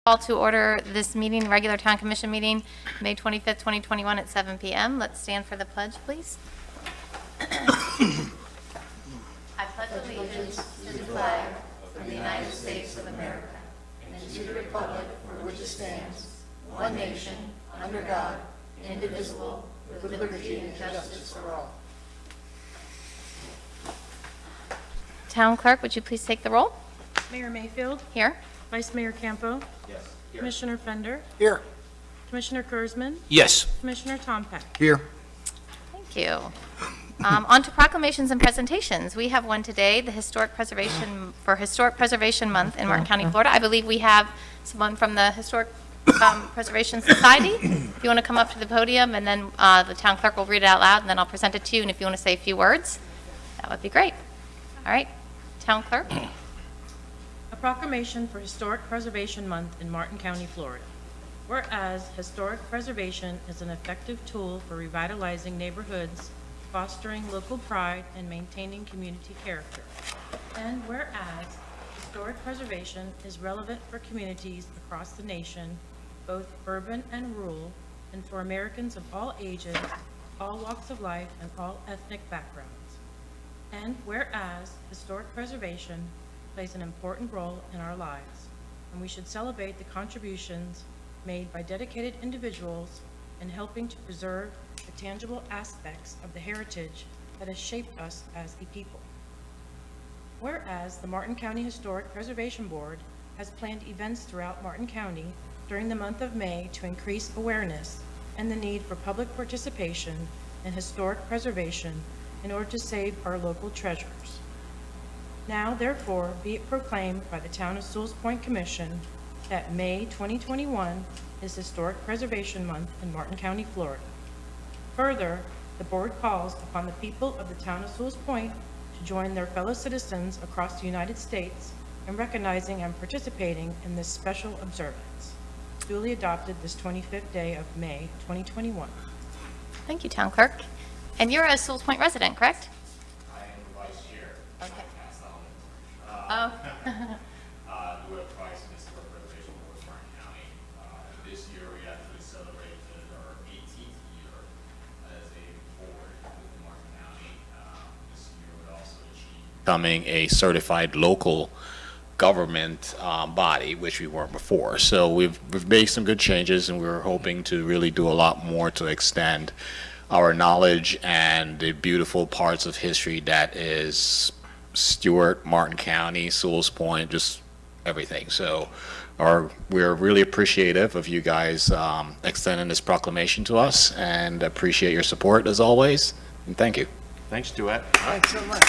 Call to order this meeting, regular town commission meeting, May 25th, 2021 at 7 p.m. Let's stand for the pledge, please. I pledge allegiance to the flag of the United States of America and to the republic for which it stands, one nation, under God, indivisible, with liberty and justice for all. Town Clerk, would you please take the roll? Mayor Mayfield. Here. Vice Mayor Campo. Yes. Here. Commissioner Fender. Here. Commissioner Kurzman. Yes. Commissioner Tompak. Here. Thank you. On to proclamations and presentations. We have one today, the Historic Preservation Month in Martin County, Florida. I believe we have someone from the Historic Preservation Society. If you want to come up to the podium, and then the town clerk will read it out loud, and then I'll present it to you. And if you want to say a few words, that would be great. All right, town clerk. A proclamation for Historic Preservation Month in Martin County, Florida. Whereas historic preservation is an effective tool for revitalizing neighborhoods, fostering local pride, and maintaining community character. And whereas historic preservation is relevant for communities across the nation, both urban and rural, and for Americans of all ages, all walks of life, and all ethnic backgrounds. And whereas historic preservation plays an important role in our lives, and we should celebrate the contributions made by dedicated individuals in helping to preserve the tangible aspects of the heritage that has shaped us as a people. Whereas the Martin County Historic Preservation Board has planned events throughout Martin County during the month of May to increase awareness and the need for public participation in historic preservation in order to save our local treasures. Now, therefore, be it proclaimed by the Town of Sewalls Point Commission that May 2021 is Historic Preservation Month in Martin County, Florida. Further, the board calls upon the people of the Town of Sewalls Point to join their fellow citizens across the United States in recognizing and participating in this special observance. Duly adopted this 25th day of May 2021. Thank you, town clerk. And you're a Sewalls Point resident, correct? I am the vice chair. Okay. Oh. Do a price in this preservation board of Martin County. This year we actually celebrated our 18th year as a board within Martin County. This year would also achieve becoming a certified local government body, which we weren't before. So we've made some good changes, and we're hoping to really do a lot more to extend our knowledge and the beautiful parts of history that is Stewart, Martin County, Sewalls Point, just everything. So we're really appreciative of you guys extending this proclamation to us, and appreciate your support as always. And thank you. Thanks, Duet. Thanks so much.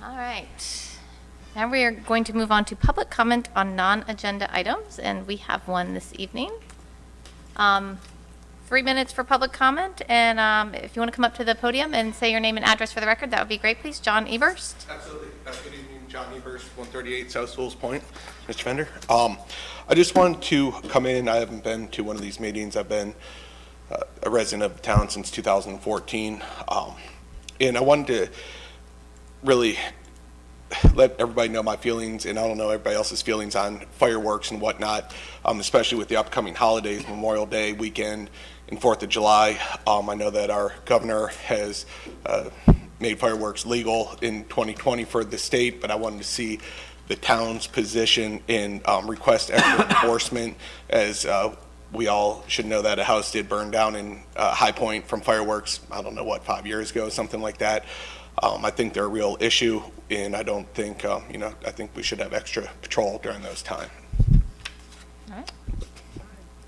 All right. Now we are going to move on to public comment on non-agenda items, and we have one this evening. 3 minutes for public comment, and if you want to come up to the podium and say your name and address for the record, that would be great, please. John Eberst. Absolutely. Good evening, John Eberst, 138 South Sewalls Point. Mr. Fender. I just wanted to come in. I haven't been to one of these meetings. I've been a resident of the town since 2014, and I wanted to really let everybody know my feelings, and I don't know everybody else's feelings on fireworks and whatnot, especially with the upcoming holidays, Memorial Day weekend and 4th of July. I know that our governor has made fireworks legal in 2020 for the state, but I wanted to see the town's position in request extra enforcement, as we all should know that a house did burn down in High Point from fireworks, I don't know what, 5 years ago, something like that. I think they're a real issue, and I don't think, I think we should have extra patrol during those times. All right.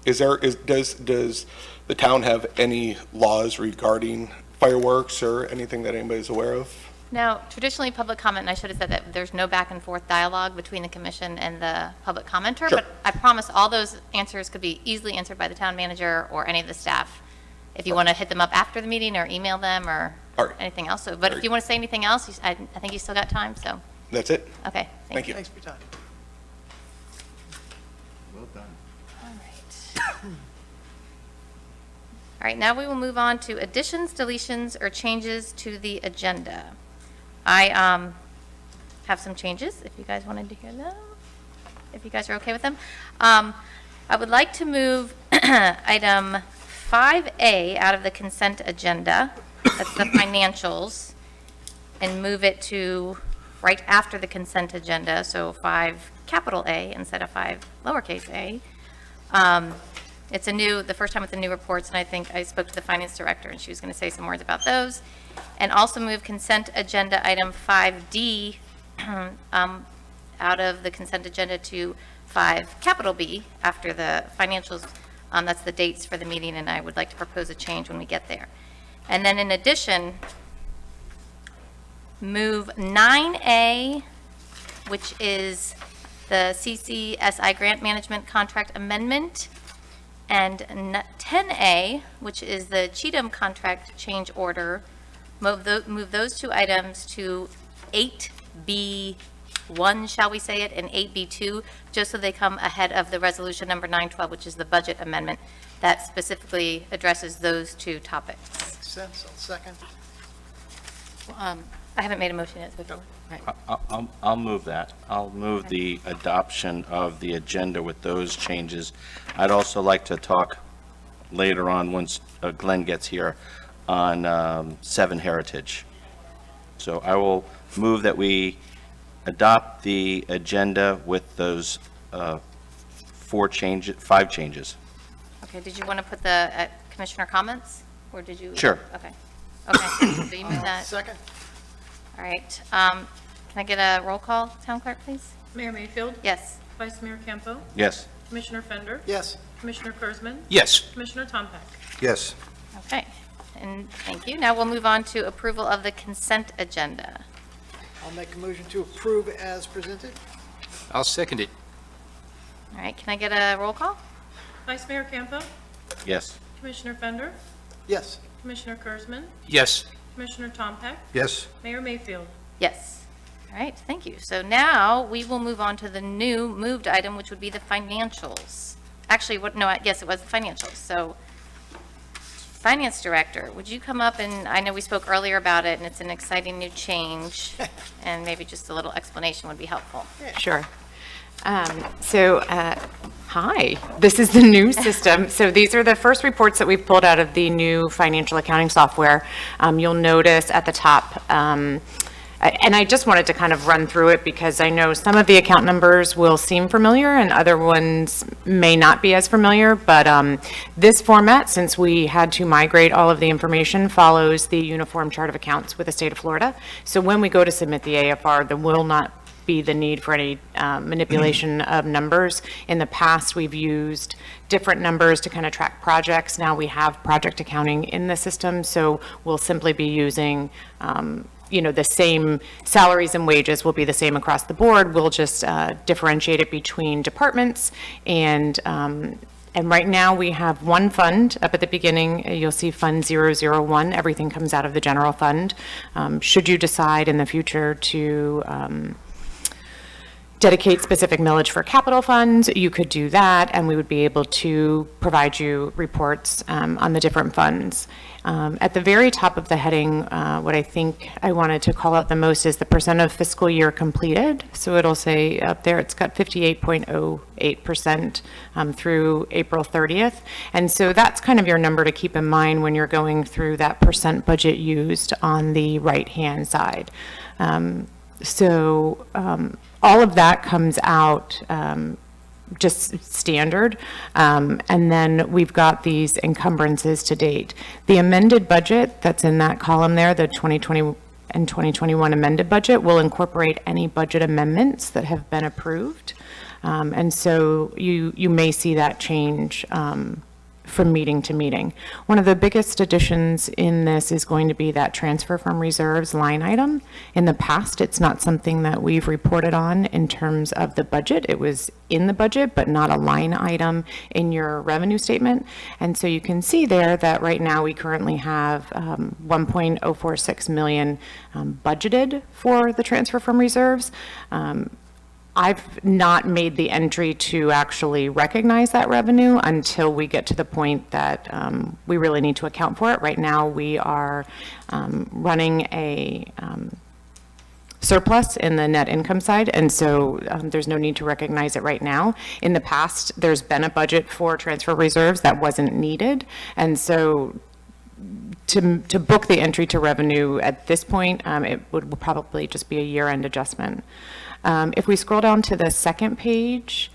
Does the town have any laws regarding fireworks or anything that anybody's aware of? Now, traditionally, public comment, and I should have said that there's no back and forth dialogue between the commission and the public commenter, Sure. but I promise all those answers could be easily answered by the town manager or any of the staff. If you want to hit them up after the meeting or email them or anything else. So, but if you want to say anything else, I think you still got time, so. That's it. Okay, Thank you. Thanks for your time. Well done. All right. All right, now we will move on to additions, deletions, or changes to the agenda. I have some changes, if you guys wanted to hear them, if you guys are okay with them. I would like to move item 5A out of the consent agenda, that's the financials, and move it to right after the consent agenda, so 5 capital A instead of 5 lowercase a. It's the first time with the new reports, and I think I spoke to the finance director, and she was going to say some words about those. And also move consent agenda item 5D out of the consent agenda to 5 capital B after the financials. That's the dates for the meeting, and I would like to propose a change when we get there. And then in addition, move 9A, which is the CCSI Grant Management Contract Amendment, and 10A, which is the Cheatham Contract Change Order, move those 2 items to 8B1, shall we say it, and 8B2, just so they come ahead of the resolution number 912, which is the budget amendment that specifically addresses those 2 topics. Makes sense. I'll second. I haven't made a motion yet. So right. I'll move that. I'll move the adoption of the agenda with those changes. I'd also like to talk later on, once Glenn gets here, on 7 Heritage. So I will move that we adopt the agenda with those 5 changes. Okay, did you want to put the commissioner comments, or did you? Sure. Okay. Okay, so you move that. Second. All right. Can I get a roll call, Town Clerk, please? Mayor Mayfield? Yes. Vice Mayor Campo? Yes. Commissioner Fender? Yes. Commissioner Kurzman? Yes. Commissioner Tompak? Yes. Okay, and thank you. Now we'll move on to approval of the consent agenda. I'll make a motion to approve as presented. I'll second it. All right, can I get a roll call? Vice Mayor Campo? Yes. Commissioner Fender? Yes. Commissioner Kurzman? Yes. Commissioner Tompak? Yes. Mayor Mayfield? Yes. All right, thank you. So now we will move on to the new moved item, which would be the financials. Actually, yes, it was the financials. So Finance Director, would you come up, and I know we spoke earlier about it, and it's an exciting new change, and maybe just a little explanation would be helpful. Sure. Hi, this is the new system. So these are the first reports that we've pulled out of the new financial accounting software. You'll notice at the top, and I just wanted to kind of run through it because I know some of the account numbers will seem familiar and other ones may not be as familiar, but this format, since we had to migrate all of the information, follows the uniform chart of accounts with the state of Florida. So when we go to submit the AFR, there will not be the need for any manipulation of numbers. In the past, we've used different numbers to kind of track projects. Now we have project accounting in the system, so we'll simply be using the same salaries and wages will be the same across the board. We'll just differentiate it between departments, and right now we have one fund up at the beginning. You'll see Fund 001. Everything comes out of the general fund. Should you decide in the future to dedicate specific millage for capital funds, you could do that, and we would be able to provide you reports on the different funds. At the very top of the heading, what I think I wanted to call out the most is the percent of fiscal year completed. So it'll say up there, it's got 58.08% through April 30th. And so that's kind of your number to keep in mind when you're going through that percent budget used on the right-hand side. All of that comes out just standard. And then we've got these encumbrances to date. The amended budget that's in that column there, the 2020 and 2021 amended budget, will incorporate any budget amendments that have been approved. And so you may see that change from meeting to meeting. One of the biggest additions in this is going to be that transfer from reserves line item. In the past, it's not something that we've reported on in terms of the budget. It was in the budget, but not a line item in your revenue statement. And so you can see there that right now we currently have 1.046 million budgeted for the transfer from reserves. I've not made the entry to actually recognize that revenue until we get to the point that we really need to account for it. Right now, we are running a surplus in the net income side, and so there's no need to recognize it right now. In the past, there's been a budget for transfer reserves that wasn't needed, and so to book the entry to revenue at this point, it would probably just be a year-end adjustment. If we scroll down to the second page,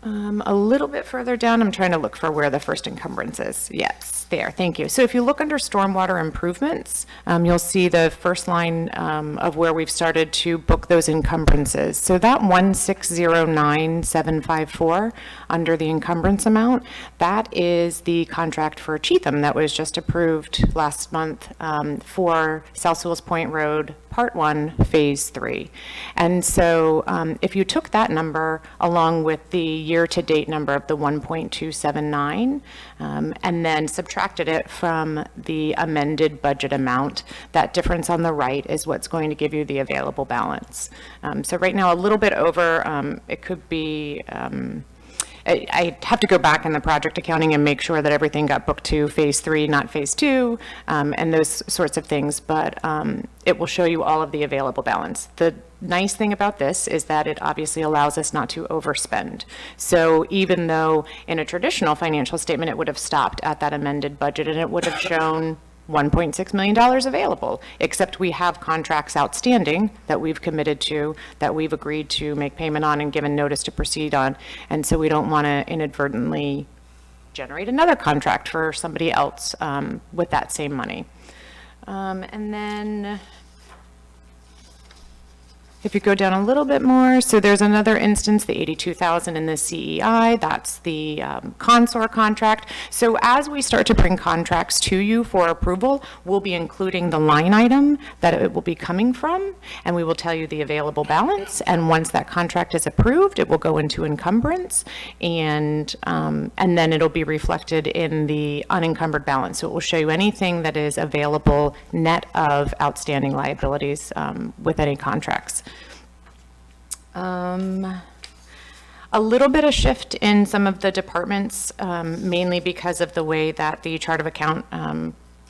a little bit further down, I'm trying to look for where the first encumbrance is. Yes, there, thank you. So if you look under stormwater improvements, you'll see the first line of where we've started to book those encumbrances. So that 1609754 under the encumbrance amount, that is the contract for Cheatham that was just approved last month for South Sewalls Point Road, Part 1, Phase 3. And so if you took that number along with the year-to-date number of the 1.279 and then subtracted it from the amended budget amount, that difference on the right is what's going to give you the available balance. So right now, a little bit over, it could be, I have to go back in the project accounting and make sure that everything got booked to Phase 3, not Phase 2, and those sorts of things, but it will show you all of the available balance. The nice thing about this is that it obviously allows us not to overspend. So even though in a traditional financial statement, it would have stopped at that amended budget and it would have shown $1.6 million available, except we have contracts outstanding that we've committed to, that we've agreed to make payment on and given notice to proceed on. And so we don't want to inadvertently generate another contract for somebody else with that same money. And then if you go down a little bit more, so there's another instance, the $82,000 in the CEI, that's the consor contract. So as we start to bring contracts to you for approval, we'll be including the line item that it will be coming from, and we will tell you the available balance. And once that contract is approved, it will go into encumbrance, and then it'll be reflected in the unencumbered balance. So it will show you anything that is available net of outstanding liabilities with any contracts. A little bit of shift in some of the departments, mainly because of the way that the chart of account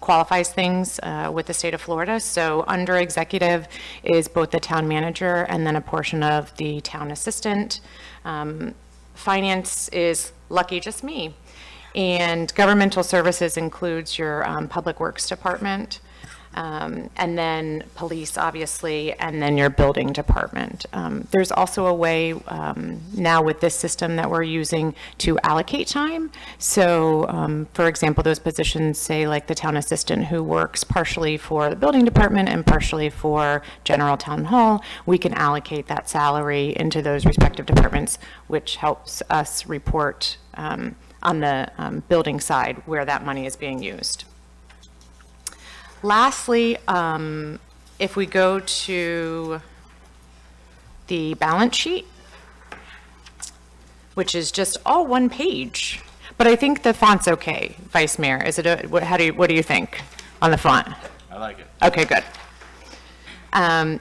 qualifies things with the state of Florida. So under executive is both the town manager and then a portion of the town assistant. Finance is lucky just me. And governmental services includes your public works department. And then police, obviously, and then your building department. There's also a way now with this system that we're using to allocate time. So, for example, those positions, say like the town assistant who works partially for the building department and partially for general town hall, we can allocate that salary into those respective departments, which helps us report on the building side where that money is being used. Lastly, if we go to the balance sheet, which is just all one page, but I think the font's okay, Vice Mayor. Is it? What do you think on the font? I like it. Okay, good.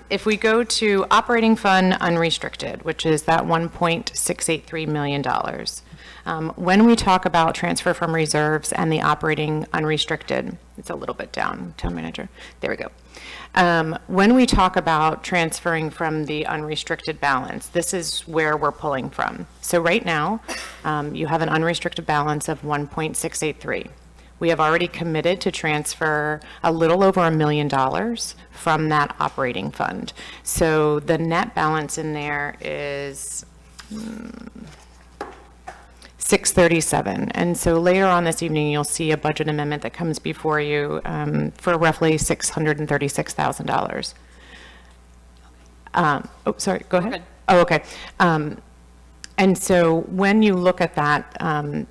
If we go to operating fund unrestricted, which is that $1.683 million, when we talk about transfer from reserves and the operating unrestricted, it's a little bit down, town manager, there we go. When we talk about transferring from the unrestricted balance, this is where we're pulling from. So right now, you have an unrestricted balance of 1.683. We have already committed to transfer a little over $1 million from that operating fund. So the net balance in there is 637. And so later on this evening, you'll see a budget amendment that comes before you for roughly $636,000. Oh, sorry, go ahead. Oh, okay. And so when you look at that,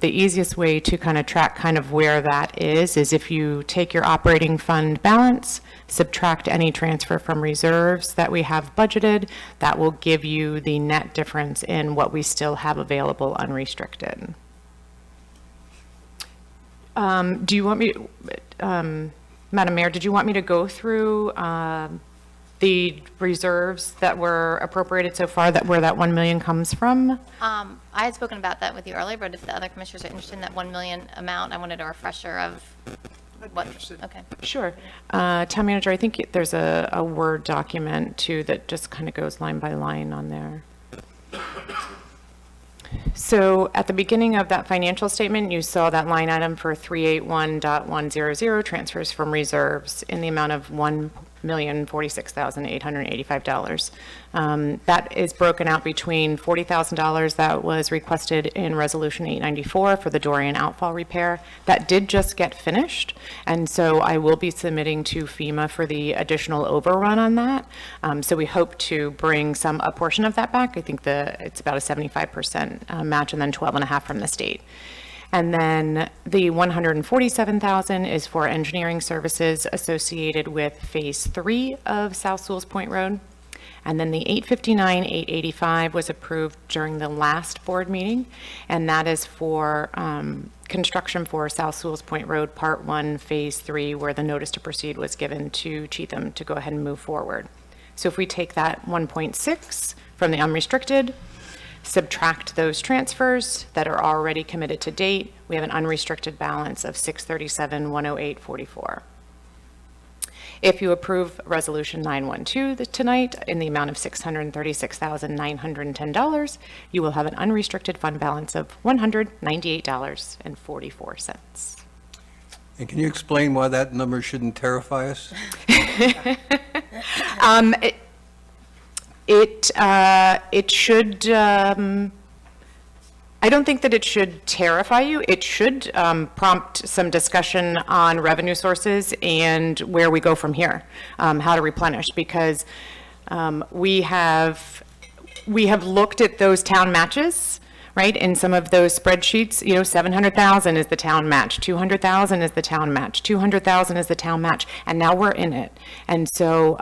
the easiest way to kind of track kind of where that is if you take your operating fund balance, subtract any transfer from reserves that we have budgeted, that will give you the net difference in what we still have available unrestricted. Do you want me, Madam Mayor, did you want me to go through the reserves that were appropriated so far, where that 1 million comes from? I had spoken about that with you earlier, but if the other commissioners are interested in that 1 million amount, I wanted a refresher of what, okay. Sure. Town manager, I think there's a Word document too that just kind of goes line by line on there. So at the beginning of that financial statement, you saw that line item for 381.100, transfers from reserves in the amount of $1,046,885. That is broken out between $40,000 that was requested in Resolution 894 for the Dorian outfall repair. That did just get finished, and so I will be submitting to FEMA for the additional overrun on that. So we hope to bring a portion of that back. I think it's about a 75% match, and then 12.5 from the state. And then the $147,000 is for engineering services associated with Phase 3 of South Sewalls Point Road. And then the $859,885 was approved during the last board meeting, and that is for construction for South Sewalls Point Road, Part 1, Phase 3, where the notice to proceed was given to Cheatham to go ahead and move forward. So if we take that 1.6 from the unrestricted, subtract those transfers that are already committed to date, we have an unrestricted balance of $637,108.44. If you approve Resolution 912 tonight in the amount of $636,910, you will have an unrestricted fund balance of $198.44. And can you explain why that number shouldn't terrify us? It should, I don't think that it should terrify you. It should prompt some discussion on revenue sources and where we go from here, how to replenish, because we have looked at those town matches, right? In some of those spreadsheets, 700,000 is the town match, 200,000 is the town match, 200,000 is the town match, and now we're in it. And so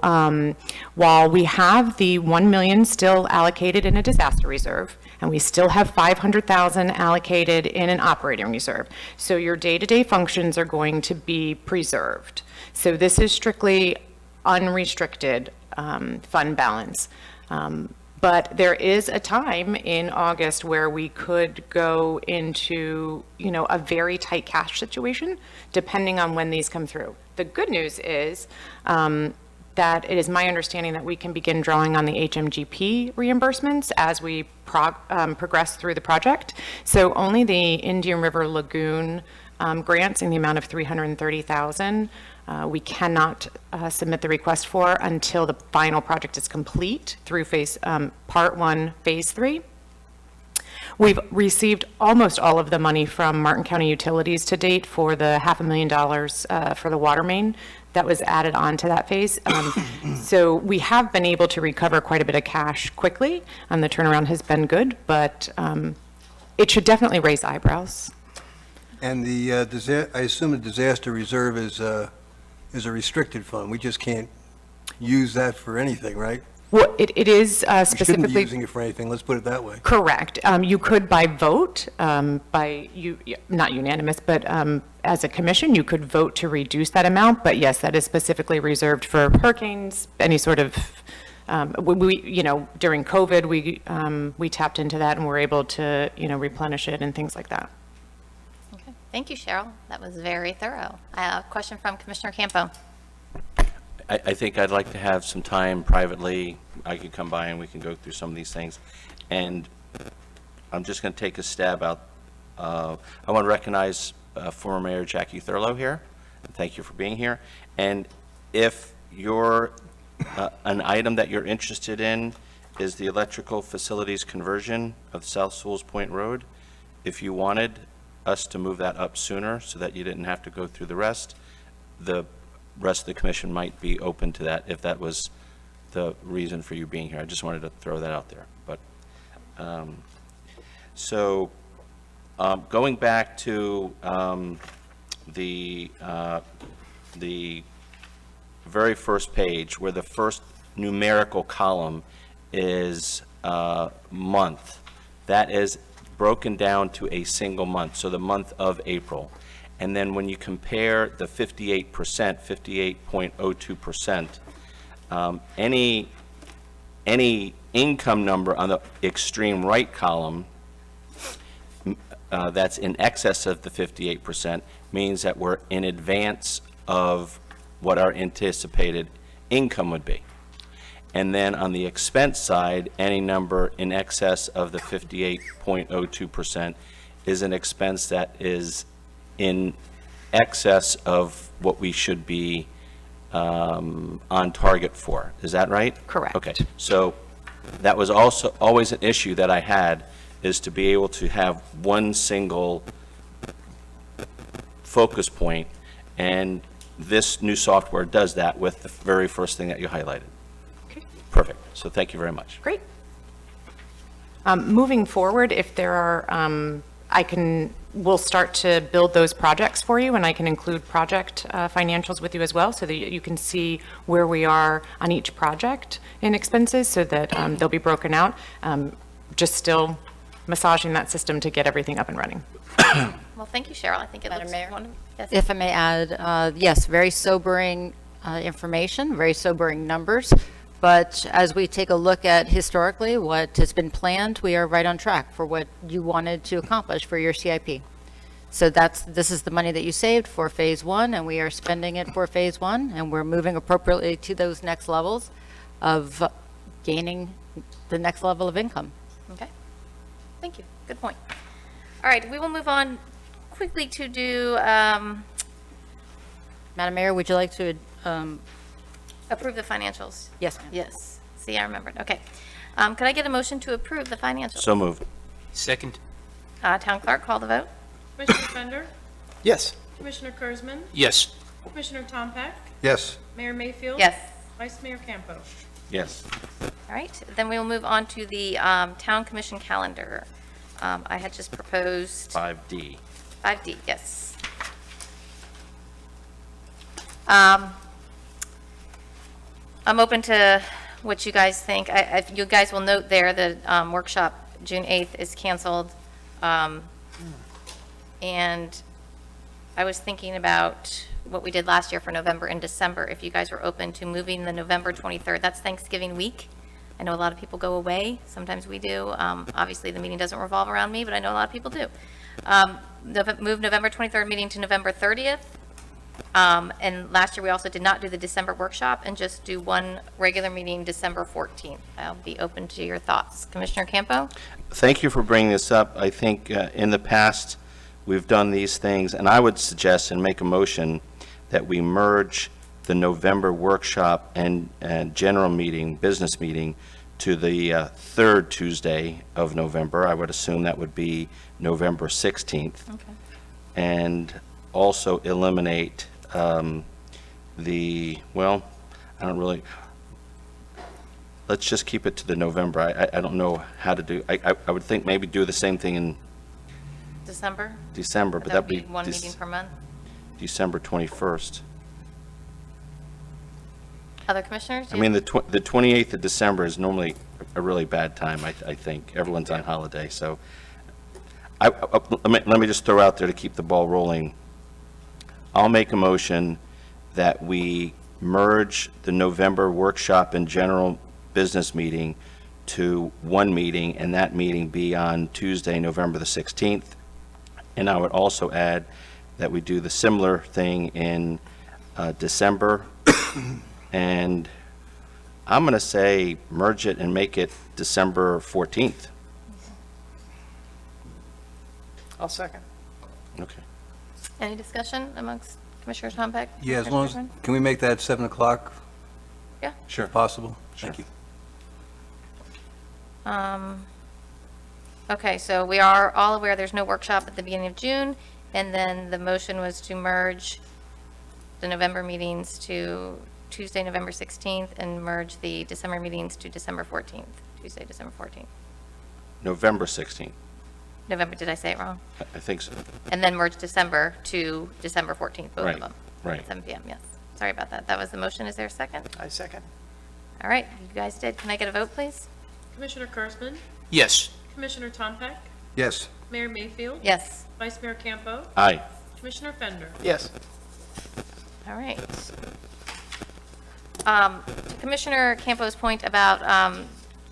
while we have the 1 million still allocated in a disaster reserve, and we still have 500,000 allocated in an operating reserve, so your day-to-day functions are going to be preserved. So this is strictly unrestricted fund balance. But there is a time in August where we could go into, a very tight cash situation, depending on when these come through. The good news is that it is my understanding that we can begin drawing on the HMGP reimbursements as we progress through the project. So only the Indian River Lagoon grants in the amount of $330,000 we cannot submit the request for until the final project is complete through Part 1, Phase 3. We've received almost all of the money from Martin County Utilities to date for the $500,000 for the water main that was added on to that phase. So we have been able to recover quite a bit of cash quickly, and the turnaround has been good, but it should definitely raise eyebrows. And I assume the disaster reserve is a restricted fund. We just can't use that for anything, right? Well, it is We shouldn't be specifically. using it for anything, let's put it that way. Correct. You could by vote, not unanimous, but as a commission, you could vote to reduce that amount. But yes, that is specifically reserved for hurricanes, any sort of, during COVID, we tapped into that and were able to, replenish it and things like that. Okay. Thank you, Cheryl. That was very thorough. A question from Commissioner Campo. I think I'd like to have some time privately. I could come by and we can go through some of these things. And I'm just going to take a stab out. I want to recognize former Mayor Jackie Thurlow here. And thank you for being here. And if you're an item that you're interested in is the electrical facilities conversion of South Sewalls Point Road, if you wanted us to move that up sooner so that you didn't have to go through the rest of the commission might be open to that if that was the reason for you being here. I just wanted to throw that out there. But going back to the very first page where the first numerical column is month, that is broken down to a single month, so the month of April. And then when you compare the 58%, 58.02%, Any income number on the extreme right column that's in excess of the 58% means that we're in advance of what our anticipated income would be. And then on the expense side, any number in excess of the 58.02% is an expense that is in excess of what we should be on target for. Is that right? Correct. Okay, so that was also always an issue that I had, is to be able to have one single focus point, and this new software does that with the very first thing that you highlighted. Okay. Perfect, so thank you very much. Great. Moving forward, if there are, we'll start to build those projects for you, and I can include project financials with you as well, so that you can see where we are on each project in expenses, so that they'll be broken out. Just still massaging that system to get everything up and running. Well, thank you, Cheryl. I think it Madam looks Mayor? wonderful. Yes. If I may add, yes, very sobering information, very sobering numbers, but as we take a look at historically what has been planned, we are right on track for what you wanted to accomplish for your CIP. So this is the money that you saved for Phase 1, and we are spending it for Phase 1, and we're moving appropriately to those next levels of gaining the next level of income. Okay. Thank you. Good point. All right, we will move on quickly to do Madam Mayor, would you like to, approve the financials. yes, ma'am. Yes. See, I remembered. Okay. Could I get a motion to approve the financials? So moved. Second. Town clerk, call the vote. Commissioner Fender, Yes. Commissioner Kurzman, Yes. Commissioner Tompak, Yes. Mayor Mayfield. Yes. Vice Mayor Campo. Yes. All right, then we will move on to the town commission calendar. I had just proposed 5D. 5D, yes. I'm open to what you guys think. You guys will note there that workshop June 8th is canceled. And I was thinking about what we did last year for November and December, if you guys were open to moving the November 23rd. That's Thanksgiving week. I know a lot of people go away. Sometimes we do. Obviously, the meeting doesn't revolve around me, but I know a lot of people do. Move November 23rd meeting to November 30th. And last year, we also did not do the December workshop and just do one regular meeting December 14th. I'll be open to your thoughts. Commissioner Campo? Thank you for bringing this up. I think in the past, we've done these things, and I would suggest and make a motion that we merge the November workshop and general meeting, business meeting, to the third Tuesday of November. I would assume that would be November 16th. Okay. And also eliminate well, I don't really, let's just keep it to the November. I don't know how to do, I would think maybe do the same thing in December? December, but That would that'd be be one meeting per month. December 21st. Other commissioners? I mean, the 28th of December is normally a really bad time, I think. Everyone's on holiday, so let me just throw out there to keep the ball rolling. I'll make a motion that we merge the November workshop and general business meeting to one meeting, and that meeting be on Tuesday, November the 16th. And I would also add that we do the similar thing in December. And I'm going to say merge it and make it December 14th. I'll second. Okay. Any discussion amongst Commissioner Tompak? Yeah, as Commissioner long as, Kurzman? can we make that 7 o'clock Yeah. Sure. possible? Thank you. Okay, so we are all aware there's no workshop at the beginning of June, and then the motion was to merge the November meetings to Tuesday, November 16th, and merge the December meetings to December 14th, Tuesday, December 14th. November 16th. November, did I say it wrong? I think so. And then merge December to December 14th, both Right, of them. right. At 7 PM, yes. Sorry about that. That was the motion. Is there a second? I second. All right, you guys did. Can I get a vote, please? Commissioner Kurzman, Yes. Commissioner Tompak, Yes. Mayor Mayfield. Yes. Vice Mayor Campo, Aye. Commissioner Fender. Yes. All right. to Commissioner Campo's point about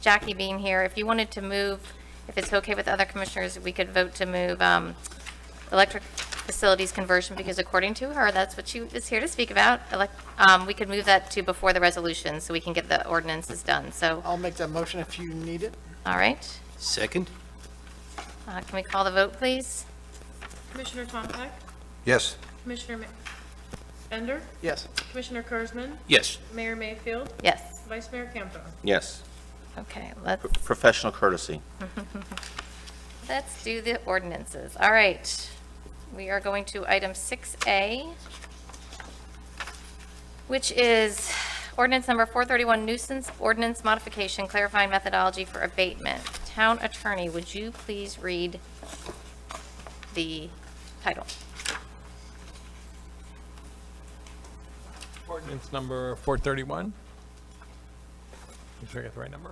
Jackie being here, if you wanted to move, if it's okay with other commissioners, we could vote to move electric facilities conversion, because according to her, that's what she is here to speak about. We could move that to before the resolution, so we can get the ordinances done. So, I'll make that motion if you need it. all right. Second? Can we call the vote, please? Commissioner Tompak? Yes. Commissioner Bender? Yes. Commissioner Kurzman? Yes. Mayor Mayfield? Yes. Vice Mayor Campo? Yes. Okay, let's Professional courtesy. do the ordinances. All right. We are going to item 6A, which is ordinance number 431, nuisance ordinance modification, clarifying methodology for abatement. Town Attorney, would you please read the title? Ordinance number 431. Make sure I got the right number.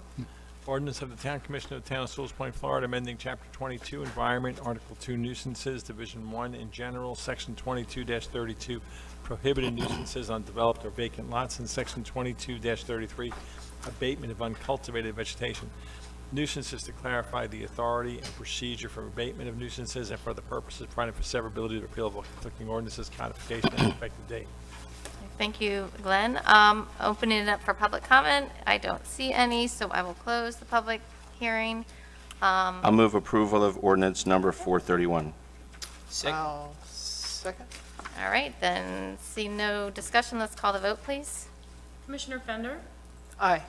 Ordinance of the Town Commission of the Town of Sewalls Point, Florida, amending Chapter 22, Environment, Article 2, Nuisances, Division 1 in general, Section 22-32, prohibited nuisances on developed or vacant lots, and Section 22-33, abatement of uncultivated vegetation. Nuisances to clarify the authority and procedure for abatement of nuisances and for the purposes providing for severability of repealable conflicting ordinances, codification, and effective date. Thank you, Glenn. Opening it up for public comment. I don't see any, so I will close the public hearing. I'll move approval of ordinance number 431. I'll second? All right, then, see no discussion. Let's call the vote, please. Commissioner Fender? Aye.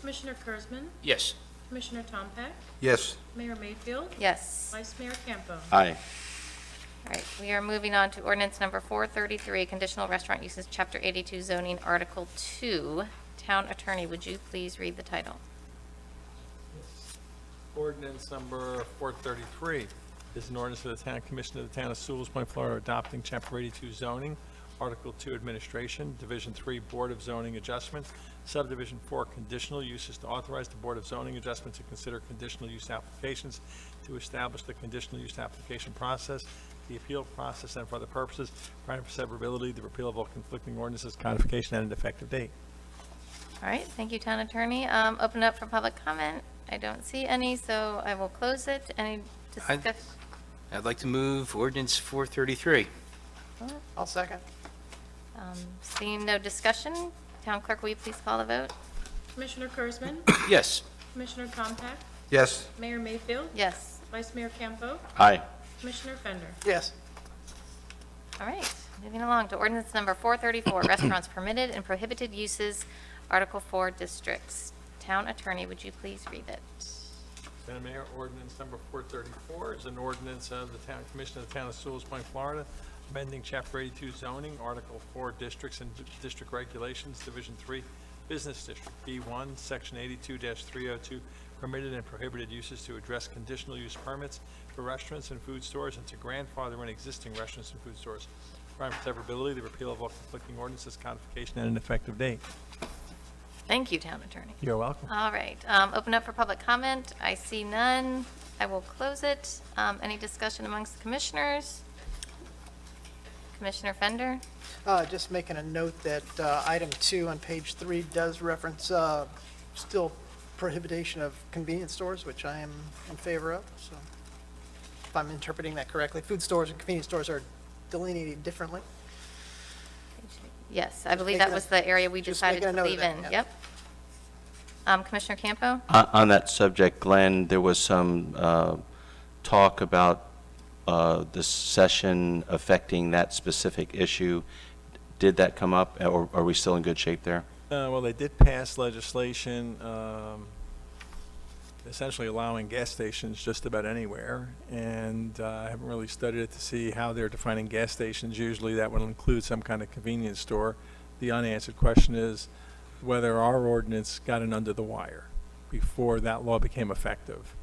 Commissioner Kurzman? Yes. Commissioner Tompak? Yes. Mayor Mayfield? Yes. Vice Mayor Campo? Aye. All right, we are moving on to ordinance number 433, conditional restaurant uses, Chapter 82 zoning, Article 2. Town Attorney, would you please read the title? Ordinance number 433 is an ordinance of the Town Commission of the Town of Sewalls Point, Florida, adopting Chapter 82 zoning, Article 2 administration, Division 3 Board of Zoning Adjustments, Subdivision 4 conditional uses to authorize the Board of Zoning Adjustment to consider conditional use applications, to establish the conditional use application process, the appeal process, and for other purposes, providing for severability, the repeal of all conflicting ordinances, codification, and an effective date. All right, thank you, Town Attorney. Open it up for public comment. I don't see any, so I will close it. Any discussion? I'd like to move ordinance 433. I'll second. Seeing no discussion, Town Clerk, will you please call the vote? Commissioner Kurzman? Yes. Commissioner Tompak? Yes. Mayor Mayfield? Yes. Vice Mayor Campo? Aye. Commissioner Fender? Yes. All right, moving along to ordinance number 434, restaurants permitted and prohibited uses, Article 4 districts. Town Attorney, would you please read it? Madam Mayor, ordinance number 434 is an ordinance of the Town Commission of the Town of Sewalls Point, Florida, amending Chapter 82 zoning, Article 4 districts and district regulations, Division 3 Business District, B1, Section 82-302, permitted and prohibited uses to address conditional use permits for restaurants and food stores and to grandfather in existing restaurants and food stores. Providing for severability, the repeal of all conflicting ordinances, codification, and an effective date. Thank you, Town Attorney. You're welcome. All right, open up for public comment. I see none. I will close it. Any discussion amongst the commissioners? Commissioner Fender? Just making a note that item 2 on page 3 does reference still prohibition of convenience stores, which I am in favor of, so if I'm interpreting that correctly. Food stores and convenience stores are delineated differently. Yes, I believe making that a- was the area we just decided making a to note of leave that, in. yeah. Yep. Commissioner Campo? On that subject, Glenn, there was some talk about the session affecting that specific issue. Did that come up, or are we still in good shape there? Well, they did pass legislation essentially allowing gas stations just about anywhere, and I haven't really studied it to see how they're defining gas stations. Usually that would include some kind of convenience store. The unanswered question is whether our ordinance got in under the wire before that law became effective.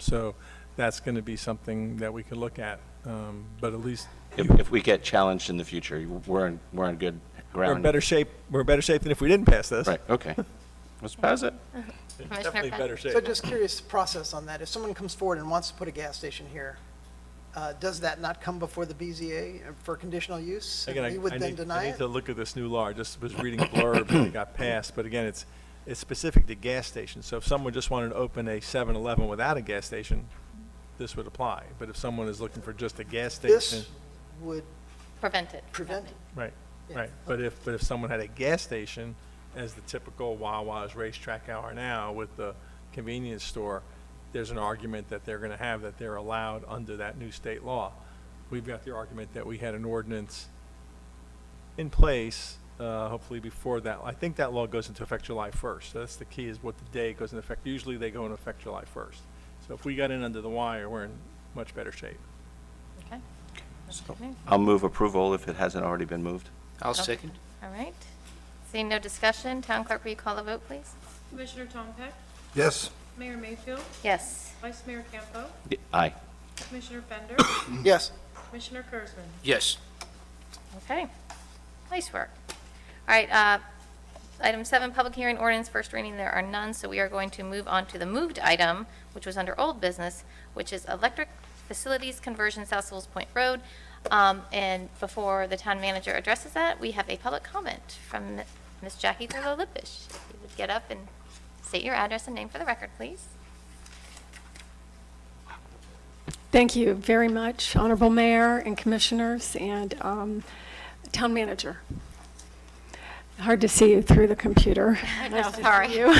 So that's going to be something that we could look at, but at least If we get challenged in the future, we're in good we're in ground. better shape. We're in better shape than if we didn't pass this. Right, okay. Let's pass it. Commissioner Definitely Fender? better shape. So just curious process on that. If someone comes forward and wants to put a gas station here, does that not come before the BZA for conditional use? And Again, we would I then need deny it? to look at this new law. I just was reading a blurb and it got passed, but again, it's specific to gas stations. So if someone just wanted to open a 7-Eleven without a gas station, this would apply. But if someone is looking for just a gas station, This would Prevent it. prevent it. right, Yeah. right. But if someone had a gas station, as the typical Wawa's racetrack are now with the convenience store, there's an argument that they're going to have that they're allowed under that new state law. We've got the argument that we had an ordinance in place, hopefully before that. I think that law goes into effect July 1st. So that's the key, is what the day it goes into effect. Usually they go into effect July 1st. So if we got in under the wire, we're in much better shape. Okay. I'll move approval if it hasn't already been moved. I'll second. All right. Seeing no discussion, Town Clerk, will you call the vote, please? Commissioner Tom Peck, Yes. Mayor Mayfield, Yes. Vice Mayor Campo, Aye. Commissioner Fender, Yes. Commissioner Kurzman. Yes. Okay. Nice work. All right, item 7, public hearing ordinance, first reading, there are none, so we are going to move on to the moved item, which was under old business, which is electric facilities conversion, South Sewalls Point Road. And before the town manager addresses that, we have a public comment from Ms. Jackie Thurlow-Lippisch. If you would get up and state your address and name for the record, please. Thank you very much, Honorable Mayor and Commissioners and Town Manager. Hard to see you through the computer. Nice to sorry. see you.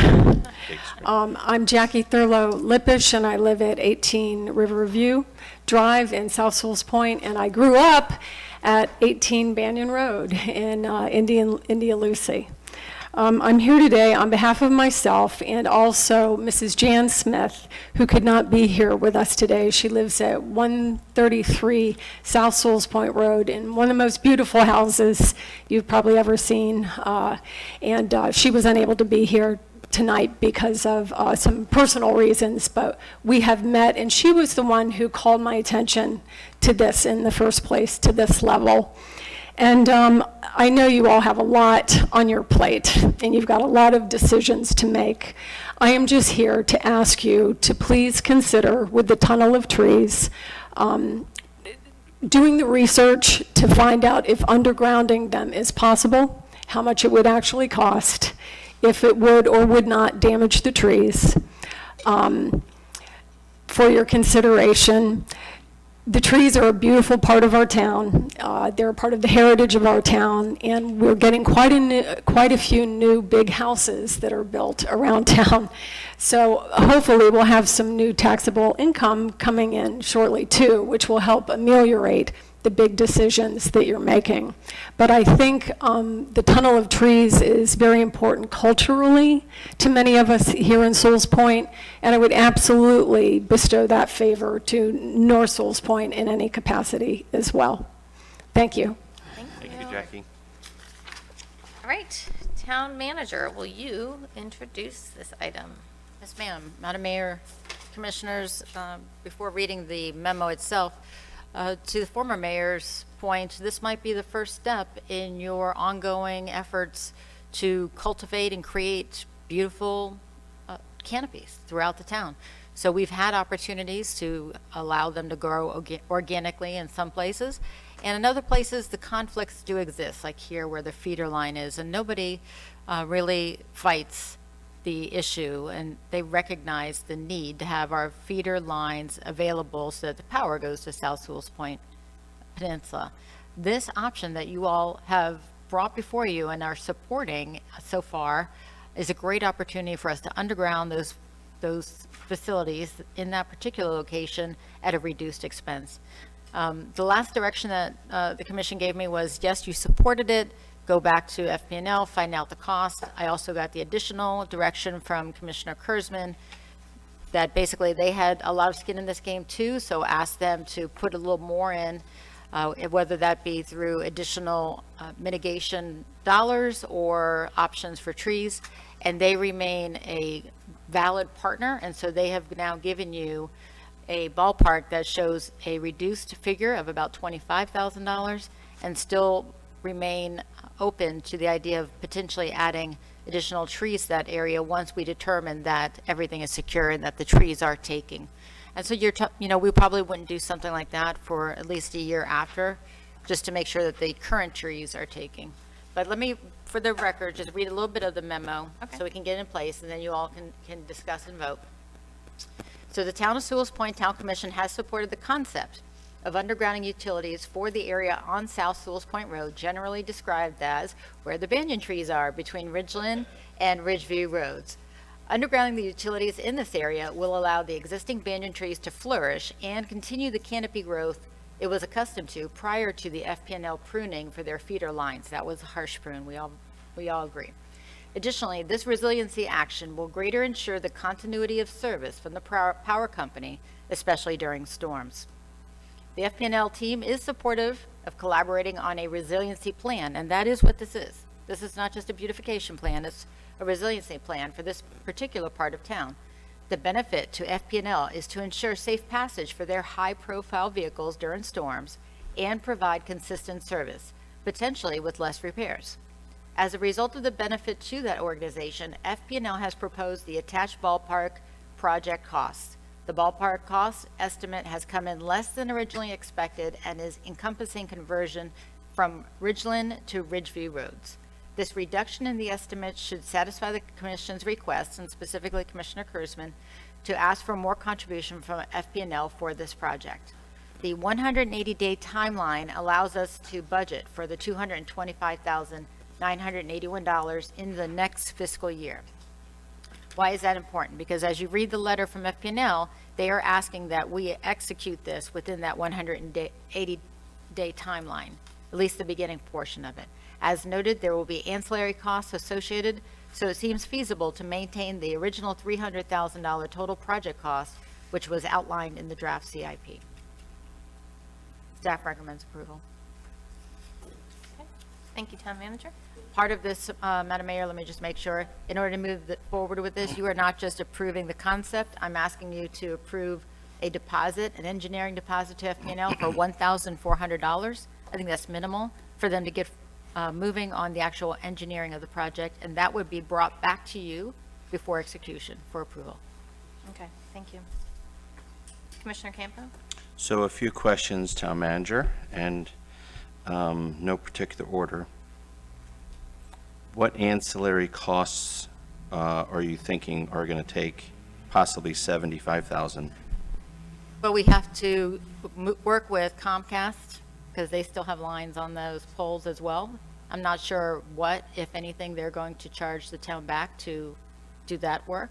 Big screen. I'm Jackie Thurlow-Lippisch, and I live at 18 Riverview Drive in South Sewalls Point, and I grew up at 18 Banyan Road in India-Lucy. I'm here today on behalf of myself and also Mrs. Jan Smith, who could not be here with us today. She lives at 133 South Sewalls Point Road in one of the most beautiful houses you've probably ever seen. And she was unable to be here tonight because of some personal reasons, but we have met, and she was the one who called my attention to this in the first place, to this level. And I know you all have a lot on your plate, and you've got a lot of decisions to make. I am just here to ask you to please consider, with the tunnel of trees, doing the research to find out if undergrounding them is possible, how much it would actually cost, if it would or would not damage the trees. For your consideration, the trees are a beautiful part of our town. They're a part of the heritage of our town, and we're getting quite a few new big houses that are built around town. So hopefully we'll have some new taxable income coming in shortly too, which will help ameliorate the big decisions that you're making. But I think the tunnel of trees is very important culturally to many of us here in Sewalls Point, and I would absolutely bestow that favor to North Sewalls Point in any capacity as well. Thank you. Thank you, Jackie. All right, Town Manager, will you introduce this item? Yes, ma'am. Madam Mayor, Commissioners, before reading the memo itself, to the former mayor's point, this might be the first step in your ongoing efforts to cultivate and create beautiful canopies throughout the town. So we've had opportunities to allow them to grow organically in some places, and in other places the conflicts do exist, like here where the feeder line is, and nobody really fights the issue, and they recognize the need to have our feeder lines available so that the power goes to South Sewalls Point Peninsula. This option that you all have brought before you and are supporting so far is a great opportunity for us to underground those facilities in that particular location at a reduced expense. The last direction that the commission gave me was, yes, you supported it, go back to FP&L, find out the cost. I also got the additional direction from Commissioner Kurzman that basically they had a lot of skin in this game too, so asked them to put a little more in, whether that be through additional mitigation dollars or options for trees, and they remain a valid partner, and so they have now given you a ballpark that shows a reduced figure of about $25,000 and still remain open to the idea of potentially adding additional trees to that area once we determine that everything is secure and that the trees are taking. And so we probably wouldn't do something like that for at least a year after, just to make sure that the current trees are taking. But let me, for the record, just read a little bit of the memo, so we can get it in place, and then you all can discuss and vote. So the Town of Sewalls Point Town Commission has supported the concept of undergrounding utilities for the area on South Sewalls Point Road, generally described as where the banyan trees are between Ridgeland and Ridgeview Roads. Undergrounding the utilities in this area will allow the existing banyan trees to flourish and continue the canopy growth it was accustomed to prior to the FPNL pruning for their feeder lines. That was a harsh prune, we all agree. Additionally, this resiliency action will greater ensure the continuity of service from the power company, especially during storms. The FPNL team is supportive of collaborating on a resiliency plan, and that is what this is. This is not just a beautification plan, it's a resiliency plan for this particular part of town. The benefit to FPNL is to ensure safe passage for their high-profile vehicles during storms and provide consistent service, potentially with less repairs. As a result of the benefit to that organization, FPNL has proposed the attached ballpark project costs. The ballpark cost estimate has come in less than originally expected and is encompassing conversion from Ridgeland to Ridgeview Roads. This reduction in the estimate should satisfy the Commission's request, and specifically Commissioner Kurzman, to ask for more contribution from FPNL for this project. The 180-day timeline allows us to budget for the $225,981 in the next fiscal year. Why is that important? Because as you read the letter from FPNL, they are asking that we execute this within that 180-day timeline, at least the beginning portion of it. As noted, there will be ancillary costs associated, so it seems feasible to maintain the original $300,000 total project cost, which was outlined in the draft CIP. Staff recommends approval. Thank you, Town Manager. Part of this, Madam Mayor, let me just make sure, in order to move forward with this, you are not just approving the concept. I'm asking you to approve a deposit, an engineering deposit to FPNL for $1,400. I think that's minimal for them to get moving on the actual engineering of the project, and that would be brought back to you before execution for approval. Okay, thank you. Commissioner Campo? So a few questions, Town Manager, and no particular order. What ancillary costs are you thinking are going to take possibly $75,000? But we have to work with Comcast, because they still have lines on those poles as well. I'm not sure what, if anything, they're going to charge the town back to do that work.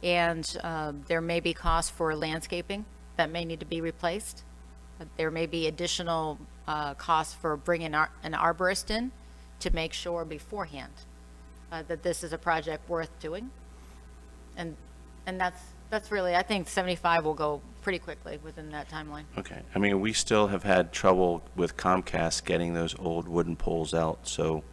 And there may be costs for landscaping that may need to be replaced. There may be additional costs for bringing an arborist in to make sure beforehand that this is a project worth doing. And that's really, I think 75 will go pretty quickly within that timeline. Okay. I mean, we still have had trouble with Comcast getting those old wooden poles out. So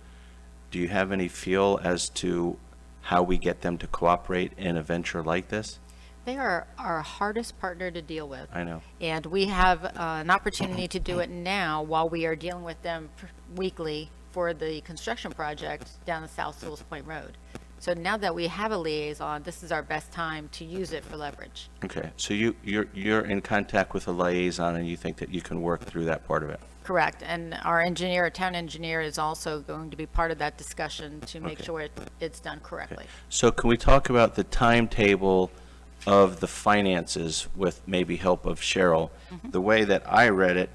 do you have any feel as to how we get them to cooperate in a venture like this? They are our hardest partner to deal with. I know. And we have an opportunity to do it now while we are dealing with them weekly for the construction project down the South Sewalls Point Road. So now that we have a liaison, this is our best time to use it for leverage. Okay. So you're in contact with a liaison, and you think that you can work through that part of it? Correct. And our engineer, town engineer, is also going to be part of that discussion to make Okay. sure it's done correctly. Okay. So can we talk about the timetable of the finances with maybe help of Cheryl? The way that I read it,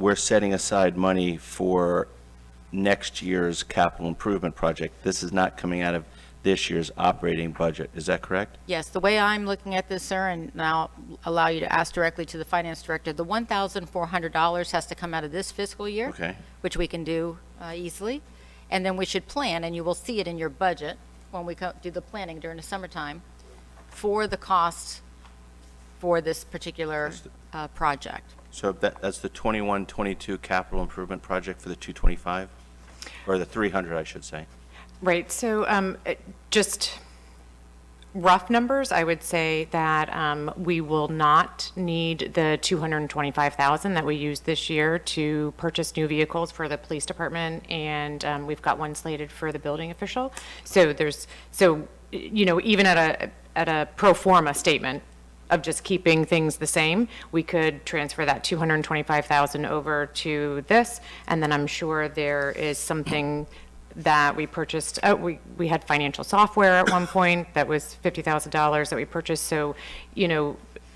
we're setting aside money for next year's capital improvement project. This is not coming out of this year's operating budget. Is that correct? Yes, the way I'm looking at this, sir, and now allow you to ask directly to the finance director, the $1,400 has to come out of this fiscal year, Okay. which we can do easily. And then we should plan, and you will see it in your budget when we do the planning during the summertime, for the costs for this particular project. So that's the 21-22 capital improvement project for the 225? Or the 300, I should say. Right, so just rough numbers, I would say that we will not need the $225,000 that we used this year to purchase new vehicles for the police department, and we've got one slated for the building official. So even at a pro forma statement, of just keeping things the same, we could transfer that 225,000 over to this, and then I'm sure there is something that we purchased, we had financial software at one point that was $50,000 that we purchased, so,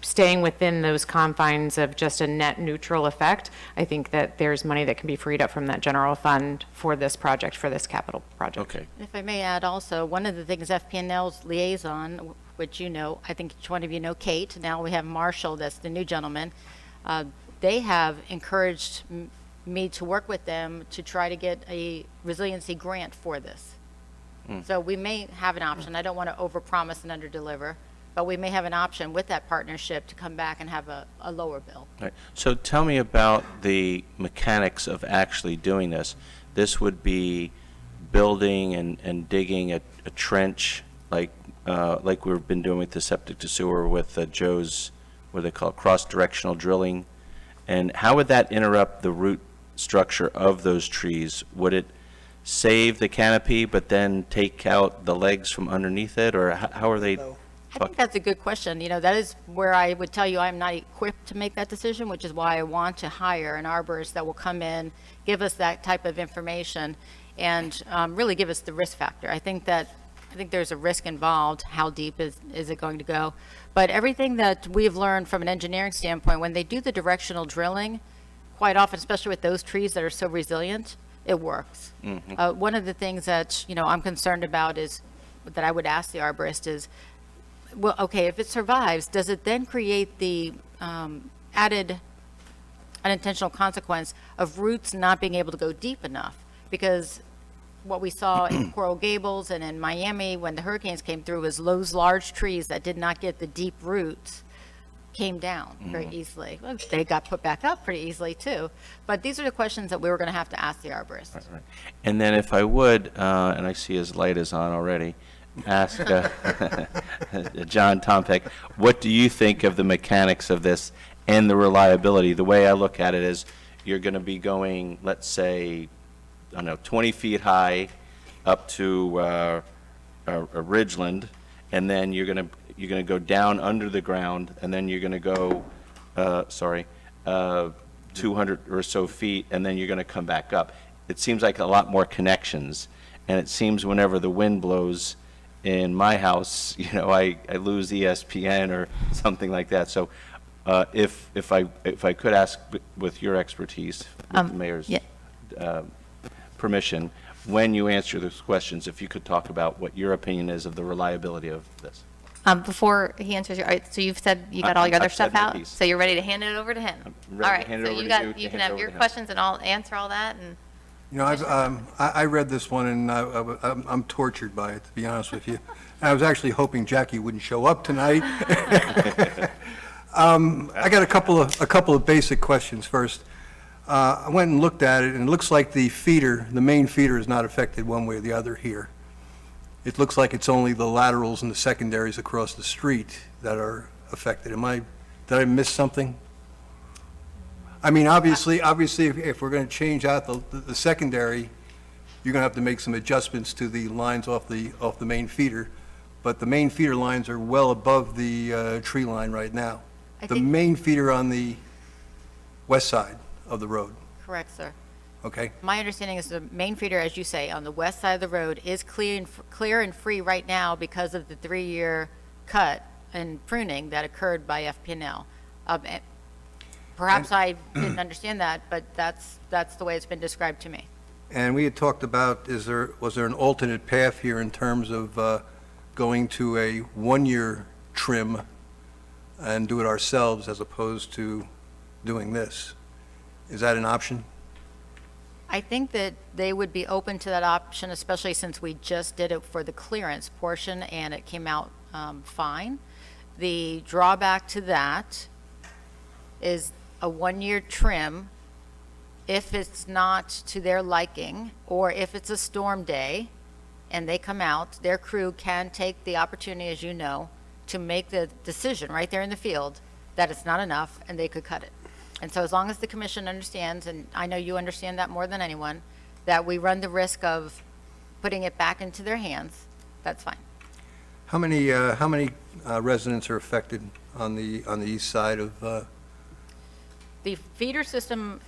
staying within those confines of just a net neutral effect, I think that there's money that can be freed up from that general fund for this project, for this capital project. Okay. If I may add also, one of the things FP&L's liaison, which I think each one of you know Kate, now we have Marshall, that's the new gentleman, they have encouraged me to work with them to try to get a resiliency grant for this. So we may have an option. I don't want to overpromise and underdeliver, but we may have an option with that partnership to come back and have a lower bill. Right. So tell me about the mechanics of actually doing this. This would be building and digging a trench like we've been doing with the septic to sewer with Joe's, what they call cross-directional drilling. And how would that interrupt the root structure of those trees? Would it save the canopy but then take out the legs from underneath it, or how are they? I think that's a good question. That is where I would tell you I'm not equipped to make that decision, which is why I want to hire an arborist that will come in, give us that type of information, and really give us the risk factor. I think there's a risk involved. How deep is it going to go? But everything that we've learned from an engineering standpoint, when they do the directional drilling, quite often, especially with those trees that are so resilient, it works. One of the things that I'm concerned about is that I would ask the arborist is, well, okay, if it survives, does it then create the added unintentional consequence of roots not being able to go deep enough? Because what we saw in Coral Gables and in Miami when the hurricanes came through was those large trees that did not get the deep roots came down very easily. Well, they got put back up pretty easily too. But these are the questions that we were going to have to ask the arborist. Right. And then if I would, and I see his light is on already, ask John Tompeck, what do you think of the mechanics of this and the reliability? The way I look at it is you're going to be going, let's say, 20 feet high up to a ridgeland, and then you're going to go down under the ground, and then you're going to go, 200 or so feet, and then you're going to come back up. It seems like a lot more connections, and it seems whenever the wind blows in my house, I lose ESPN or something like that. So if I could ask with your expertise, with the mayor's permission, when you answer those questions, if you could talk about what your opinion is of the reliability of this. Before he answers so you've said you got all your other I've stuff said my out? piece. So you're ready to hand it over to him? I'm ready All to right, hand it so over you to you got, to you can hand it have over your to him. questions and I'll answer all that and. I read this one, and I'm tortured by it, to be honest with you. I was actually hoping Jackie wouldn't show up tonight. I got a couple of basic questions first. I went and looked at it, and it looks like the main feeder is not affected one way or the other here. It looks like it's only the laterals and the secondaries across the street that are affected. Did I miss something? I mean, obviously, if we're going to change out the secondary, you're going to have to make some adjustments to the lines off the main feeder. But the main feeder lines are well above the tree line right now. The main feeder on the west side of the road, Correct, sir. okay? My understanding is the main feeder, as you say, on the west side of the road is clear and free right now because of the 3-year cut and pruning that occurred by FP&L. Perhaps I didn't understand that, but that's the way it's been described to me. And we had talked about, was there an alternate path here in terms of going to a 1-year trim and do it ourselves as opposed to doing this? Is that an option? I think that they would be open to that option, especially since we just did it for the clearance portion and it came out fine. The drawback to that is a 1-year trim if it's not to their liking, or if it's a storm day and they come out, their crew can take the opportunity, as you know, to make the decision right there in the field that it's not enough and they could cut it. And so as long as the commission understands, and I know you understand that more than anyone, that we run the risk of putting it back into their hands, that's fine. How many residents are affected on the east side of, The feeder system,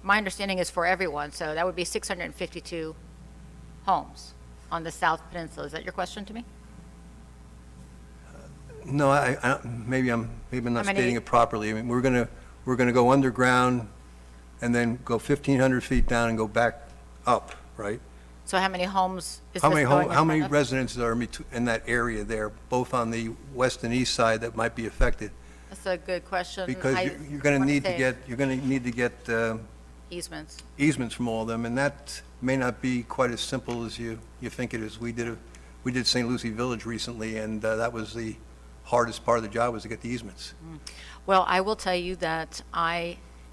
my understanding is for everyone, so that would be 652 homes on the South Peninsula. Is that your question to me? no, maybe I'm not How many- stating it properly. I mean, we're going to go underground and then go 1,500 feet down and go back up, right? So how many homes is How this many, going in how many front of? residents are in that area there, both on the west and east side that might be affected? That's a good question. Because you're going to wanna need to say get, Easements. easements from all of them, and that may not be quite as simple as you think it is. We did St. Lucie Village recently, and that was the hardest part of the job, was to get the easements. Well, I will tell you that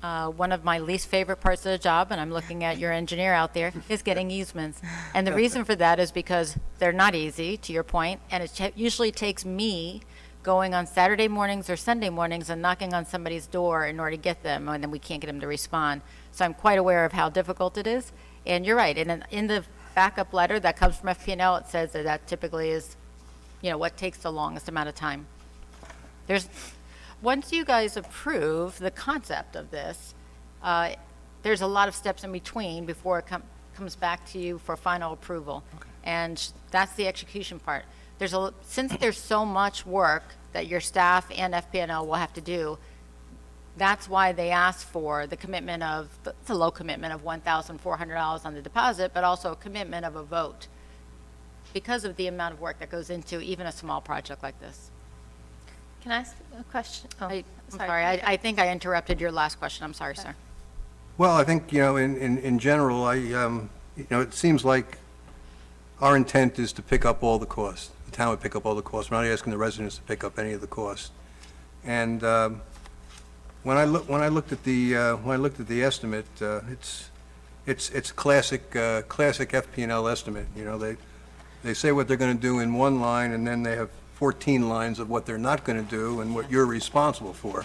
one of my least favorite parts of the job, and I'm looking at your engineer out there, is getting easements. And the reason for that is because they're not easy, to your point, and it usually takes me going on Saturday mornings or Sunday mornings and knocking on somebody's door in order to get them, and then we can't get them to respond. So I'm quite aware of how difficult it is. And you're right, and in the backup letter that comes from FP&L, it says that that typically is, what takes the longest amount of time. Once you guys approve the concept of this, there's a lot of steps in between before it comes back to you for final approval. And that's the execution part. Since there's so much work that your staff and FP&L will have to do, that's why they ask for the commitment of, it's a low commitment of $1,400 on the deposit, but also a commitment of a vote, because of the amount of work that goes into even a small project like this. Can I ask a question? Oh, I'm sorry, I think I interrupted your last question. I'm sorry, sir. Well, I think, in general, it seems like our intent is to pick up all the costs. The town would pick up all the costs. We're not asking the residents to pick up any of the costs. And when I looked at the estimate, it's classic FP&L estimate. They say what they're going to do in one line, and then they have 14 lines of what they're not going to do and what you're responsible for.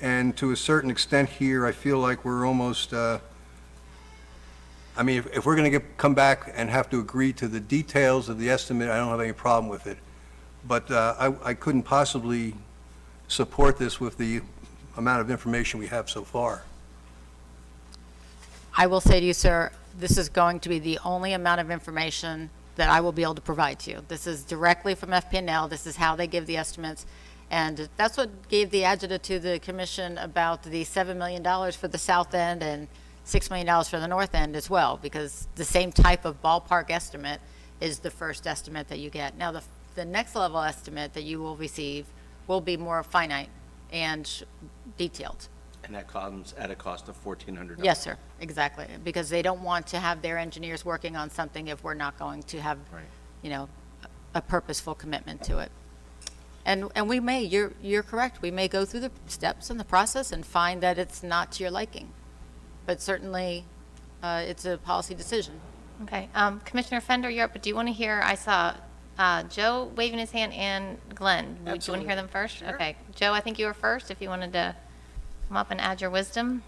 And to a certain extent here, I feel like we're almost, if we're going to come back and have to agree to the details of the estimate, I don't have any problem with it. But I couldn't possibly support this with the amount of information we have so far. I will say to you, sir, this is going to be the only amount of information that I will be able to provide to you. This is directly from FP&L. This is how they give the estimates. And that's what gave the agita to the commission about the $7 million for the south end and $6 million for the north end as well, because the same type of ballpark estimate is the first estimate that you get. Now, the next level estimate that you will receive will be more finite and detailed. And that comes at a cost of $1,400. Yes, sir, exactly, because they don't want to have their engineers working on something if we're not going to have, Right. a purposeful commitment to it. And we may, you're correct, we may go through the steps in the process and find that it's not to your liking. But certainly, it's a policy decision. Okay, Commissioner Fender, you're up, but do you want to hear, I saw Joe waving his hand and Glenn. Do you want to hear them first? Sure. Okay, Joe, I think you were first, if you wanted to come up and add your wisdom.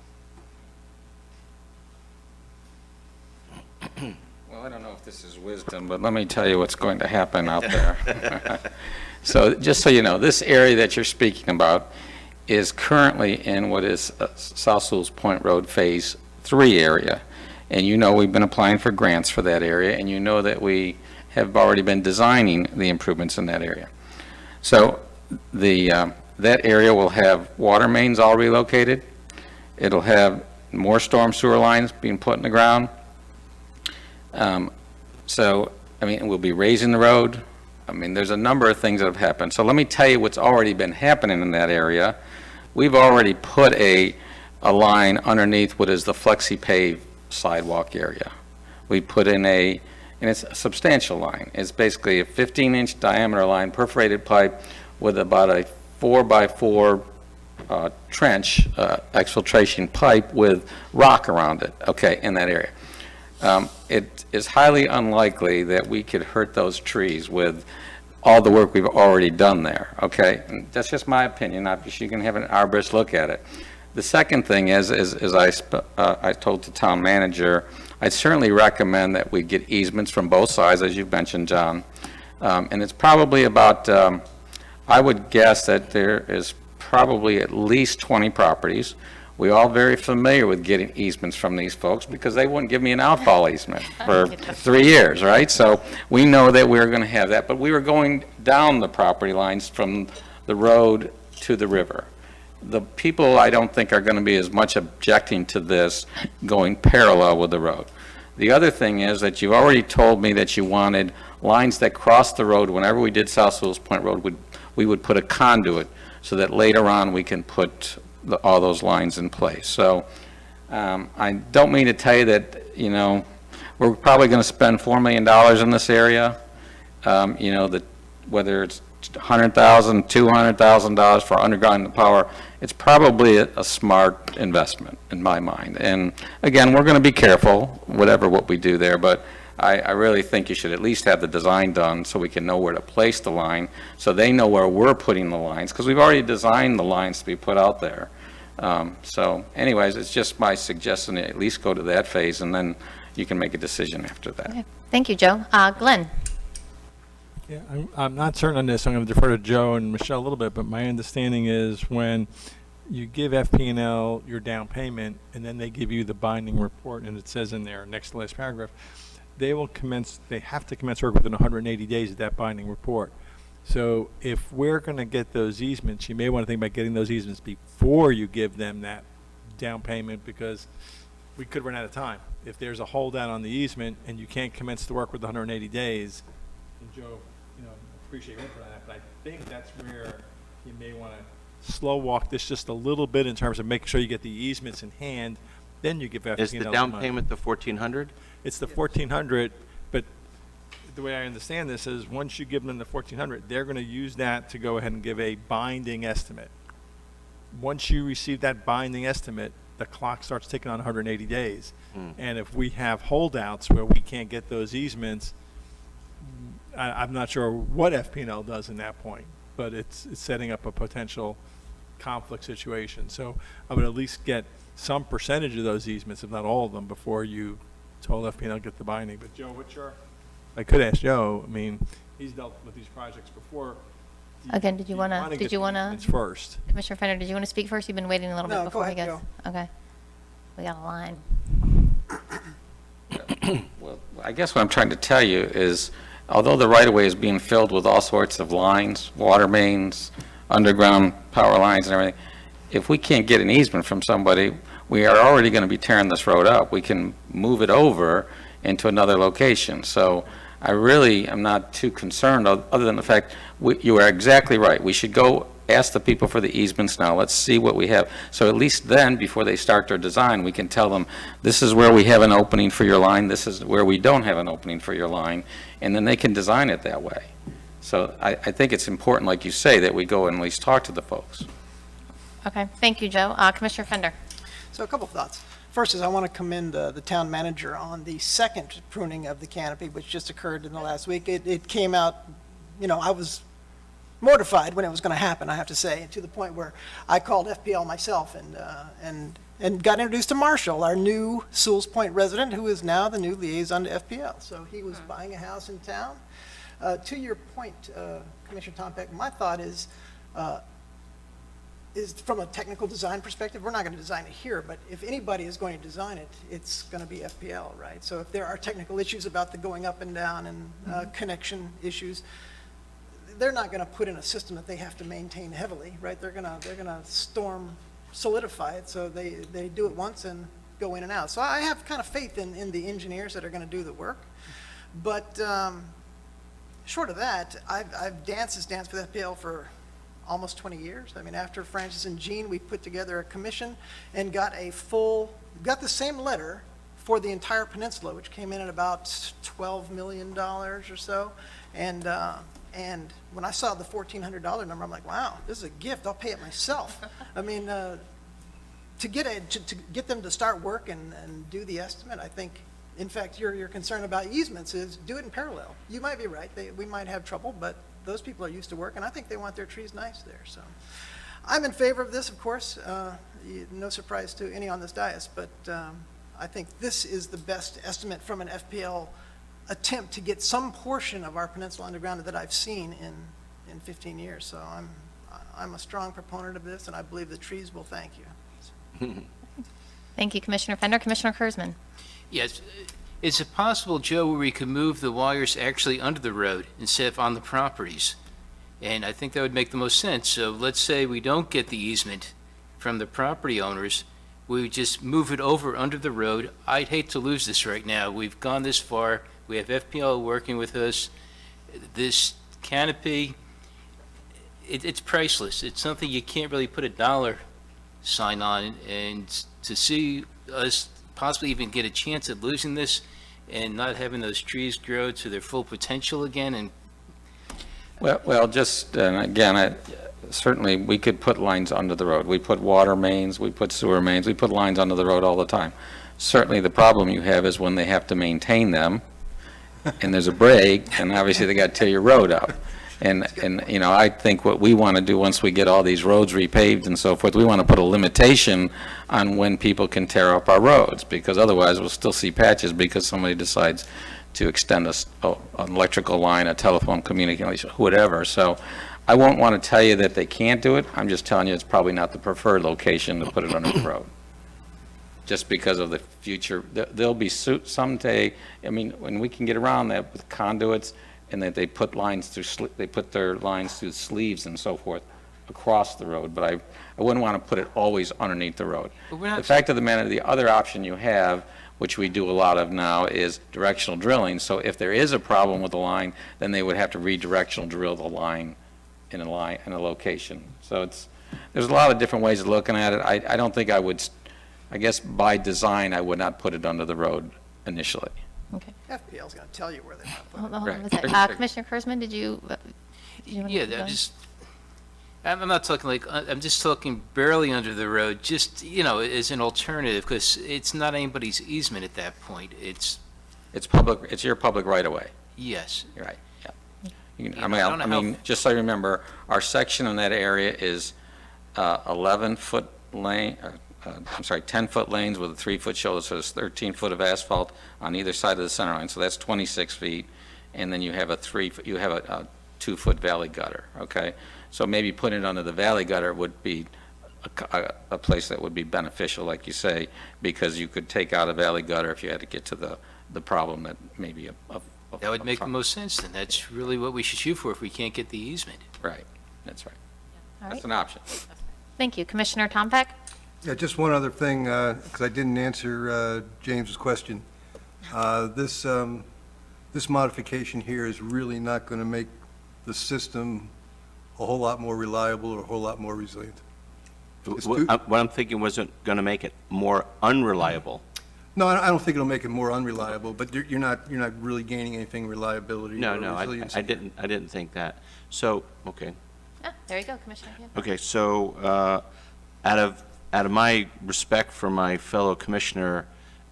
Well, I don't know if this is wisdom, but let me tell you what's going to happen out there. So just so you know, this area that you're speaking about is currently in what is South Sewalls Point Road Phase 3 area. And we've been applying for grants for that area, and that we have already been designing the improvements in that area. So that area will have water mains all relocated. It'll have more storm sewer lines being put in the ground. We'll be raising the road. There's a number of things that have happened. So let me tell you what's already been happening in that area. We've already put a line underneath what is the flexi-pave sidewalk area. We put in and it's a substantial line. It's basically a 15-inch diameter line, perforated pipe with about a 4x4 trench, exfiltration pipe with rock around it, in that area. It is highly unlikely that we could hurt those trees with all the work we've already done there, And that's just my opinion. Obviously, you can have an arborist look at it. The second thing is I told the town manager, I'd certainly recommend that we get easements from both sides, as you've mentioned, John. And it's probably about, I would guess that there is probably at least 20 properties. We're all very familiar with getting easements from these folks because they wouldn't give me an outfall easement for 3 years, right? So we know that we're going to have that, but we were going down the property lines from the road to the river. The people, I don't think, are going to be as much objecting to this going parallel with the road. The other thing is that you already told me that you wanted lines that cross the road. Whenever we did South Sewalls Point Road, we would put a conduit so that later on we can put all those lines in place. So I don't mean to tell you that, you know, we're probably going to spend $4 million in this area. You know, that whether it's $100,000, $200,000 for underground power, it's probably a smart investment in my mind. And again, we're going to be careful, what we do there, but I really think you should at least have the design done so we can know where to place the line, so they know where we're putting the lines, because we've already designed the lines to be put out there. So anyways, it's just my suggestion to at least go to that phase, and then you can make a decision after that. Okay. Thank you, Joe. Glenn? Yeah, I'm not certain on this. I'm going to defer to Joe and Michelle a little bit, but my understanding is when you give FP&L your down payment, and then they give you the binding report, and it says in there, next to last paragraph, they have to commence work within 180 days of that binding report. So if we're going to get those easements, you may want to think about getting those easements before you give them that down payment, because we could run out of time. If there's a holdout on the easement and you can't commence the work with 180 days, and Joe, you know, appreciate your input on that, but I think that's where you may want to slow walk this just a little bit in terms of making sure you get the easements in hand, then you give FP&L Is the down payment the 1,400? It's the 1,400, but the way I understand this is once you give them the 1,400, they're going to use that to go ahead and give a binding estimate. Once you receive that binding estimate, the clock starts ticking on 180 days. And if we have holdouts where we can't get those easements, I'm not sure what FP&L does in that point, but it's setting up a potential conflict situation. So I would at least get some percentage of those easements, if not all of them, before you told FP&L get the binding. But Joe, I could ask Joe. I mean, he's dealt with these projects before. Again, did you want to? First. Commissioner Fender, did you want to speak first? You've been waiting a little bit No, before go he ahead, gets. Okay. We got a line. Well, I guess what I'm trying to tell you is, although the right-of-way is being filled with all sorts of lines, water mains, underground power lines and everything, if we can't get an easement from somebody, we are already going to be tearing this road up. We can move it over into another location. So I really am not too concerned, other than the fact you are exactly right. We should go ask the people for the easements now. Let's see what we have. So at least then, before they start their design, we can tell them, this is where we have an opening for your line, this is where we don't have an opening for your line, and then they can design it that way. So I think it's important, like you say, that we go and at least talk to the folks. Okay. Thank you, Joe. Commissioner Fender. So a couple of thoughts. First is I want to commend the town manager on the second pruning of the canopy, which just occurred in the last week. It came out, you know, I was mortified when it was going to happen, I have to say, to the point where I called FPL myself and got introduced to Marshall, our new Sewalls Point resident, who is now the new liaison to FPL. So he was buying a house in town. To your point, Commissioner Tompeck, my thought is from a technical design perspective, we're not going to design it here, but if anybody is going to design it, it's going to be FPL, right? So if there are technical issues about the going up and down and connection issues, they're not going to put in a system that they have to maintain heavily, right? They're going to solidify it, so they do it once and go in and out. So I have kind of faith in the engineers that are going to do the work. But short of that, I've danced with FPL for almost 20 years. I mean, after Francis and Jean, we put together a commission and got the same letter for the entire peninsula, which came in at about $12 million or so. And when I saw the $1,400 number, I'm like, wow, this is a gift. I'll pay it myself. I mean, to get them to start work and do the estimate, I think, in fact, your concern about easements is do it in parallel. You might be right. We might have trouble, but those people are used to work, and I think they want their trees nice there. So I'm in favor of this, of course. No surprise to any on this dais, but I think this is the best estimate from an FPL attempt to get some portion of our peninsula underground that I've seen in 15 years. So I'm a strong proponent of this, and I believe the trees will thank you. Thank you, Commissioner Fender. Commissioner Kurzman. Yes. Is it possible, Joe, where we could move the wires actually under the road instead of on the properties? And I think that would make the most sense. So let's say we don't get the easement from the property owners, we would just move it over under the road. I'd hate to lose this right now. We've gone this far. We have FPL working with us. This canopy, it's priceless. It's something you can't really put a dollar sign on. And to see us possibly even get a chance at losing this and not having those trees grow to their full potential again, and Well, just, and again, certainly, we could put lines under the road. We put water mains, we put sewer mains, we put lines under the road all the time. Certainly, the problem you have is when they have to maintain them, and there's a break, and obviously, they got to tear your road up. And, you know, I think what we want to do, once we get all these roads repaved and so forth, we want to put a limitation on when people can tear up our roads, because otherwise, we'll still see patches because somebody decides to extend an electrical line, a telephone communication, whatever. So I won't want to tell you that they can't do it. I'm just telling you it's probably not the preferred location to put it under the road. Just because of the future, there'll be someday, I mean, when we can get around that with conduits and that they put lines through, they put their lines through sleeves and so forth across the road, but I wouldn't want to put it always underneath the road. The fact of the matter, the other option you have, which we do a lot of now, is directional drilling. So if there is a problem with the line, then they would have to redirectional drill the line in a location. So there's a lot of different ways of looking at it. I don't think I guess by design, I would not put it under the road initially. Okay. FPL's going to tell you where they want to put it. Hold on Right. one second. Commissioner Kurzman, did you? yeah, I'm not talking like, I'm just talking barely under the road, just, you know, as an alternative, because it's not anybody's easement at that point. It's public, it's your public right of way. yes. You're right, yeah. I don't know how- Just so you remember, our section in that area is 11-foot lane, 10-foot lanes with a 3-foot shoulder, so there's 13 foot of asphalt on either side of the center line, so that's 26 feet, and then you have a 2-foot valley gutter, okay? So maybe putting it under the valley gutter would be a place that would be beneficial, like you say, because you could take out a valley gutter if you had to get to the problem that maybe That would make the most sense, then. That's really what we should shoot for if we can't get the easement. Right, that's right. All That's right. an option. Thank you. Commissioner Tompeck? Yeah, just one other thing, because I didn't answer James's question. This modification here is really not going to make the system a whole lot more reliable or a whole lot more resilient. What I'm thinking wasn't going to make it more unreliable. No, I don't think it'll make it more unreliable, but you're not really gaining anything reliability No, or no, resiliency. I didn't think that. So, okay. There you go, Commissioner. Yeah. Okay, so out of my respect for my fellow Commissioner,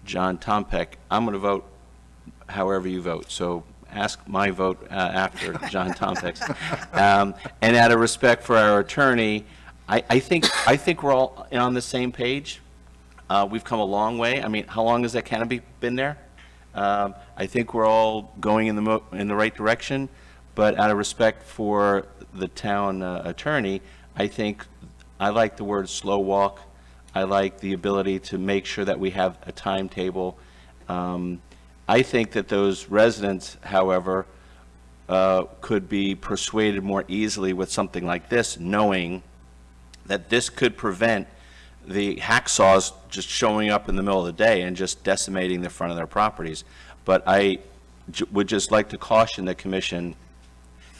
John Tompeck, I'm going to vote however you vote. So ask my vote after John Tompeck's. And out of respect for our attorney, I think we're all on the same page. We've come a long way. I mean, how long has that canopy been there? I think we're all going in the right direction, but out of respect for the town attorney, I like the word slow walk. I like the ability to make sure that we have a timetable. I think that those residents, however, could be persuaded more easily with something like this, knowing that this could prevent the hacksaws just showing up in the middle of the day and just decimating the front of their properties. But I would just like to caution the commission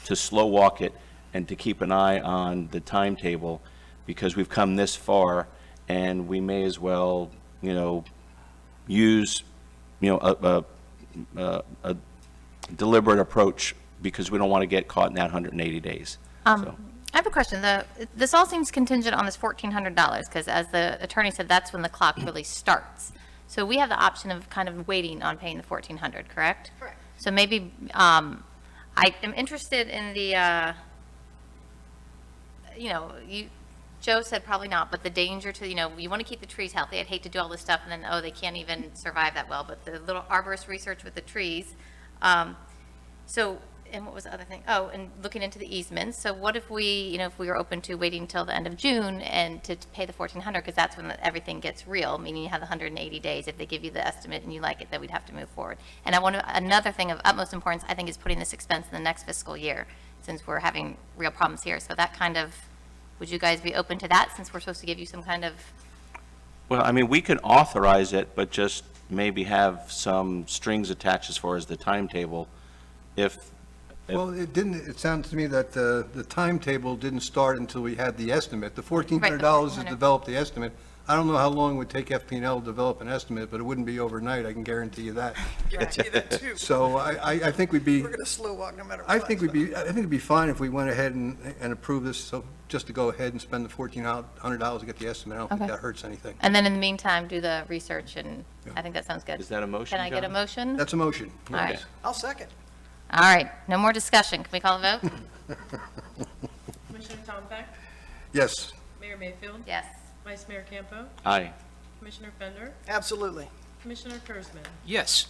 to slow walk it and to keep an eye on the timetable, because we've come this far and we may as well, use, a deliberate approach, because we don't want to get caught in that 180 days. So. I have a question. This all seems contingent on this $1,400, because as the attorney said, that's when the clock really starts. So we have the option of kind of waiting on paying the $1,400, correct? Correct. So maybe, I am interested in the, Joe said probably not, but the danger to, you want to keep the trees healthy. I'd hate to do all this stuff and then, they can't even survive that well. But the little arborist research with the trees, So, and what was the other thing? Oh, and looking into the easements. So what if we, if we were open to waiting till the end of June and to pay the 1,400, because that's when everything gets real, meaning you have the 180 days. If they give you the estimate and you like it, then we'd have to move forward. And another thing of utmost importance, I think, is putting this expense in the next fiscal year, since we're having real problems here. So that kind of, would you guys be open to that, since we're supposed to give you some kind of? Well, I mean, we can authorize it, but just maybe have some strings attached as far as the timetable. Well, it sounds to me that the timetable didn't start until we had the estimate. The $1,400 is to develop the estimate. I don't know how long it would take FP&L to develop an estimate, but it wouldn't be overnight, I can guarantee you that. Guarantee that too. So I think we'd be, We're going to slow walk no matter what. I think it'd be fine if we went ahead and approved this, so just to go ahead and spend the $1,400 to get the estimate. I don't think Okay. that hurts anything. And then in the meantime, do the research, and I think that sounds good. Is that a motion, Can I get a John? motion? That's a motion. All right. yes. I'll second. All right, no more discussion. Can we call a vote? Commissioner Tombeck? Yes. Mayor Mayfield? Yes. Vice Mayor Campo? Aye. Commissioner Fender? Absolutely. Commissioner Kurzman? Yes.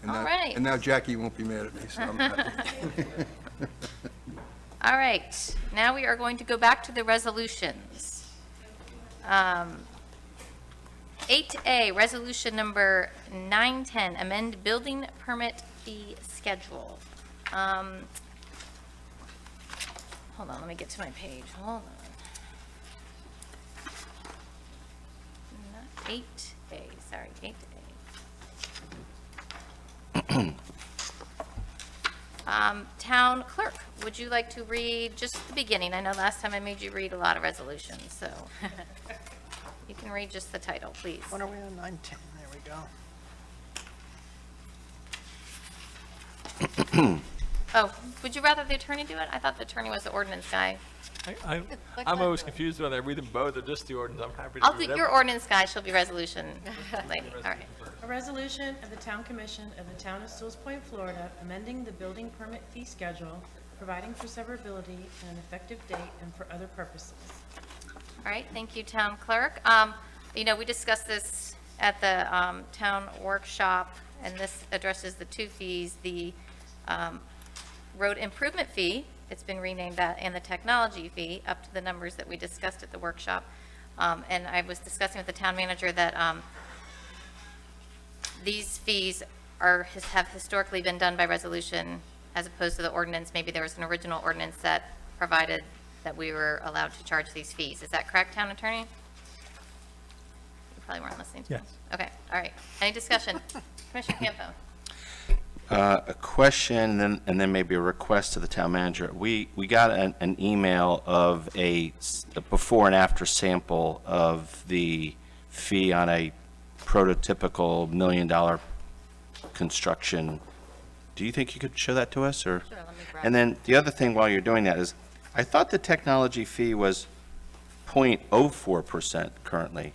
And now- All right. And now Jackie won't be mad at me, so I'm happy. All right, now we are going to go back to the resolutions. 8A, Resolution Number 910, amend building permit fee schedule. Hold on, let me get to my page. Hold on. Not 8A, sorry, 8A. Town Clerk, would you like to read just the beginning? I know last time I made you read a lot of resolutions, so you can read just the title, please. When are we on 910? There we go. Oh, would you rather the attorney do it? I thought the attorney was the ordinance guy. I'm always confused whether I read them both or just the ordinance. I'm happy to I'll read do whatever. your ordinance guy, she'll be resolution lady. All right. A resolution of the Town Commission of the Town of Sewalls Point, Florida, amending the building permit fee schedule, providing for severability and an effective date and for other purposes. All right, thank you, Town Clerk. We discussed this at the town workshop, and this addresses the two fees, the road improvement fee, it's been renamed that, and the technology fee, up to the numbers that we discussed at the workshop. And I was discussing with the town manager that these fees have historically been done by resolution as opposed to the ordinance. Maybe there was an original ordinance that provided that we were allowed to charge these fees. Is that correct, Town Attorney? You probably weren't listening to me. Yes. Okay, all right. Any discussion? Commissioner Campo? A question and then maybe a request to the town manager. We got an email of a before and after sample of the fee on a prototypical $1 million construction. Do you think you could show that to us, or? Sure, let me grab And then the other thing while you're doing that is, I thought the technology fee was 0.04% currently.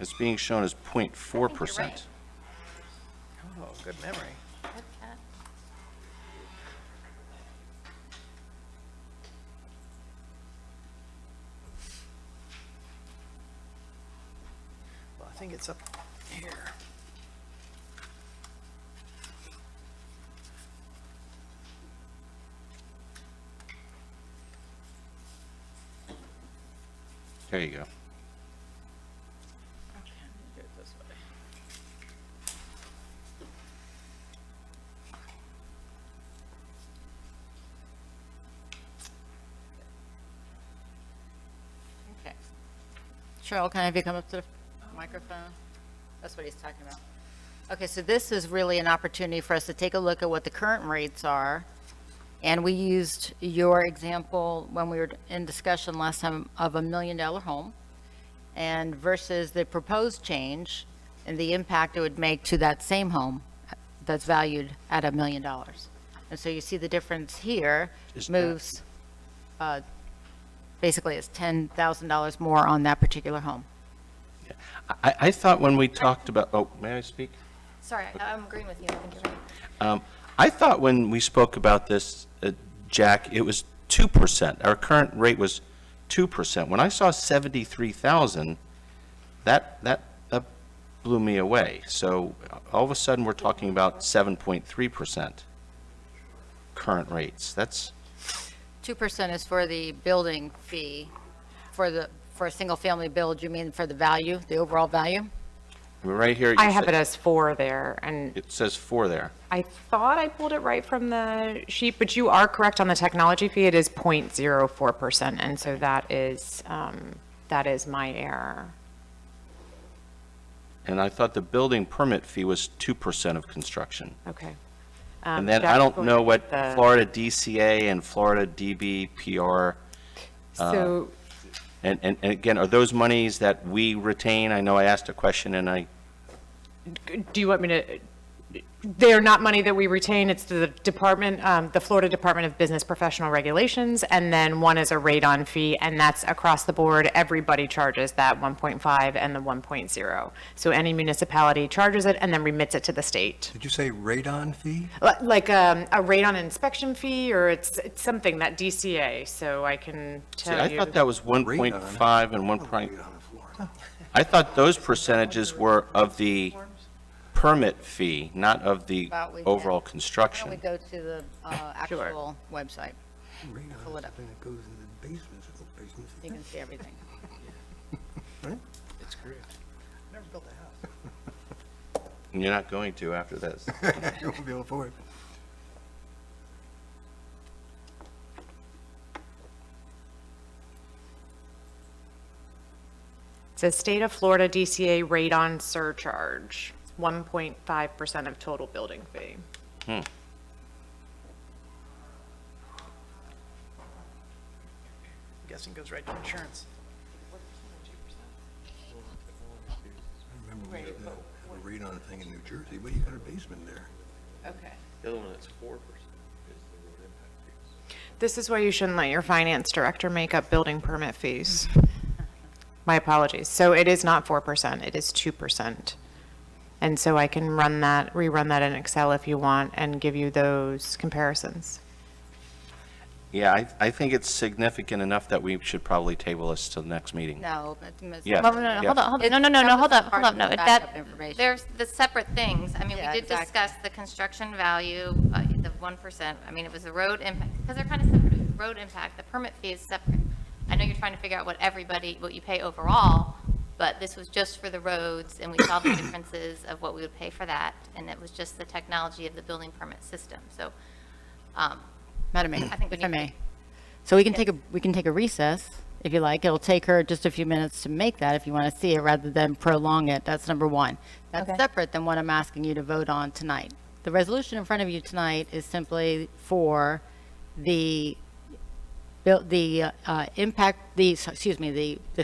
It's being shown as 0.4%. right. Oh, good memory. Well, I think it's up here. There you go. Okay. Cheryl, can I have you come up to the microphone? That's what he's talking about. Okay, so this is really an opportunity for us to take a look at what the current rates are. And we used your example when we were in discussion last time of $1 million home, and versus the proposed change and the impact it would make to that same home that's valued at $1 million. And so you see the difference here Is that- moves, basically it's $10,000 more on that particular home. I thought when we talked about, oh, may I speak? Sorry, I'm agreeing with you. I think you're right. I thought when we spoke about this, Jack, it was 2%. Our current rate was 2%. When I saw 73,000, that blew me away. So all of a sudden, we're talking about 7.3% current rates. That's, 2% is for the building fee, for a single-family build, you mean for the value, the overall value? right here. I have it as 4 there, and It says 4 there. I thought I pulled it right from the sheet, but you are correct on the technology fee. It is 0.04%, and so that is my error. And I thought the building permit fee was 2% of construction. Okay. And then I don't know what Florida DCA and Florida DBPR, So, and again, are those monies that we retain? I know I asked a question and do you want me to, they're not money that we retain, it's the department, the Florida Department of Business Professional Regulations, and then one is a radon fee, and that's across the board. Everybody charges that 1.5 and the 1.0. So any municipality charges it and then remits it to the state. Did you say radon fee? Like a radon inspection fee, or it's something, that DCA, so I can See, tell you. I thought that was 1.5 and 1. I thought those percentages were of the permit fee, not of the About we overall Why don't we construction. go to the actual website? Pull it up. That goes in the basements. You can see everything. That's correct. Never built a house. You're not going to after this. You won't be able to afford it. It says State of Florida DCA radon surcharge, 1.5% of total building fee. I'm guessing goes right to insurance. I remember we had a radon thing in New Jersey, but you got a basement there. Okay. The other one that's 4% is the road impact fees. This is why you shouldn't let your finance director make up building permit fees. My apologies. So it is not 4%, it is 2%. And so I can rerun that in Excel if you want, and give you those comparisons. Yeah, I think it's significant enough that we should probably table this till the next meeting. No. Yeah. Well, no, hold on, hold up. No, Backup information. there's the separate things. I mean, Yeah, we did exactly. discuss the construction value, the 1%. I mean, it was the road impact, because they're kind of separate. It was road impact, the permit fee is separate. I know you're trying to figure out what you pay overall, but this was just for the roads, and we saw the differences of what we would pay for that, and it was just the technology of the building permit system. So, Madam Mayor, I think we if I need to- may. So we can take a recess, if you like. It'll take her just a few minutes to make that, if you want to see it, rather than prolong it. That's number one. That's Okay. separate than what I'm asking you to vote on tonight. The resolution in front of you tonight is simply for the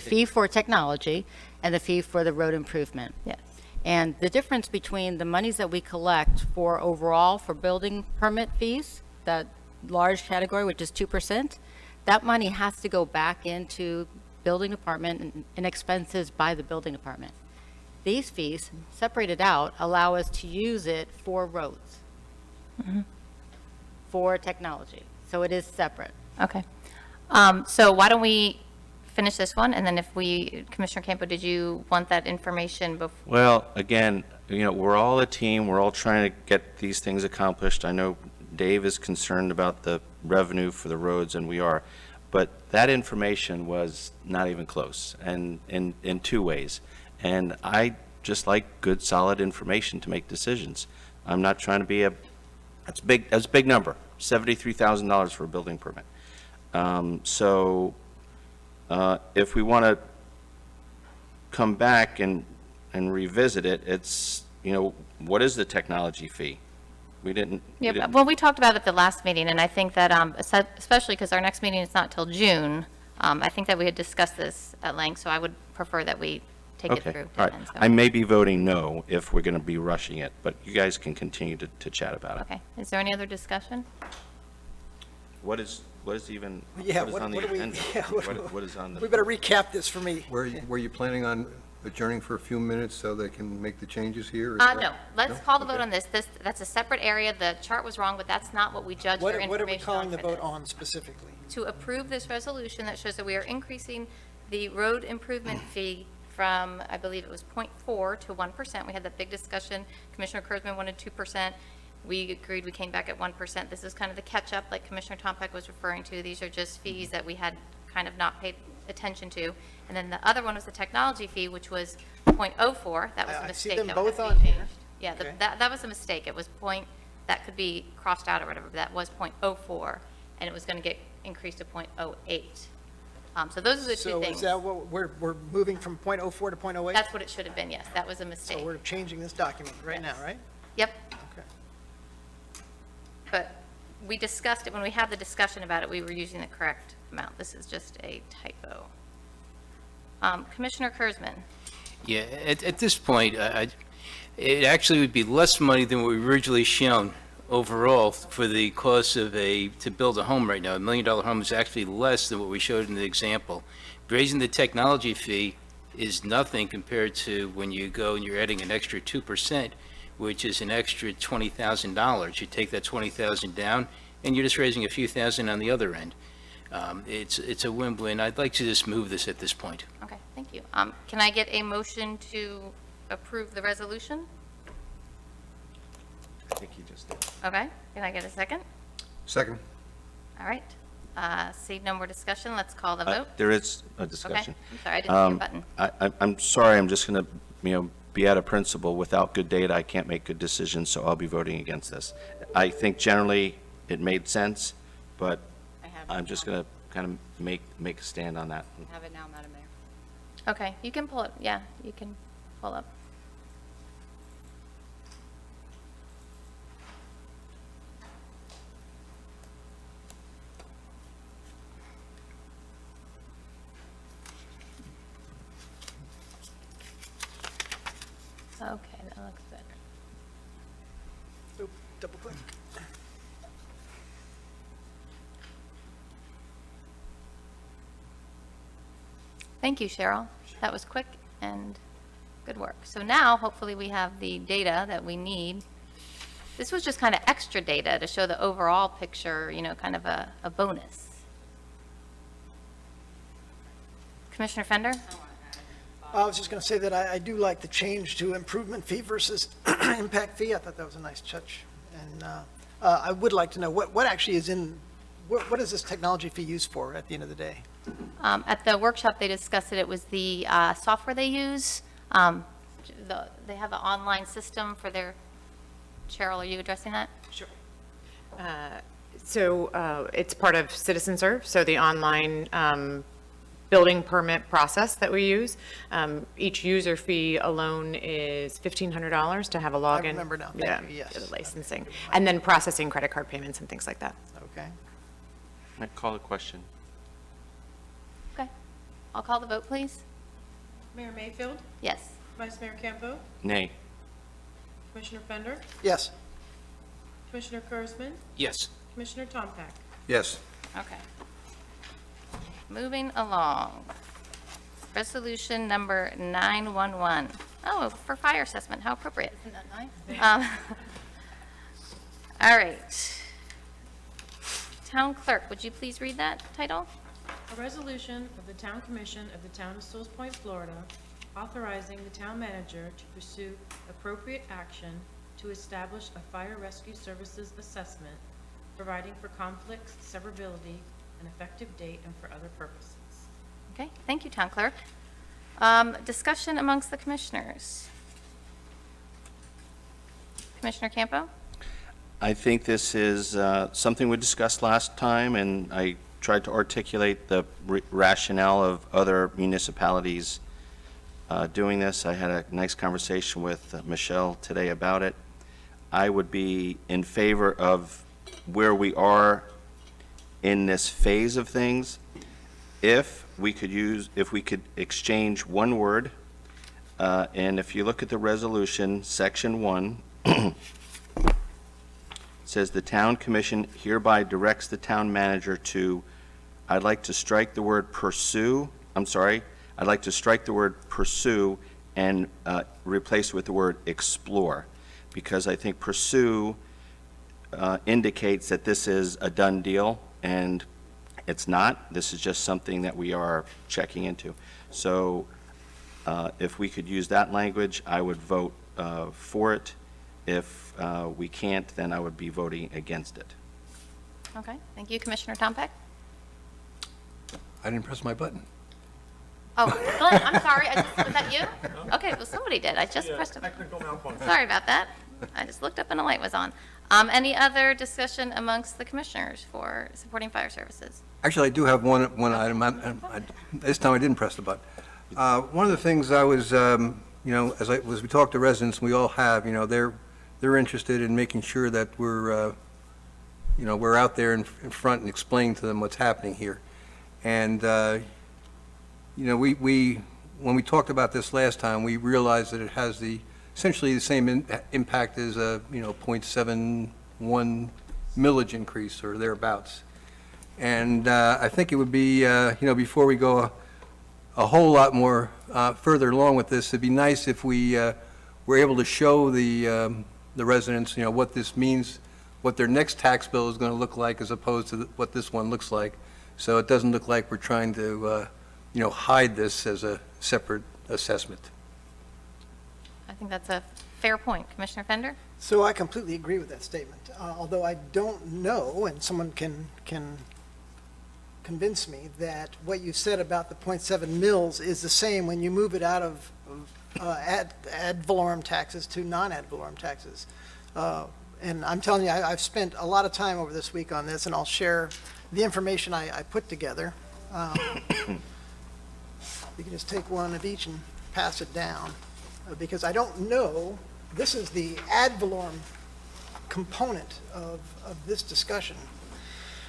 fee for technology and the fee for the road improvement. yes. And the difference between the monies that we collect for overall for building permit fees, that large category, which is 2%, that money has to go back into building department and expenses by the building department. These fees, separated out, allow us to use it for roads, for technology. So it is separate. Okay. So why don't we finish this one, and then Commissioner Campo, did you want that information before? Well, again, we're all a team, we're all trying to get these things accomplished. I know Dave is concerned about the revenue for the roads, and we are, but that information was not even close, and in 2 ways. And I just like good, solid information to make decisions. I'm not trying to be that's a big number, $73,000 for a building permit. So if we want to come back and revisit it, it's, what is the technology fee? We didn't. Yeah, well, we talked about it at the last meeting, and I think that, especially because our next meeting is not till June, I think that we had discussed this at length, so I would prefer that we take it Okay, through. all right. then, so. I may be voting no if we're going to be rushing it, but you guys can continue to chat about it. Okay, is there any other discussion? What is even, Yeah, what is what on the do we- agenda? yeah, What is on the? We better recap this for me. Were you planning on adjourning for a few minutes so they can make the changes here? Is No, that- let's No? call the vote Okay. on this. That's a separate area. The chart was wrong, but that's not what we judge their What are we information calling on the for vote this. on specifically? To approve this resolution that shows that we are increasing the road improvement fee from, I believe it was 0.4 to 1%. We had that big discussion. Commissioner Kurzman wanted 2%. We agreed, we came back at 1%. This is kind of the catch-up, like Commissioner Tompeck was referring to. These are just fees that we had kind of not paid attention to. And then the other one was the technology fee, which was 0.04. That was a I see mistake. them that would both have on to be here. changed. Yeah, Okay. that was a mistake. It was that could be crossed out or whatever, but that was 0.04, and it was going to get increased to 0.08. So those are the two So things. is that what, we're moving from .04 to .08? That's what it should have been, yes. That was a So mistake. we're changing this document right now, right? Yep. Okay. But we discussed it, when we had the discussion about it, we were using the correct amount. This is just a typo. Commissioner Kurzman, Yeah, at this point, it actually would be less money than what we originally shown overall for the cost of to build a home right now. $1 million home is actually less than what we showed in the example. Raising the technology fee is nothing compared to when you go and you're adding an extra 2%, which is an extra $20,000. You take that $20,000 down, and you're just raising a few thousand on the other end. It's a win-win. I'd like to just move this at this point. okay, thank you. Can I get a motion to approve the resolution? I think you just did. Okay, can I get a second? Second. All right. See no more discussion, let's call the vote. There is a Okay, discussion. I'm sorry, I didn't see your button. I'm sorry, I'm just going to, be out of principle. Without good data, I can't make good decisions, so I'll be voting against this. I think generally it made sense, but I'm just going to kind of make a stand on that. Have it now, Madam Mayor. Okay, you can pull it, yeah, you can pull up. Okay, that looks better. Oop, double click. Thank you, Cheryl. That was quick and good work. So now, hopefully, we have the data that we need. This was just kind of extra data to show the overall picture, kind of a bonus. Commissioner Fender? I was just going to say that I do like the change to improvement fee versus impact fee. I thought that was a nice touch. And I would like to know what actually is what is this technology fee used for at the end of the day? At the workshop, they discussed it. It was the software they use. They have an online system for their, Cheryl, are you addressing that? Sure. So it's part of Citizen Serve, so the online building permit process that we use. Each user fee alone is $1,500 to have a login. I remember now. Thank you. Yes. For the licensing. And then processing credit card payments and things like that. Okay. I call a question. Okay. I'll call the vote, please. Mayor Mayfield, Yes. Vice Mayor Campo, Nay. Commissioner Fender, Yes. Commissioner Kurzman, Yes. Commissioner Tompak. Yes. Okay. Moving along. Resolution number 911. Oh, for fire assessment, how appropriate. Isn't that nice? All right. Town Clerk, would you please read that title? A resolution of the Town Commission of the Town of Sewalls Point, Florida, authorizing the town manager to pursue appropriate action to establish a fire rescue services assessment, providing for conflicts, severability, an effective date, and for other purposes. Okay, thank you, Town Clerk. Discussion amongst the commissioners. Commissioner Campo? I think this is something we discussed last time, and I tried to articulate the rationale of other municipalities doing this. I had a nice conversation with Michelle today about it. I would be in favor of where we are in this phase of things if we could exchange one word, and if you look at the resolution, section 1, it says the town commission hereby directs the town manager to, I'd like to strike the word pursue, I'd like to strike the word pursue and replace it with the word explore, because I think pursue indicates that this is a done deal, and it's not. This is just something that we are checking into. So If we could use that language, I would vote for it. If we can't, then I would be voting against it. Okay, thank you. Commissioner Tompeck? I didn't press my button. Oh, Glenn, I'm sorry. Was that you? Okay, well, somebody did. I just pressed it. Technical malfunction. Sorry about that. I just looked up and a light was on. Any other discussion amongst the commissioners for supporting fire services? Actually, I do have one item. This time I didn't press the button. One of the things I was, as we talk to residents, we all have, they're interested in making sure that we're out there in front and explaining to them what's happening here. And, when we talked about this last time, we realized that it has essentially the same impact as a, 0.71 millage increase or thereabouts. And I think it would be, before we go a whole lot more further along with this, it'd be nice if we were able to show the residents, what this means, what their next tax bill is going to look like as opposed to what this one looks like. So it doesn't look like we're trying to, hide this as a separate assessment. I think that's a fair point. Commissioner Fender? So I completely agree with that statement, although I don't know, and someone can convince me, that what you said about the 0.7 mils is the same when you move it out of ad valorem taxes to non-ad valorem taxes. And I'm telling you, I've spent a lot of time over this week on this, and I'll share the information I put together. You can just take one of each and pass it down, because I don't know, this is the ad valorem component of this discussion.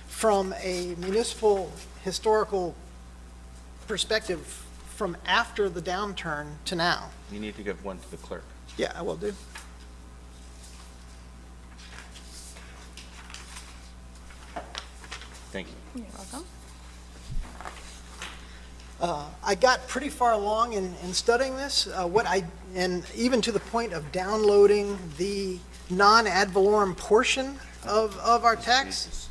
From a municipal historical perspective, from after the downturn to now. You need to give one to the clerk. Yeah, I will do. Thank you. You're welcome. I got pretty far along in studying this, and even to the point of downloading the non-ad valorem portion of our tax.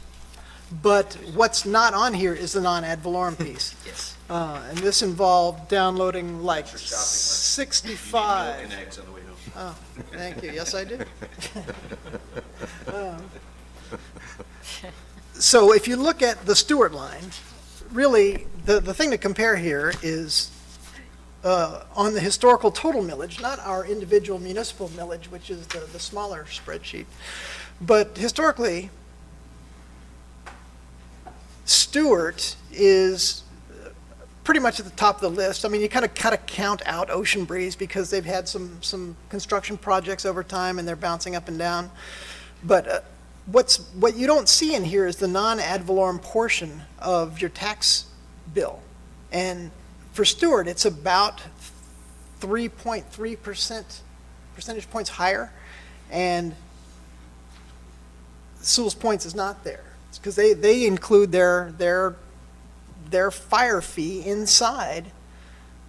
But what's not on here is the non-ad valorem piece. Yes. And this involved downloading like 65. Milk and eggs on the way home. Oh, thank you. Yes, I do. So if you look at the Stewart line, really, the thing to compare here is on the historical total millage, not our individual municipal millage, which is the smaller spreadsheet. But historically, Stewart is pretty much at the top of the list. I mean, you kind of count out Ocean Breeze because they've had some construction projects over time and they're bouncing up and down. But what you don't see in here is the non-ad valorem portion of your tax bill. And for Stewart, it's about 3.3% percentage points higher, and Sewalls Point's is not there. It's because they include their fire fee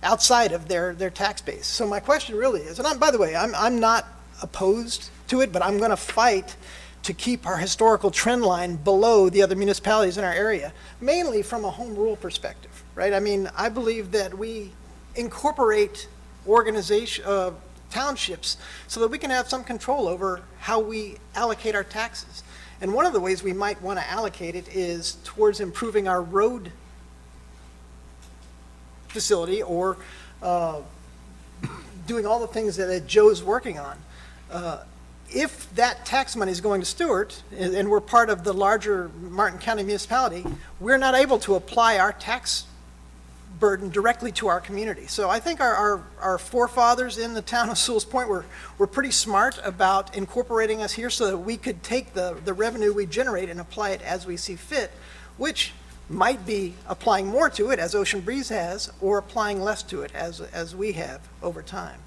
outside of their tax base. So my question really is, and by the way, I'm not opposed to it, but I'm going to fight to keep our historical trend line below the other municipalities in our area, mainly from a home rule perspective, right? I mean, I believe that we incorporate townships so that we can have some control over how we allocate our taxes. And one of the ways we might want to allocate it is towards improving our road facility or doing all the things that Joe's working on. If that tax money is going to Stewart, and we're part of the larger Martin County municipality, we're not able to apply our tax burden directly to our community. So I think our forefathers in the town of Sewalls Point were pretty smart about incorporating us here so that we could take the revenue we generate and apply it as we see fit, which might be applying more to it, as Ocean Breeze has, or applying less to it, as we have over time.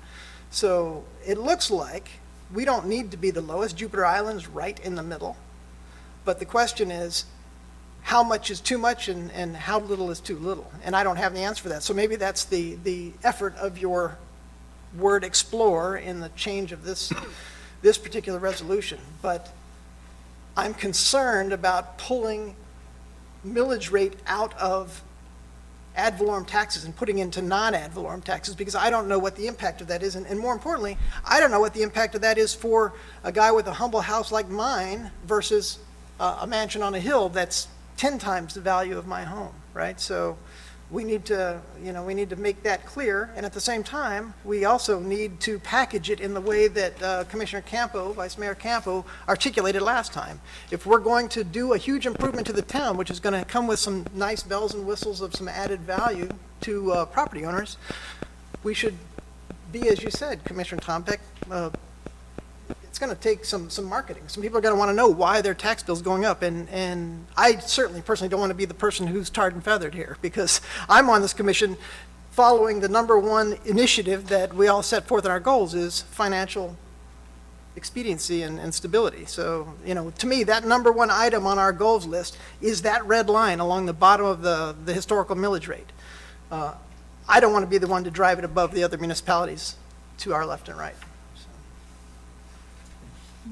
So it looks like we don't need to be the lowest. Jupiter Island's right in the middle. But the question is, how much is too much and how little is too little? And I don't have the answer for that. So maybe that's the effort of your word explore in the change of this particular resolution. But I'm concerned about pulling millage rate out of ad valorem taxes and putting into non-ad valorem taxes, because I don't know what the impact of that is. And more importantly, I don't know what the impact of that is for a guy with a humble house like mine versus a mansion on a hill that's 10 times the value of my home, right? So we need to, we need to make that clear. And at the same time, we also need to package it in the way that Commissioner Campo, Vice Mayor Campo, articulated last time. If we're going to do a huge improvement to the town, which is going to come with some nice bells and whistles of some added value to property owners, we should be, as you said, Commissioner Tompeck, it's going to take some marketing. Some people are going to want to know why their tax bill's going up, and I certainly personally don't want to be the person who's tarred and feathered here, because I'm on this commission following the number one initiative that we all set forth in our goals is financial expediency and stability. So, to me, that number one item on our goals list is that red line along the bottom of the historical millage rate. I don't want to be the one to drive it above the other municipalities to our left and right.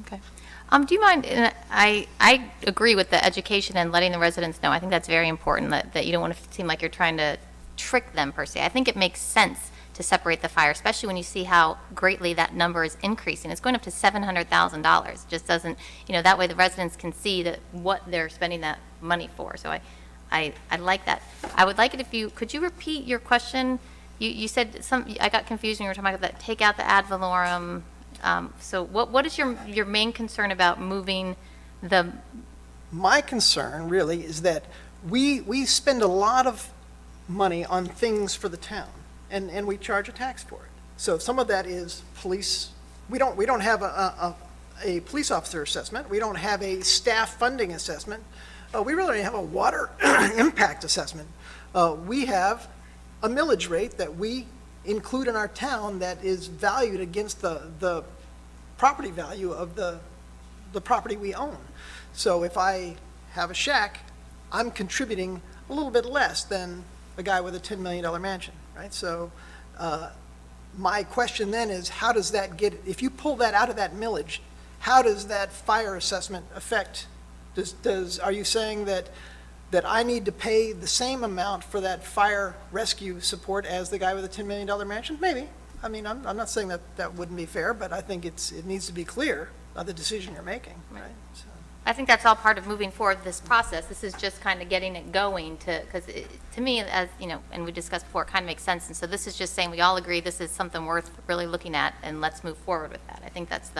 Okay. Do you mind, and I agree with the education and letting the residents know. I think that's very important, that you don't want to seem like you're trying to trick them per se. I think it makes sense to separate the fire, especially when you see how greatly that number is increasing. It's going up to $700,000. It just doesn't, that way the residents can see that what they're spending that money for. So I like that. I would like it if could you repeat your question? You said I got confused when you were talking about that, take out the ad valorem. So what is your main concern about moving the? My concern really is that we spend a lot of money on things for the town, and we charge a tax for it. So some of that is police. We don't have a police officer assessment. We don't have a staff funding assessment. We really don't have a water impact assessment. We have a millage rate that we include in our town that is valued against the property value of the property we own. So if I have a shack, I'm contributing a little bit less than a guy with a $10 million mansion, right? So my question then is, how does that if you pull that out of that millage, how does that fire assessment affect? Are you saying that I need to pay the same amount for that fire rescue support as the guy with a $10 million mansion? Maybe. I mean, I'm not saying that wouldn't be fair, but I think it needs to be clear of the decision you're making, right? So. I think that's all part of moving forward this process. This is just kind of getting it going because to me, as and we discussed before, it kind of makes sense. And so this is just saying we all agree this is something worth really looking at, and let's move forward with that. I think that's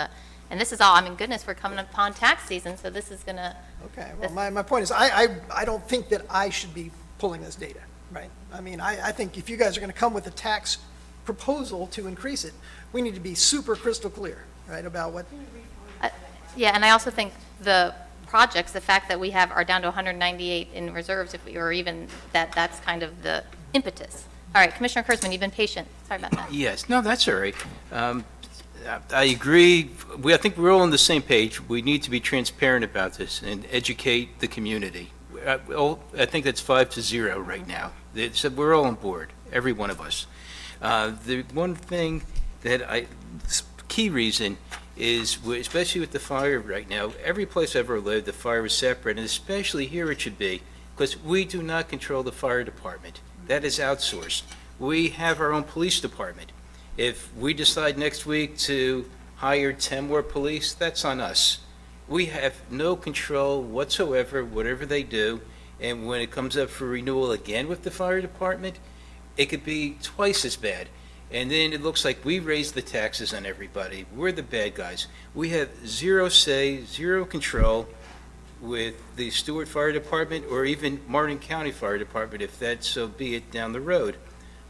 and this is all, goodness, we're coming upon tax season, so this is going to. Okay, well, my point is, I don't think that I should be pulling this data, right? I mean, I think if you guys are going to come with a tax proposal to increase it, we need to be super crystal clear, right, about what. Yeah, and I also think the projects, the fact that we are down to 198 in reserves, or even that's kind of the impetus. All right, Commissioner Kurtzman, you've been patient. Sorry about that. Yes, no, that's all right. I agree. I think we're all on the same page. We need to be transparent about this and educate the community. I think that's 5-0 right now. So we're all on board, every one of us. The one thing key reason is, especially with the fire right now, every place I've ever lived, the fire is separate, and especially here it should be, because we do not control the fire department. That is outsourced. We have our own police department. If we decide next week to hire 10 more police, that's on us. We have no control whatsoever, whatever they do, and when it comes up for renewal again with the fire department, it could be twice as bad. And then it looks like we raise the taxes on everybody. We're the bad guys. We have zero say, zero control with the Stewart Fire Department or even Martin County Fire Department, if that so be it down the road.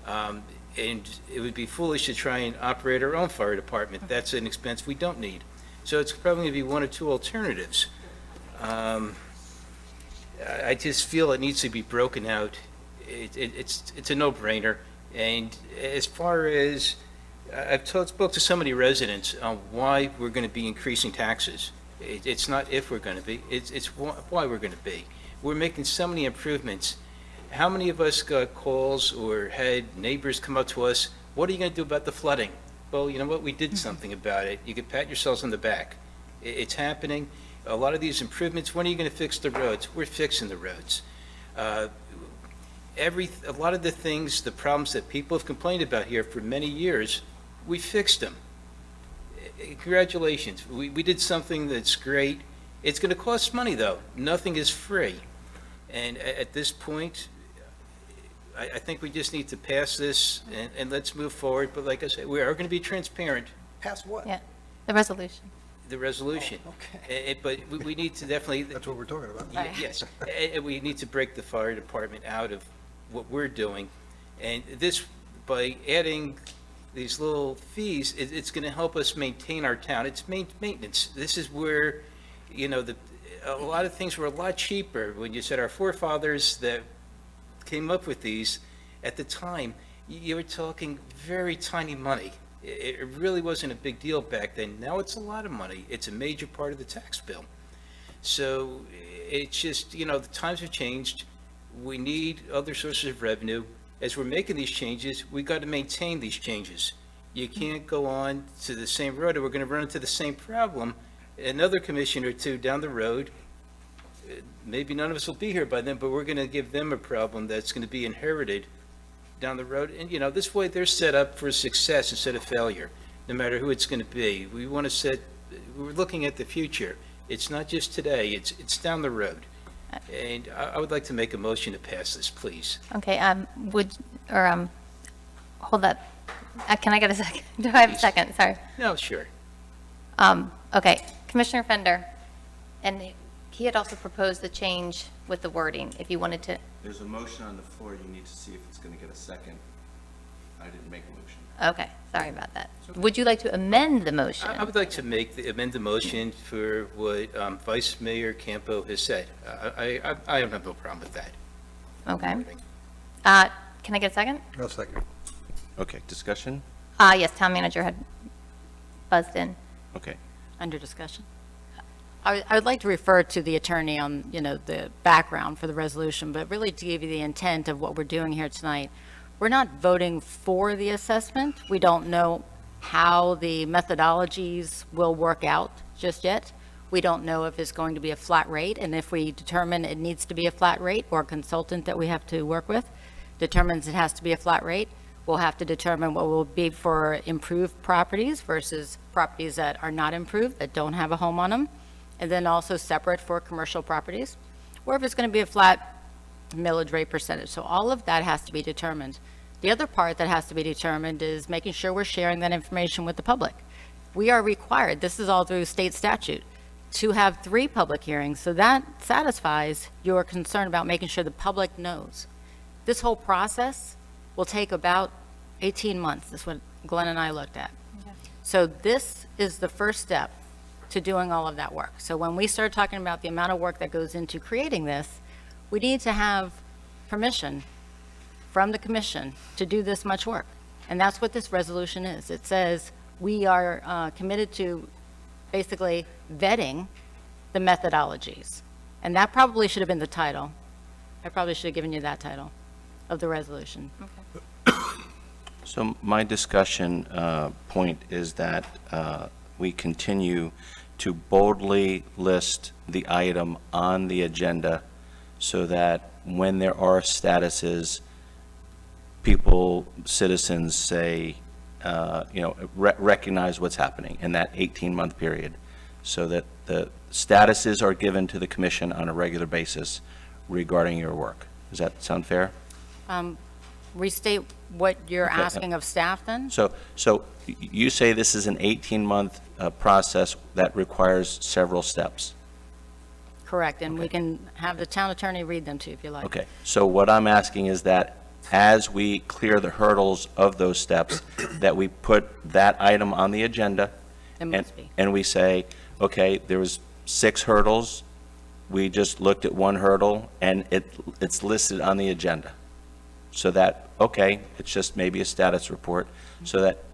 And it would be foolish to try and operate our own fire department. That's an expense we don't need. So it's probably going to be one or two alternatives. I just feel it needs to be broken out. It's a no-brainer. And as far as, I've spoke to so many residents on why we're going to be increasing taxes. It's not if we're going to be, it's why we're going to be. We're making so many improvements. How many of us got calls or had neighbors come up to us, what are you going to do about the flooding? Well, you know what, we did something about it. You could pat yourselves on the back. It's happening. A lot of these improvements, when are you going to fix the roads? We're fixing the roads. a lot of the things, the problems that people have complained about here for many years, we fixed them. Congratulations. We did something that's great. It's going to cost money, though. Nothing is free. And at this point, I think we just need to pass this and let's move forward. But like I said, we are going to be transparent, Pass what? Yeah, the resolution. the resolution. Okay. But we need to definitely. That's what we're talking about. Yes, and we need to break the fire department out of what we're doing. And this, by adding these little fees, it's going to help us maintain our town. It's maintenance. This is where, you know, a lot of things were a lot cheaper when you said our forefathers that came up with these at the time, you were talking very tiny money. It really wasn't a big deal back then. Now it's a lot of money. It's a major part of the tax bill. So it's just, you know, the times have changed. We need other sources of revenue. As we're making these changes, we got to maintain these changes. You can't go on to the same road, or we're going to run into the same problem. Another commission or two down the road, maybe none of us will be here by then, but we're going to give them a problem that's going to be inherited down the road. And, you know, this way they're set up for success instead of failure, no matter who it's going to be. We want to we're looking at the future. It's not just today, it's down the road. And I would like to make a motion to pass this, please. Okay, hold up. Can I get a second? Do I have a second? Sorry. No, sure. Okay, Commissioner Fender, and he had also proposed the change with the wording, if you wanted to. There's a motion on the floor, you need to see if it's going to get a second. I didn't make a motion. Okay, sorry about that. Would you like to amend the motion? I would like to amend the motion for what Vice Mayor Campo has said. I have no problem with that. Okay. Can I get a second? I'll second. Okay, discussion? Yes, town manager had buzzed in. Okay. Under discussion. I would like to refer to the attorney on, you know, the background for the resolution, but really to give you the intent of what we're doing here tonight. We're not voting for the assessment. We don't know how the methodologies will work out just yet. We don't know if it's going to be a flat rate, and if we determine it needs to be a flat rate, or a consultant that we have to work with determines it has to be a flat rate, we'll have to determine what will be for improved properties versus properties that are not improved, that don't have a home on them, and then also separate for commercial properties, or if it's going to be a flat millage rate percentage. So all of that has to be determined. The other part that has to be determined is making sure we're sharing that information with the public. We are required, this is all through state statute, to have 3 public hearings, so that satisfies your concern about making sure the public knows. This whole process will take about 18 months. That's what Glenn and I looked at. Okay. So this is the first step to doing all of that work. So when we start talking about the amount of work that goes into creating this, we need to have permission from the commission to do this much work. And that's what this resolution is. It says we are committed to basically vetting the methodologies. And that probably should have been the title. I probably should have given you that title of the resolution. Okay. So my discussion point is that we continue to boldly list the item on the agenda so that when there are statuses, people, citizens say, recognize what's happening in that 18-month period, so that the statuses are given to the commission on a regular basis regarding your work. Does that sound fair? Restate what you're Okay. asking of staff then? So you say this is an 18-month process that requires several steps. Correct, and we Okay. can have the town attorney read them to you if you like. Okay, so what I'm asking is that as we clear the hurdles of those steps, that we put that item on the agenda. It must be. And we say, okay, there was 6 hurdles, we just looked at 1 hurdle, and it's listed on the agenda. So that, okay, it's just maybe a status report, so that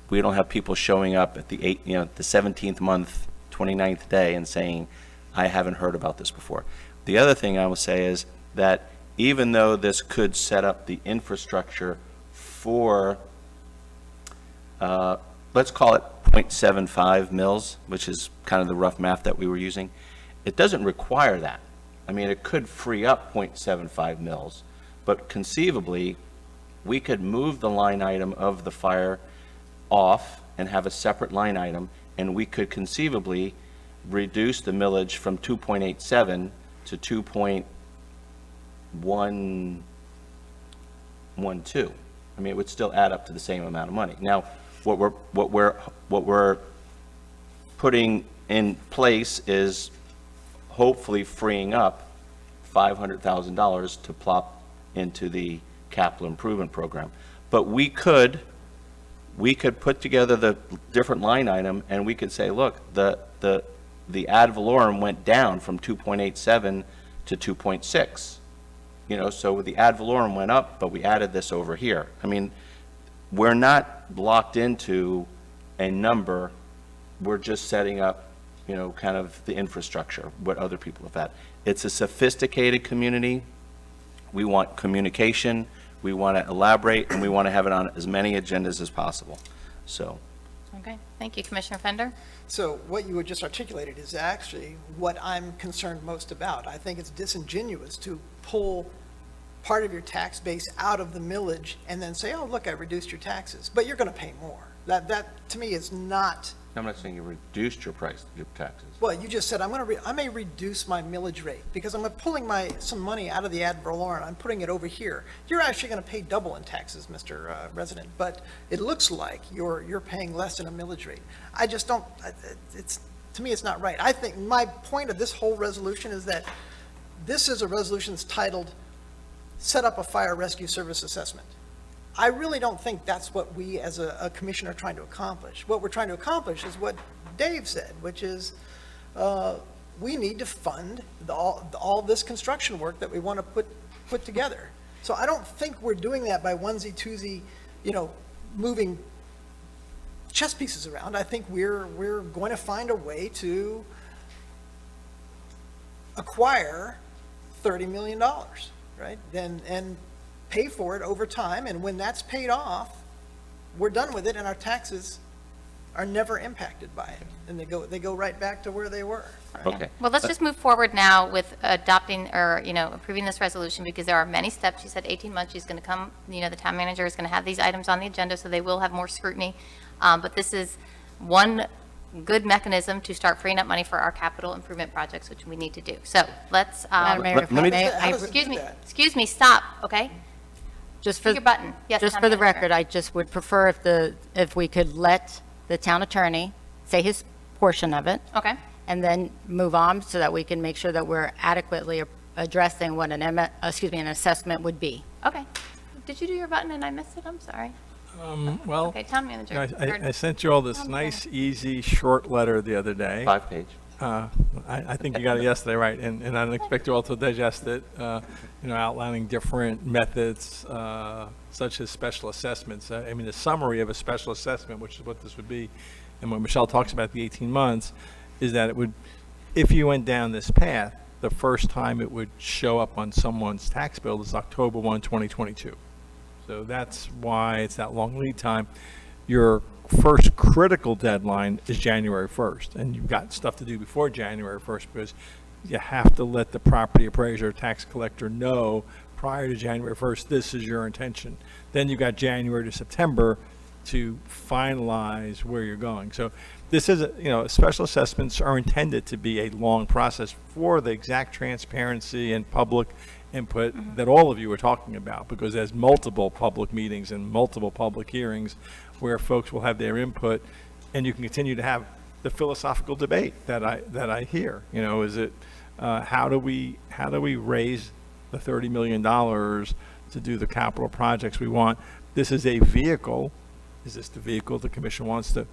we don't have people showing up at the 17th month, 29th day and saying, I haven't heard about this before. The other thing I will say is that even though this could set up the infrastructure for, let's call it 0.75 mils, which is kind of the rough math that we were using, it doesn't require that. I mean, it could free up 0.75 mils, but conceivably, we could move the line item of the fire off and have a separate line item, and we could conceivably reduce the millage from 2.87 to 2.112. I mean, it would still add up to the same amount of money. Now, what we're putting in place is hopefully freeing up $500,000 to plop into the capital improvement program. But we could put together the different line item, and we could say, look, the ad valorem went down from 2.87 to 2.6. You know, so the ad valorem went up, but we added this over here. I mean, we're not locked into a number. We're just setting up, you know, kind of the infrastructure, what other people have had. It's a sophisticated community. We want communication, we want to elaborate, and we want to have it on as many agendas as possible. So. Okay, thank you, Commissioner Fender. So what you had just articulated is actually what I'm concerned most about. I think it's disingenuous to pull part of your tax base out of the millage and then say, oh, look, I reduced your taxes, but you're going to pay more. That to me is not. I'm not saying you reduced your taxes. Well, you just said I may reduce my millage rate because I'm pulling some money out of the ad valorem. I'm putting it over here. You're actually going to pay double in taxes, Mr. Resident, but it looks like you're paying less in a millage rate. I just don't. To me, it's not right. I think my point of this whole resolution is that this is a resolution that's titled "Set up a Fire Rescue Service Assessment." I really don't think that's what we as a commission are trying to accomplish. What we're trying to accomplish is what Dave said, which is we need to fund all this construction work that we want to put together. So I don't think we're doing that by onesie, twosie, moving chess pieces around. I think we're going to find a way to acquire $30 million, right? And pay for it over time, and when that's paid off, we're done with it, and our taxes are never impacted by it, and they go right back to where they were. Right? Okay. Well, let's just move forward now with adopting or, approving this resolution because there are many steps. You said 18 months. She's going to come, the town manager is going to have these items on the agenda, so they will have more scrutiny. But this is one good mechanism to start freeing up money for our capital improvement projects, which we need to do. So let's. Madam Mayor, if I may, Excuse me, stop, okay? just Click for, your button. Yes, just Town for the Manager. record, I just would prefer if we could let the town attorney say his portion of it, Okay. and then move on so that we can make sure that we're adequately addressing what an assessment would be. Okay. Did you do your button and I missed it? I'm sorry. Well, Okay, town manager. I sent you all this nice, easy, short letter the other day. 5-page. I think you got it yesterday, right? And I don't expect you all to digest it, outlining different methods, such as special assessments. I mean, the summary of a special assessment, which is what this would be, and what Michelle talks about the 18 months, is that it would, if you went down this path, the first time it would show up on someone's tax bill is October 1, 2022. So that's why it's that long lead time. Your first critical deadline is January 1st, and you've got stuff to do before January 1st because you have to let the property appraiser or tax collector know prior to January 1st, this is your intention. Then you've got January to September to finalize where you're going. So this is, special assessments are intended to be a long process for the exact transparency and public input that all of you are talking about, because there's multiple public meetings and multiple public hearings where folks will have their input, and you can continue to have the philosophical debate that I hear. Is it how do we raise the $30 million to do the capital projects we want? This is a vehicle. Is this the vehicle the commission wants to?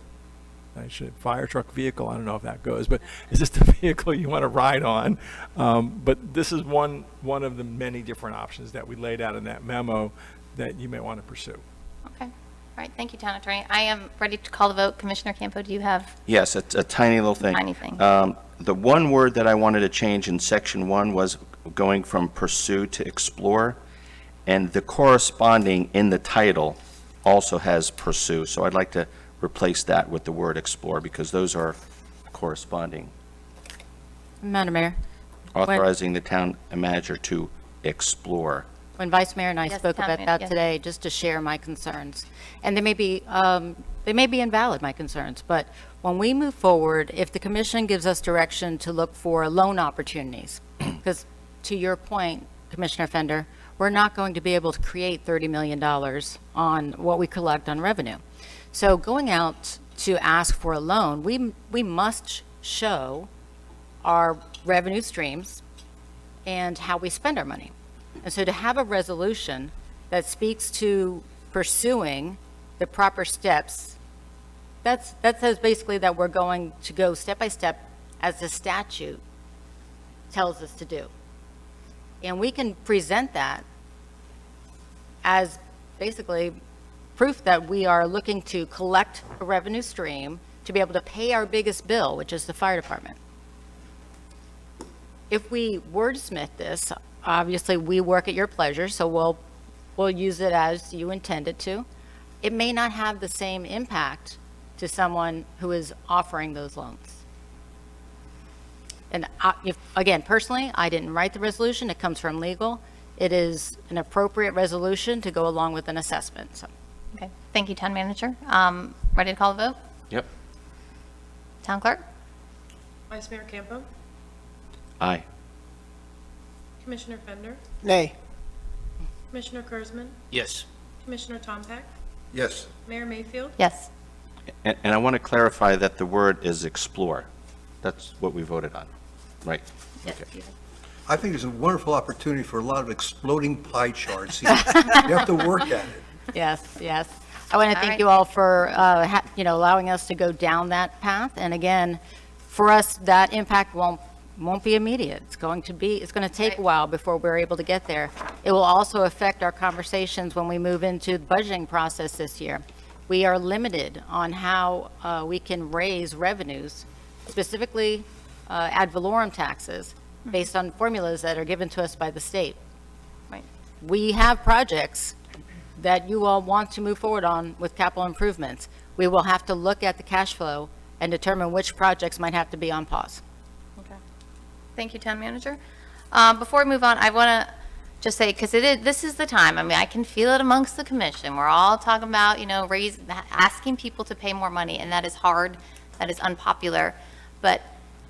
Fire truck vehicle, I don't know if that goes, but is this the vehicle you want to ride on? But this is one of the many different options that we laid out in that memo that you may want to pursue. Okay. All right. Thank you, town attorney. I am ready to call the vote. Commissioner Campo, do you have? Yes, it's a tiny little thing. Tiny thing. The one word that I wanted to change in section 1 was going from pursue to explore, and the corresponding in the title also has pursue. So I'd like to replace that with the word explore because those are corresponding. Madam Mayor, Authorizing the town manager to explore when Vice Mayor and I Yes, spoke Town about Man- that yes. today, just to share my concerns. And they may be invalid, my concerns, but when we move forward, if the commission gives us direction to look for loan opportunities, because to your point, Commissioner Fender, we're not going to be able to create $30 million on what we collect on revenue. So going out to ask for a loan, we must show our revenue streams and how we spend our money. And so to have a resolution that speaks to pursuing the proper steps, that says basically that we're going to go step by step as the statute tells us to do. And we can present that as basically proof that we are looking to collect a revenue stream to be able to pay our biggest bill, which is the fire department. If we wordsmith this, obviously we work at your pleasure, so we'll use it as you intended to. It may not have the same impact to someone who is offering those loans. And again, personally, I didn't write the resolution. It comes from legal. It is an appropriate resolution to go along with an assessment, so. Okay, thank you, Town Manager. Ready to call the vote? Yep. Town Clerk? Vice Mayor Campo, Aye. Commissioner Fender, Nay. Commissioner Kurzman, Yes. Commissioner Tompak, Yes. Mayor Mayfield, Yes. And I want to clarify that the word is explore. That's what we voted on, right? Yes. Okay. I think it's a wonderful opportunity for a lot of exploding pie charts. You have to work at it. Yes, yes. I want to All thank right. you all for, allowing us to go down that path. And again, for us, that impact won't be immediate. It's going to take a Right. while before we're able to get there. It will also affect our conversations when we move into the budgeting process this year. We are limited on how we can raise revenues, specifically ad valorem taxes, based on formulas that are given to us by the state. Right. We have projects that you all want to move forward on with capital improvements. We will have to look at the cash flow and determine which projects might have to be on pause. Okay. Thank you, Town Manager. Before we move on, I want to just say, because this is the time, I mean, I can feel it amongst the commission. We're all talking about, asking people to pay more money, and that is hard, that is unpopular. But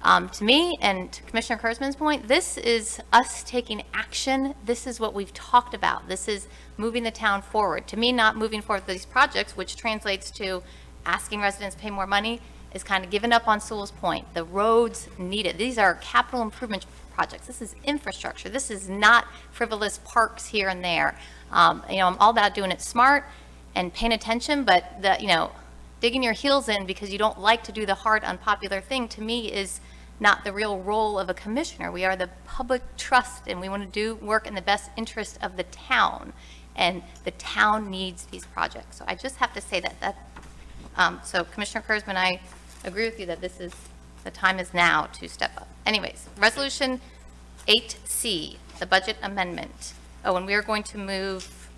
to me, and to Commissioner Kurzman's point, this is us taking action. This is what we've talked about. This is moving the town forward. To me, not moving forward with these projects, which translates to asking residents to pay more money, is kind of giving up on Sewalls Point. The roads need it. These are capital improvement projects. This is infrastructure. This is not frivolous parks here and there. I'm all about doing it smart and paying attention, but digging your heels in because you don't like to do the hard, unpopular thing, to me, is not the real role of a commissioner. We are the public trust, and we want to do work in the best interest of the town, and the town needs these projects. So I just have to say that. So Commissioner Kurzman, I agree with you that the time is now to step up. Anyways, Resolution 8C, the budget amendment. Oh, and we are going to move,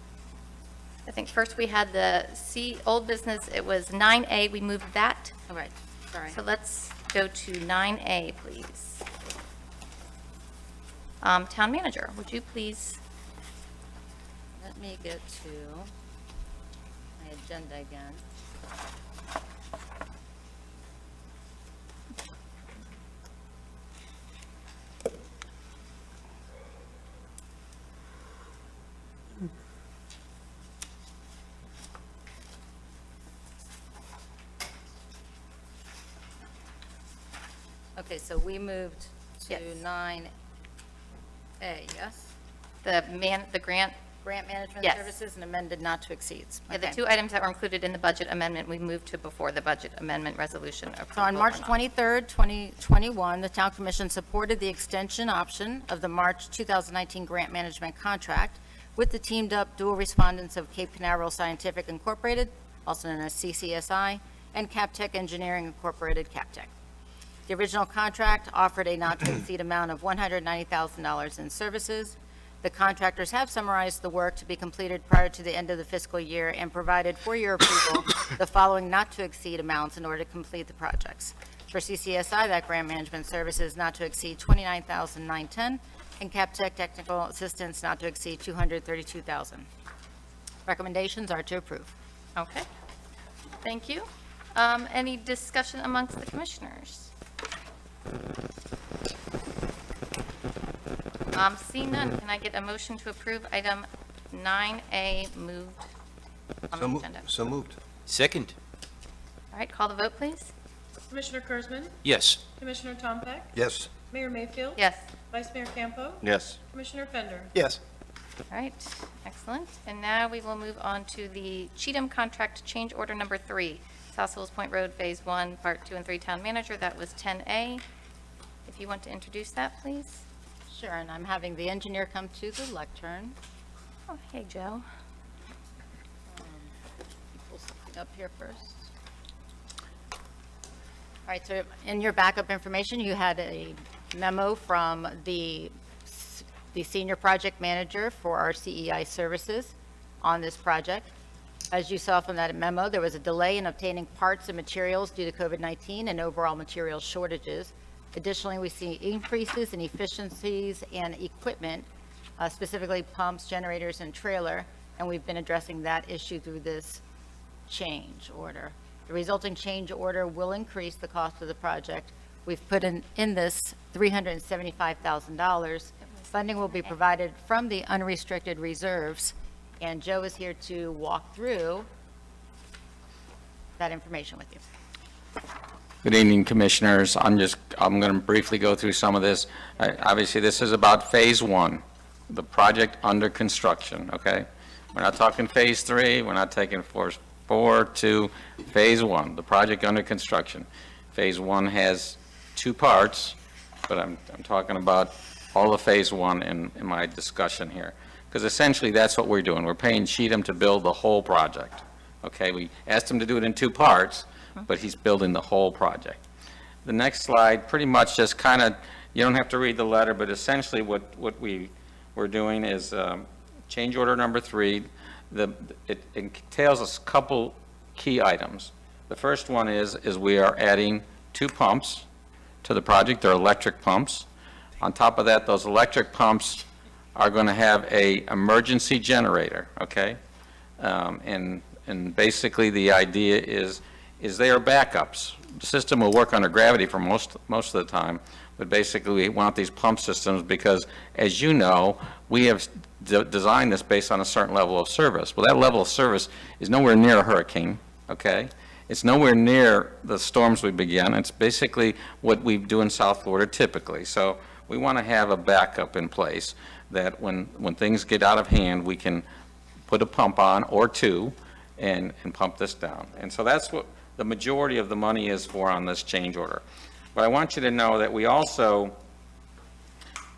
I think first we had the old business, it was 9A, we moved that. All right, sorry. So let's go to 9A, please. Town Manager, would you please? Let me get to my agenda again. Okay, so we moved to Yes. 9A, yes? The grant, Grant management Yes. services and amended not to exceeds. yeah, the Okay. two items that were included in the budget amendment, we moved to before the budget amendment resolution approval. So on March or not. 23rd, 2021, the Town Commission supported the extension option of the March 2019 grant management contract with the teamed-up dual respondents of Cape Canaveral Scientific Incorporated, also known as CCSI, and Captech Engineering Incorporated, Captech. The original contract offered a not-to-exceed amount of $190,000 in services. The contractors have summarized the work to be completed prior to the end of the fiscal year and provided for your approval the following not-to-exceed amounts in order to complete the projects. For CCSI, that grant management services not to exceed $29,910, and CapTech technical assistance not to exceed $232,000. Recommendations are to approve. Okay, thank you. Any discussion amongst the commissioners? Seeing none, can I get a motion to approve item 9A moved on the agenda? So moved. Second? All right, call the vote, please. Commissioner Kurzman, Yes. Commissioner Tombeck, Yes. Mayor Mayfield, Yes. Vice Mayor Campo, Yes. Commissioner Fender. Yes. All right, excellent. And now we will move on to the Cheatham contract change order number 3, South Sewalls Point Road, Phase 1, Part 2 and 3, Town Manager. That was 10A. If you want to introduce that, please. Sure, and I'm having the engineer come to the lectern. Oh, hey, Joe. Pull something up here first. All right, so in your backup information, you had a memo from the senior project manager for our CEI services on this project. As you saw from that memo, there was a delay in obtaining parts and materials due to COVID-19 and overall material shortages. Additionally, we see increases in efficiencies and equipment, specifically pumps, generators, and trailer, and we've been addressing that issue through this change order. The resulting change order will increase the cost of the project. We've put in this $375,000. Funding will be provided from the unrestricted reserves, and Joe is here to walk through that information with you. Good evening, Commissioners. I'm going to briefly go through some of this. Obviously, this is about Phase 1, the project under construction, okay? We're not talking Phase 3, we're not taking 4 to Phase 1, the project under construction. Phase 1 has 2 parts, but I'm talking about all of Phase 1 in my discussion here. Because essentially, that's what we're doing. We're paying Cheatham to build the whole project, okay? We asked him to do it in 2 parts, but he's building the whole project. The next slide pretty much just kind of, you don't have to read the letter, but essentially what we're doing is change order number 3. It entails a couple key items. The first one is we are adding 2 pumps to the project. They're electric pumps. On top of that, those electric pumps are going to have a emergency generator, okay? And basically the idea is they are backups. The system will work under gravity for most of the time, but basically we want these pump systems because, as you know, we have designed this based on a certain level of service. Well, that level of service is nowhere near a hurricane, okay? It's nowhere near the storms we begin. It's basically what we do in South Florida typically. So we want to have a backup in place that when things get out of hand, we can put a pump on or 2 and pump this down. And so that's what the majority of the money is for on this change order. But I want you to know that we also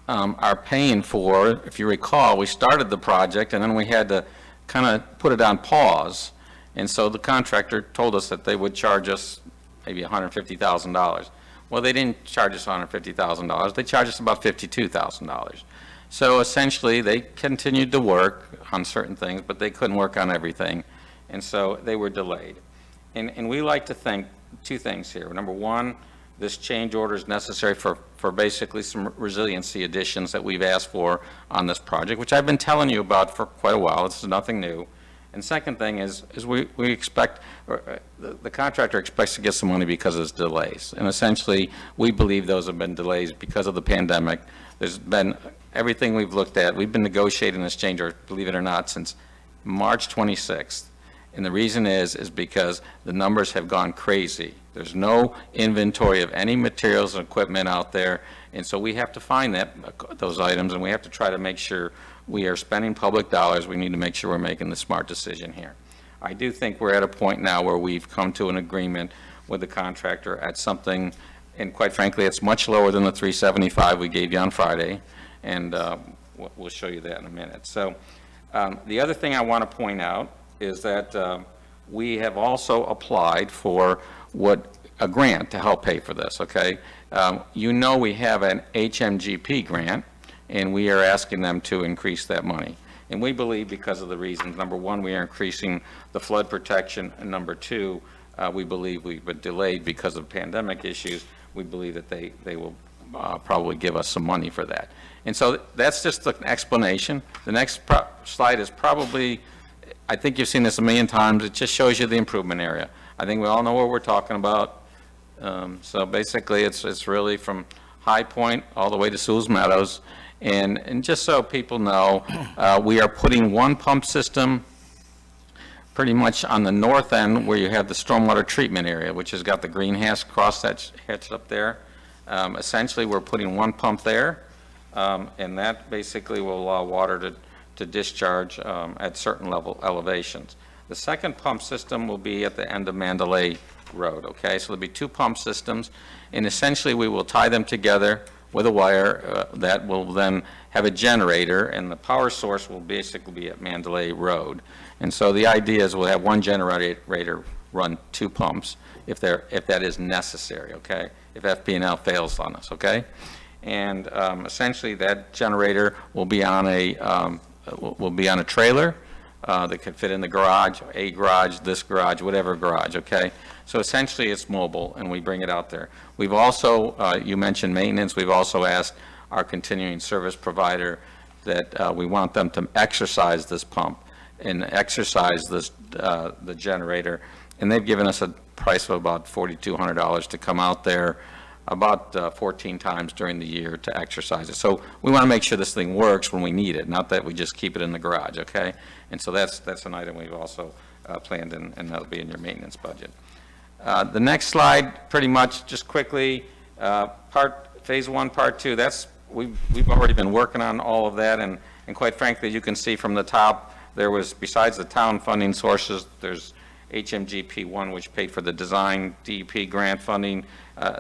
are paying for, if you recall, we started the project and then we had to kind of put it on pause. And so the contractor told us that they would charge us maybe $150,000. Well, they didn't charge us $150,000. They charged us about $52,000. So essentially, they continued to work on certain things, but they couldn't work on everything. And so they were delayed. And we like to think 2 things here. Number 1, this change order is necessary for basically some resiliency additions that we've asked for on this project, which I've been telling you about for quite a while. This is nothing new. And second thing is we expect, the contractor expects to get some money because of his delays. And essentially, we believe those have been delays because of the pandemic. There's been everything we've looked at. We've been negotiating this change order, believe it or not, since March 26th. And the reason is because the numbers have gone crazy. There's no inventory of any materials and equipment out there. And so we have to find those items, and we have to try to make sure we are spending public dollars. We need to make sure we're making the smart decision here. I do think we're at a point now where we've come to an agreement with the contractor at something, and quite frankly, it's much lower than the $375 we gave you on Friday, and we'll show you that in a minute. So the other thing I want to point out is that we have also applied for a grant to help pay for this, okay? You know we have an HMGP grant, and we are asking them to increase that money. And we believe because of the reasons. Number 1, we are increasing the flood protection, and number 2, we believe we've been delayed because of pandemic issues. We believe that they will probably give us some money for that. And so that's just an explanation. The next slide is probably, I think you've seen this a million times, it just shows you the improvement area. I think we all know what we're talking about. So basically, it's really from High Point all the way to Sewalls Meadows. And just so people know, we are putting one pump system pretty much on the north end where you have the stormwater treatment area, which has got the green cross that's hatched up there. Essentially, we're putting one pump there, and that basically will allow water to discharge at certain elevations. The second pump system will be at the end of Mandalay Road, okay? So there'll be two pump systems, and essentially we will tie them together with a wire that will then have a generator, and the power source will basically be at Mandalay Road. And so the idea is we'll have one generator run two pumps if that is necessary, okay? If FP&L fails on us, okay? And essentially that generator will be on a trailer that could fit in the garage, a garage, this garage, whatever garage, okay? So essentially it's mobile and we bring it out there. We've also, you mentioned maintenance, we've also asked our continuing service provider that we want them to exercise this pump and exercise this, the generator. And they've given us a price of about $4,200 to come out there about 14 times during the year to exercise it. So we want to make sure this thing works when we need it, not that we just keep it in the garage, okay? And so that's an item we've also planned, and that'll be in your maintenance budget. The next slide, pretty much just quickly, phase 1, part 2, we've already been working on all of that, and quite frankly, you can see from the top, there was, besides the town funding sources, there's HMGP1, which paid for the design, DEP grant funding.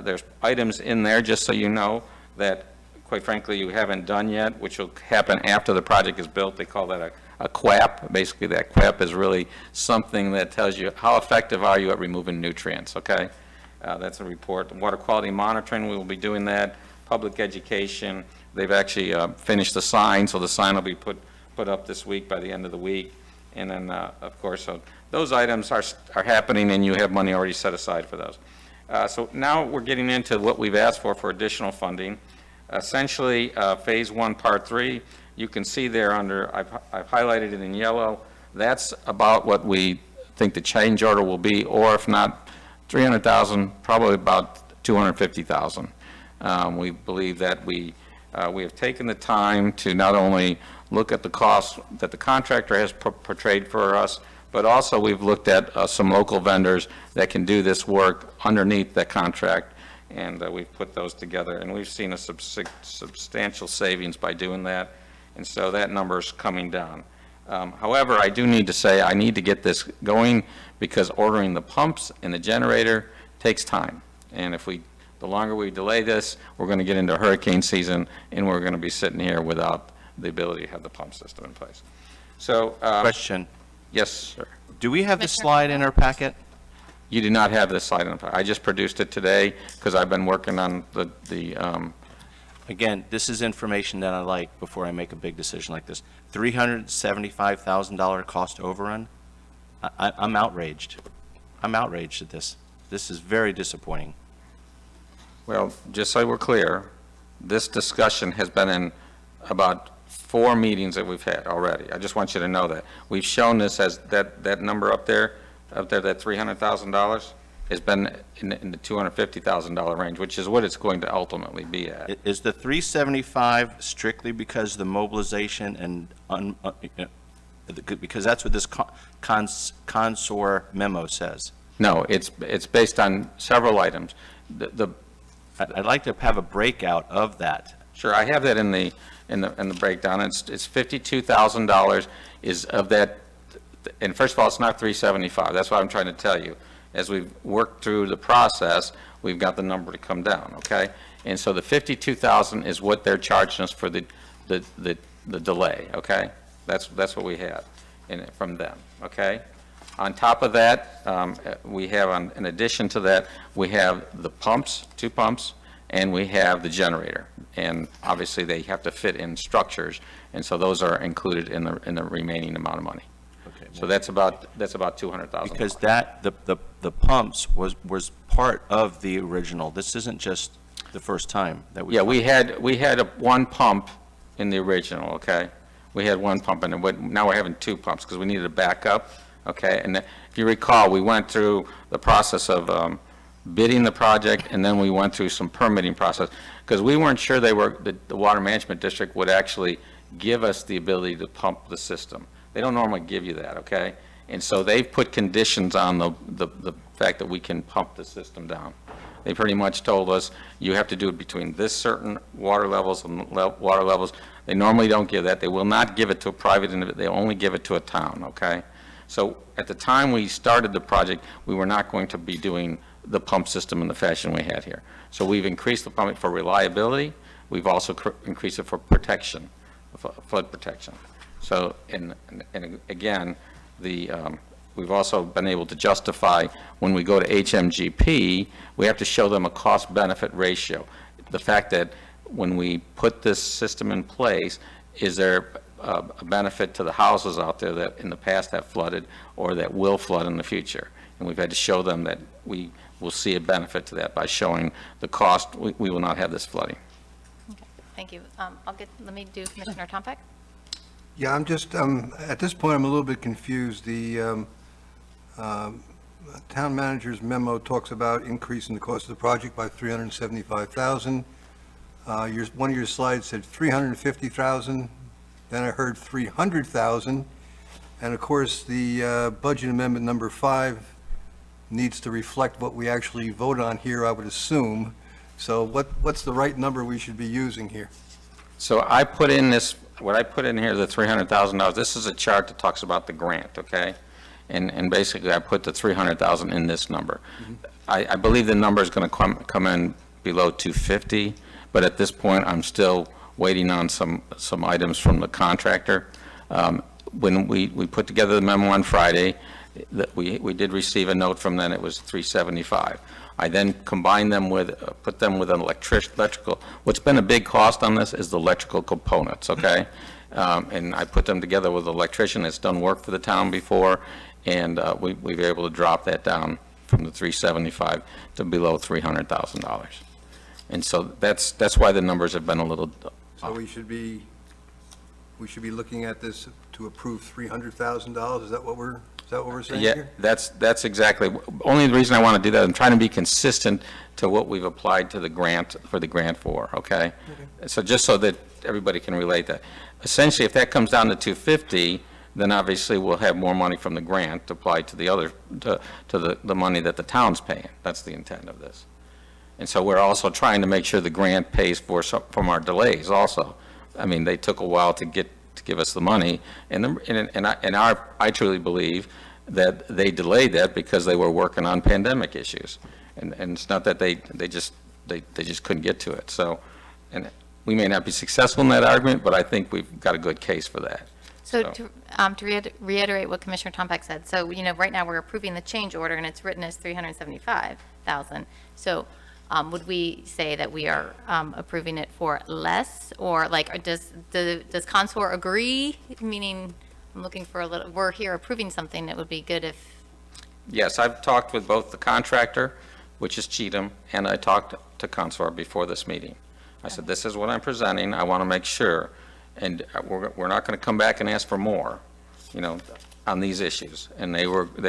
There's items in there, just so you know, that quite frankly you haven't done yet, which will happen after the project is built. They call that a QAP. Basically, that QAP is really something that tells you how effective are you at removing nutrients, okay? That's a report. Water quality monitoring, we will be doing that. Public education, they've actually finished the sign, so the sign will be put up this week by the end of the week. And then, of course, those items are happening, and you have money already set aside for those. So now we're getting into what we've asked for additional funding. Essentially, phase 1, part 3, you can see there under, I've highlighted it in yellow. That's about what we think the change order will be, or if not 300,000, probably about 250,000. We believe that we have taken the time to not only look at the costs that the contractor has portrayed for us, but also we've looked at some local vendors that can do this work underneath that contract, and we've put those together, and we've seen a substantial savings by doing that, and so that number is coming down. However, I do need to say I need to get this going because ordering the pumps and the generator takes time, and the longer we delay this, we're going to get into hurricane season, and we're going to be sitting here without the ability to have the pump system in place. So, Question. yes, sir. Do we have the slide in our packet? You do not have this slide in the packet. I just produced it today because I've been working on Again, this is information that I like before I make a big decision like this. $375,000 cost overrun? I'm outraged. I'm outraged at this. This is very disappointing. well, just so we're clear, this discussion has been in about 4 meetings that we've had already. I just want you to know that. We've shown this as that number up there, that $300,000 has been in the $250,000 range, which is what it's going to ultimately be at. Is the 375 strictly because of the mobilization and, because that's what this consor memo says? No, it's based on several items. I'd like to have a breakout of that. Sure, I have that in the breakdown. It's $52,000 is of that, and first of all, it's not 375. That's what I'm trying to tell you. As we've worked through the process, we've got the number to come down, okay? And so the 52,000 is what they're charging us for the delay, okay? That's what we have from them, okay? On top of that, we have, in addition to that, we have the pumps, 2 pumps, and we have the generator. And obviously, they have to fit in structures, and so those are included in the remaining amount of money. Okay. So that's about $200,000. Because the pumps was part of the original. This isn't just the first time that we. Yeah, we had one pump in the original, okay? We had one pump, and now we're having two pumps because we needed a backup, okay? And if you recall, we went through the process of bidding the project, and then we went through some permitting process, because we weren't sure the Water Management District would actually give us the ability to pump the system. They don't normally give you that, okay? And so they've put conditions on the fact that we can pump the system down. They pretty much told us, you have to do it between this certain water levels and water levels. They normally don't give that. They will not give it to a private individual. They only give it to a town, okay? So at the time we started the project, we were not going to be doing the pump system in the fashion we had here. So we've increased the pumping for reliability. We've also increased it for protection, flood protection. So, and again, we've also been able to justify when we go to HMGP, we have to show them a cost-benefit ratio. The fact that when we put this system in place, is there a benefit to the houses out there that in the past have flooded or that will flood in the future? And we've had to show them that we will see a benefit to that by showing the cost. We will not have this flooding. Okay, thank you. Let me do Commissioner Tompak. Yeah, I'm just, at this point, I'm a little bit confused. The town manager's memo talks about increasing the cost of the project by $375,000. One of your slides said $350,000, then I heard $300,000, and of course, the budget amendment number 5 needs to reflect what we actually vote on here, I would assume. So what's the right number we should be using here? So I put in this, what I put in here, the $300,000, this is a chart that talks about the grant, okay? And basically, I put the $300,000 in this number. I believe the number is going to come in below 250, but at this point, I'm still waiting on some items from the contractor. When we put together the memo on Friday, we did receive a note from them, it was 375. I then combined them with, put them with an electrical. What's been a big cost on this is the electrical components, okay? And I put them together with an electrician that's done work for the town before, and we were able to drop that down from the 375 to below $300,000. And so that's why the numbers have been a little. So we should be looking at this to approve $300,000? Is that what we're saying here? Yeah, that's exactly. Only the reason I want to do that, I'm trying to be consistent to what we've applied to the grant, okay? So just so that everybody can relate that. Essentially, if that comes down to 250, then obviously we'll have more money from the grant applied to the other, to the money that the town's paying. That's the intent of this. And so we're also trying to make sure the grant pays for some, from our delays also. I mean, they took a while to give us the money, and I truly believe that they delayed that because they were working on pandemic issues, and it's not that they just couldn't get to it. So, and we may not be successful in that argument, but I think we've got a good case for that. So to reiterate what Commissioner Tompak said, so, right now we're approving the change order and it's written as $375,000. So would we say that we are approving it for less, or does Consor agree? Meaning, I'm looking for we're here approving something that would be good if. Yes, I've talked with both the contractor, which is Cheatham, and I talked to Consor before this meeting. I said, this is what I'm presenting, I want to make sure, and we're not going to come back and ask for more, on these issues. And they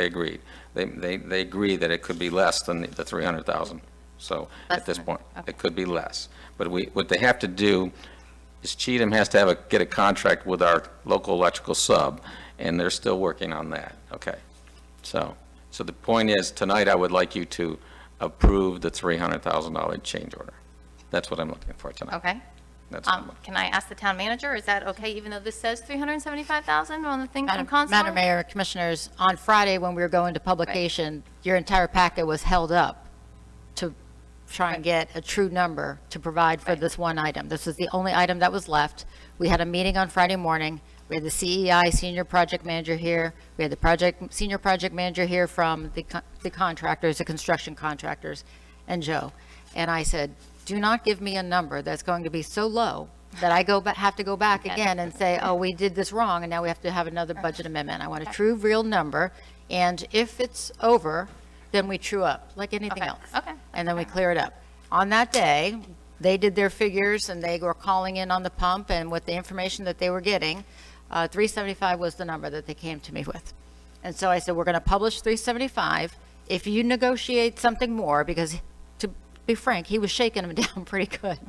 agreed. They agree that it could be less than the $300,000. So at this point, it could be less. But what they have to do is Cheatham has to get a contract with our local electrical sub, and they're still working on that, okay? So the point is, tonight I would like you to approve the $300,000 change order. That's what I'm looking for tonight. Okay. Can I ask the town manager, is that okay, even though this says $375,000 on the thing from Consor? Madam Mayor, Commissioners, on Friday when we were going to publication, your entire packet was held up to try and get a true number to provide for this one item. This was the only item that was left. We had a meeting on Friday morning. We had the CEI Senior Project Manager here. We had the Senior Project Manager here from the contractors, the construction contractors, and Joe. And I said, do not give me a number that's going to be so low that I have to go back again and say, oh, we did this wrong, and now we have to have another budget amendment. I want a true, real number, and if it's over, then we true up, like anything else. Okay. And then we clear it up. on that day, they did their figures and they were calling in on the pump, and with the information that they were getting, 375 was the number that they came to me with. And so I said, we're going to publish 375. If you negotiate something more, because to be frank, he was shaking them down pretty good.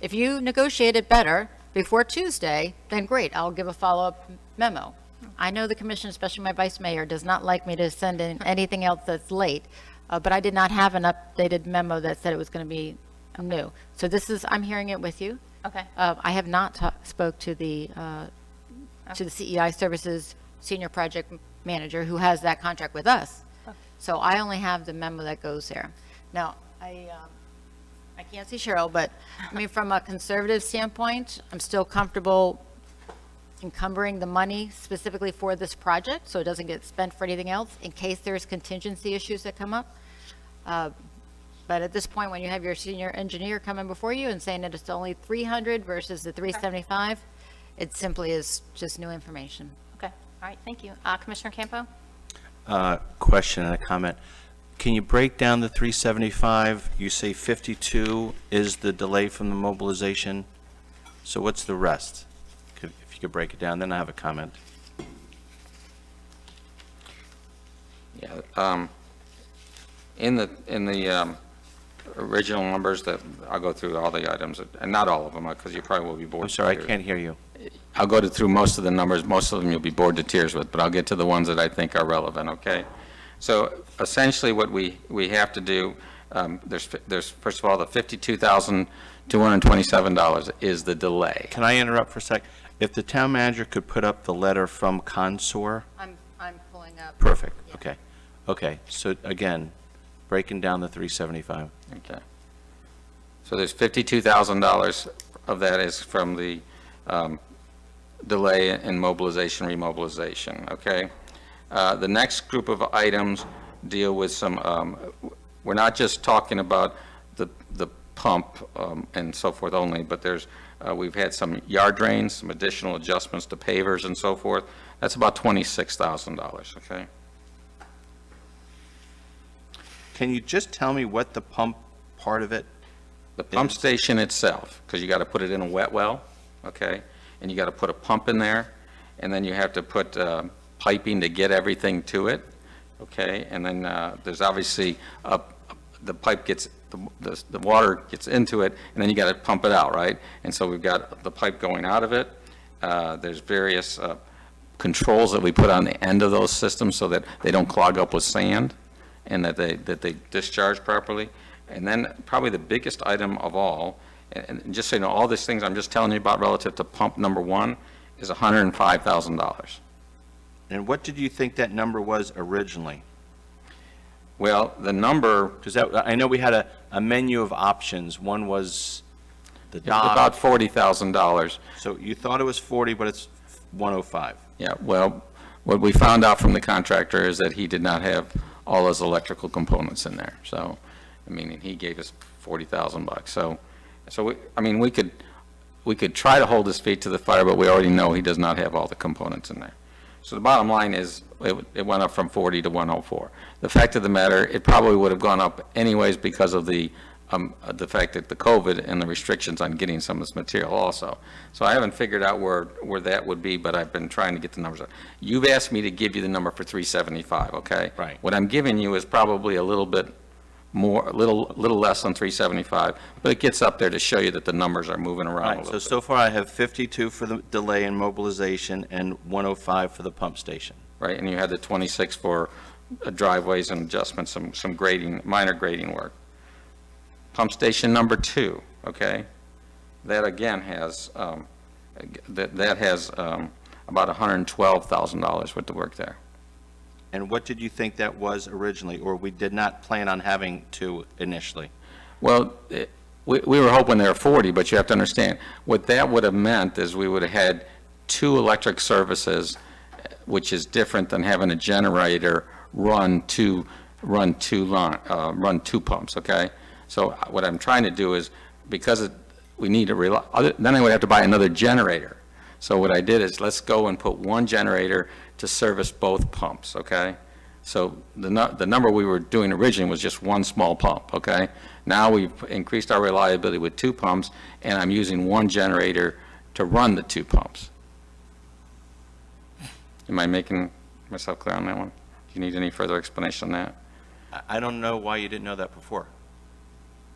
If you negotiate it better before Tuesday, then great, I'll give a follow-up memo. I know the commission, especially my vice mayor, does not like me to send in anything else that's late, but I did not have an updated memo that said it was going to be new. So this is, I'm hearing it with you. Okay. I have not spoke to the CEI Services Senior Project Manager who has that contract with us. So I only have the memo that goes there. Now, I can't see Cheryl, but I mean, from a conservative standpoint, I'm still comfortable encumbering the money specifically for this project so it doesn't get spent for anything else in case there's contingency issues that come up. But at this point, when you have your senior engineer coming before you and saying that it's only 300 versus the 375, it simply is just new information. Okay, all right, thank you. Commissioner Campo? Question and a comment. Can you break down the 375? You say 52 is the delay from the mobilization. So what's the rest? If you could break it down, then I have a comment. Yeah, in the original numbers that, I'll go through all the items, and not all of them, because you probably will be bored. I'm sorry, I to tears. can't hear you. I'll go through most of the numbers. Most of them you'll be bored to tears with, but I'll get to the ones that I think are relevant, okay? So essentially what we have to do, there's first of all, the $52,227 is the delay. Can I interrupt for a sec? If the town manager could put up the letter from Consor? I'm pulling up. Perfect, okay. Okay, so again, breaking down the 375. Okay. So there's $52,000 of that is from the delay in mobilization, remobilization, okay? The next group of items deal with some, we're not just talking about the pump and so forth only, but there's, we've had some yard drains, some additional adjustments to pavers and so forth. That's about $26,000, okay? Can you just tell me what the pump part of it? The pump station itself, because you got to put it in a wet well, okay? And you got to put a pump in there, and then you have to put piping to get everything to it, okay? And then there's obviously, the pipe gets, the water gets into it, and then you got to pump it out, right? And so we've got the pipe going out of it. There's various controls that we put on the end of those systems so that they don't clog up with sand and that they discharge properly. And then probably the biggest item of all, and just so you know, all these things I'm just telling you about relative to pump number one is $105,000. And what did you think that number was originally? Well, the number, Because I know we had a menu of options. One was the dock. about $40,000. So you thought it was 40, but it's 105. Yeah, well, what we found out from the contractor is that he did not have all his electrical components in there. So, I mean, he gave us $40,000. So I mean, we could try to hold his feet to the fire, but we already know he does not have all the components in there. So the bottom line is, it went up from 40 to 104. The fact of the matter, it probably would have gone up anyways because of the fact that the COVID and the restrictions on getting some of this material also. So I haven't figured out where that would be, but I've been trying to get the numbers out. You've asked me to give you the number for 375, okay? Right. What I'm giving you is probably a little bit more, a little less than 375, but it gets up there to show you that the numbers are moving around a Right, little bit. so far I have 52 for the delay in mobilization and 105 for the pump station. Right, and you had the 26 for driveways and adjustments, some grading, minor grading work. Pump station number 2, okay? That again has, that has about $112,000 worth of work there. And what did you think that was originally, or we did not plan on having to initially? Well, we were hoping there were 40, but you have to understand, what that would have meant is we would have had 2 electric services, which is different than having a generator run two pumps, okay? So what I'm trying to do is, because we need to then I would have to buy another generator. So what I did is, let's go and put one generator to service both pumps, okay? So the number we were doing originally was just one small pump, okay? Now we've increased our reliability with 2 pumps, and I'm using 1 generator to run the 2 pumps. Am I making myself clear on that one? Do you need any further explanation on that? I don't know why you didn't know that before.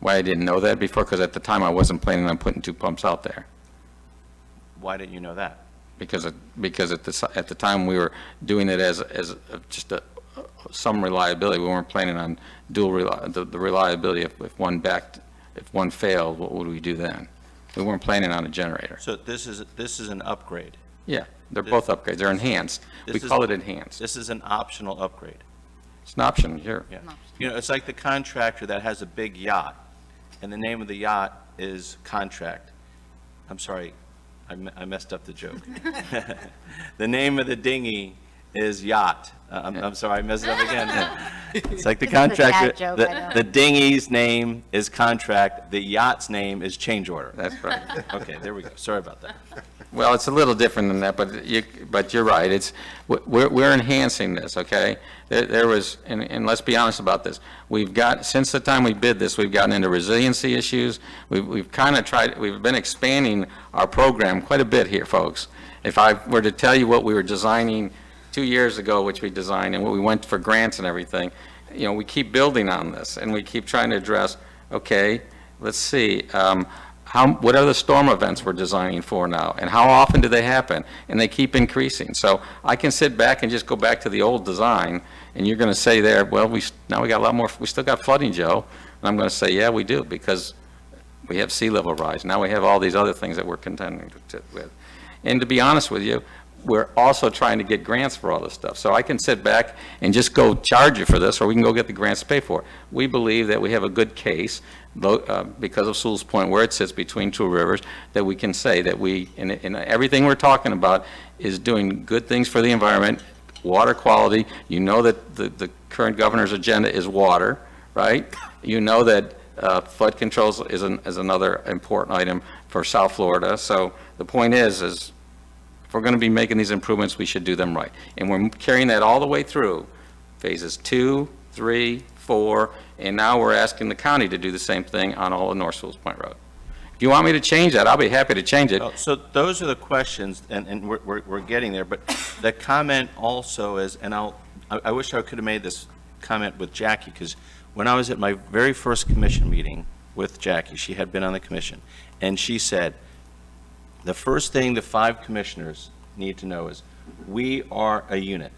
Why I didn't know that before? Because at the time I wasn't planning on putting 2 pumps out there. Why didn't you know that? Because at the time we were doing it as just some reliability. We weren't planning on the reliability. If one failed, what would we do then? We weren't planning on a generator. So this is an upgrade. Yeah, they're both upgrades. They're enhanced. We call it enhanced. This is an optional upgrade. It's an option here. Yeah. You know, it's like the contractor that has a big yacht, and the name of the yacht is contract. I'm sorry, I messed up the joke. The name of the dinghy is yacht. I'm sorry, I messed it up again. It's like the contractor, joke, I know. the dinghy's name is contract, the yacht's name is change order. That's right. Okay, there we go. Sorry about that. Well, it's a little different than that, but you're right. We're enhancing this, okay? There was, and let's be honest about this. Since the time we bid this, we've gotten into resiliency issues. We've been expanding our program quite a bit here, folks. If I were to tell you what we were designing 2 years ago, which we designed, and what we went for grants and everything, you know, we keep building on this, and we keep trying to address, okay, let's see, what are the storm events we're designing for now, and how often do they happen? And they keep increasing. So I can sit back and just go back to the old design, and you're going to say there, well, now we got a lot more, we still got flooding, Joe. And I'm going to say, yeah, we do, because we have sea level rise. Now we have all these other things that we're contending with. And to be honest with you, we're also trying to get grants for all this stuff. So I can sit back and just go charge you for this, or we can go get the grants to pay for it. We believe that we have a good case, because of Sewalls Point, where it sits between 2 rivers, that we can say that in everything we're talking about is doing good things for the environment, water quality. You know that the current governor's agenda is water, right? You know that flood controls is another important item for South Florida. So the point is if we're going to be making these improvements, we should do them right. And we're carrying that all the way through phases 2, 3, 4, and now we're asking the county to do the same thing on all of North Sewalls Point Road. If you want me to change that, I'll be happy to change it. So those are the questions, and we're getting there, but the comment also is, and I wish I could have made this comment with Jackie, because when I was at my very first commission meeting with Jackie, she had been on the commission, and she said, the first thing the 5 commissioners need to know is we are a unit,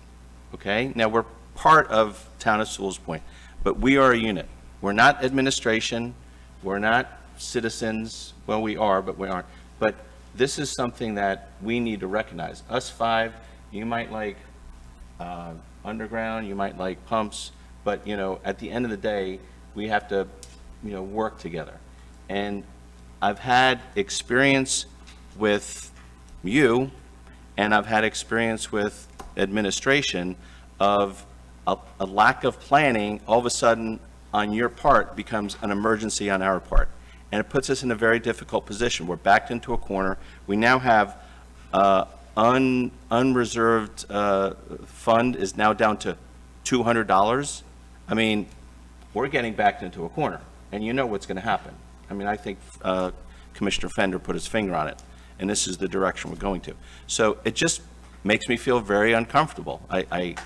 okay? Now, we're part of Town of Sewalls Point, but we are a unit. We're not administration, we're not citizens, well, we are, but we aren't. But this is something that we need to recognize. Us 5, you might like underground, you might like pumps, but, you know, at the end of the day, we have to, you know, work together. And I've had experience with you, and I've had experience with administration of a lack of planning all of a sudden on your part becomes an emergency on our part. And it puts us in a very difficult position. We're backed into a corner. We now have unreserved fund is now down to $200. I mean, we're getting backed into a corner, and you know what's going to happen. I mean, I think Commissioner Fender put his finger on it, and this is the direction we're going to. So it just makes me feel very uncomfortable. I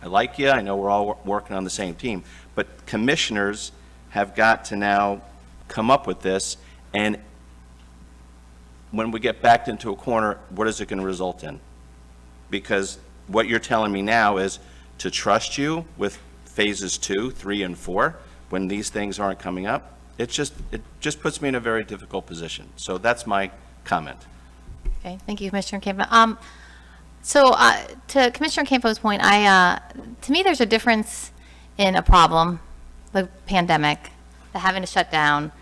like you, I know we're all working on the same team, but commissioners have got to now come up with this, and when we get backed into a corner, what is it going to result in? Because what you're telling me now is to trust you with phases 2, 3, and 4 when these things aren't coming up. It just puts me in a very difficult position. So that's my comment. Okay, thank you, Commissioner Campo. So to Commissioner Campo's point, to me, there's a difference in a problem, the pandemic, the having to shut down,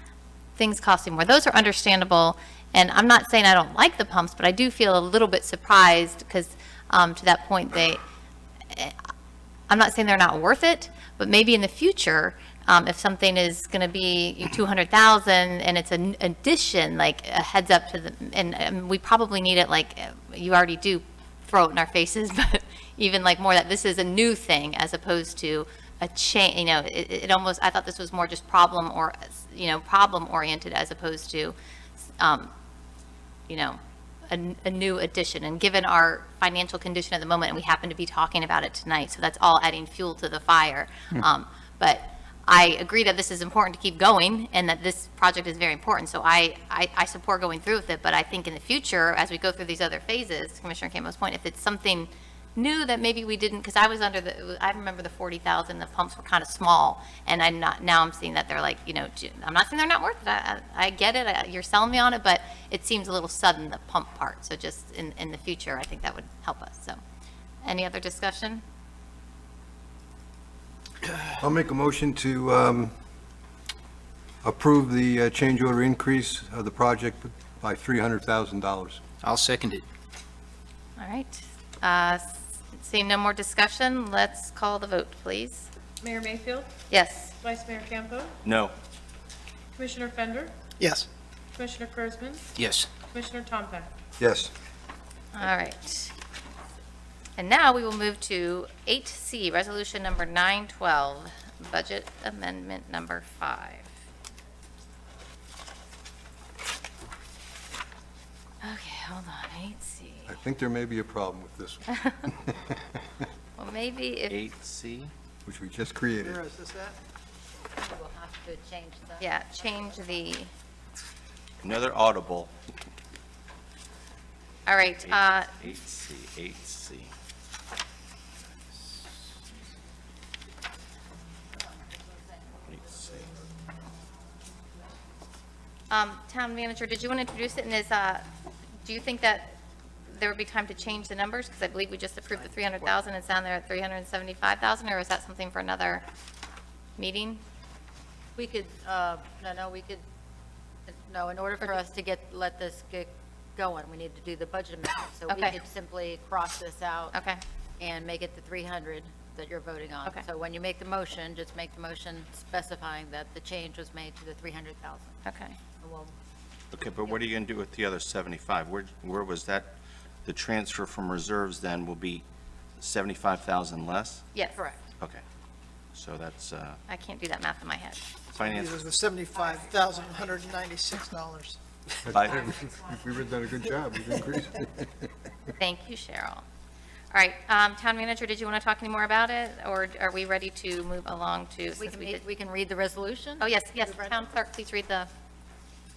things costing more. Those are understandable, and I'm not saying I don't like the pumps, but I do feel a little bit surprised because to that point, I'm not saying they're not worth it, but maybe in the future, if something is going to be $200,000 and it's an addition, like a heads up to the, and we probably need it, like you already do throw it in our faces, but even like more that this is a new thing as opposed to a change, you know, it almost, I thought this was more just problem oriented as opposed to, you know, a new addition. And given our financial condition at the moment, and we happen to be talking about it tonight, so that's all adding fuel to the fire. But I agree that this is important to keep going and that this project is very important. So I support going through with it, but I think in the future, as we go through these other phases, to Commissioner Campbell's point, if it's something new that maybe we didn't, because I was I remember the 40,000, the pumps were kind of small, and now I'm seeing that they're like, you know, I'm not saying they're not worth it, I get it, you're selling me on it, but it seems a little sudden, the pump part, so just in the future, I think that would help us, so. Any other discussion? I'll make a motion to approve the change order increase of the project by $300,000. I'll second it. All right, seeing no more discussion, let's call the vote, please. Mayor Mayfield, Yes. Vice Mayor Campo, No. Commissioner Fender, Yes. Commissioner Kurzman, Yes. Commissioner Tompak. Yes. All right. And now we will move to 8C, Resolution Number 912, Budget Amendment Number 5. Okay, hold on, 8C. I think there may be a problem with this one, Well, maybe if, 8C? which we just created. Where is this at? We'll have to change that. yeah, change the, Another audible. all right, 8C, 8C. Town Manager, did you want to introduce it, and do you think that there would be time to change the numbers? Because I believe we just approved the 300,000, it's down there at 375,000, or is that something for another meeting? We could, we could, no, in order for us to let this get going, we need to do the budget amendment. So we Okay. could simply cross this out Okay, and make it the 300 that you're voting on. Okay. So when you make the motion, just make the motion specifying that the change was made to the 300,000. okay. And we'll- Okay, but what are you going to do with the other 75? Where was that? The transfer from reserves then will be 75,000 less? Yes. Correct. Okay. So that's I can't do that math in my head. finance. It was the $75,196. We've done a good job, we've increased it. Thank you, Cheryl. All right, Town Manager, did you want to talk any more about it, or are we ready to move along to? since did- We can read the resolution? Oh, yes, Town Clerk, please read the,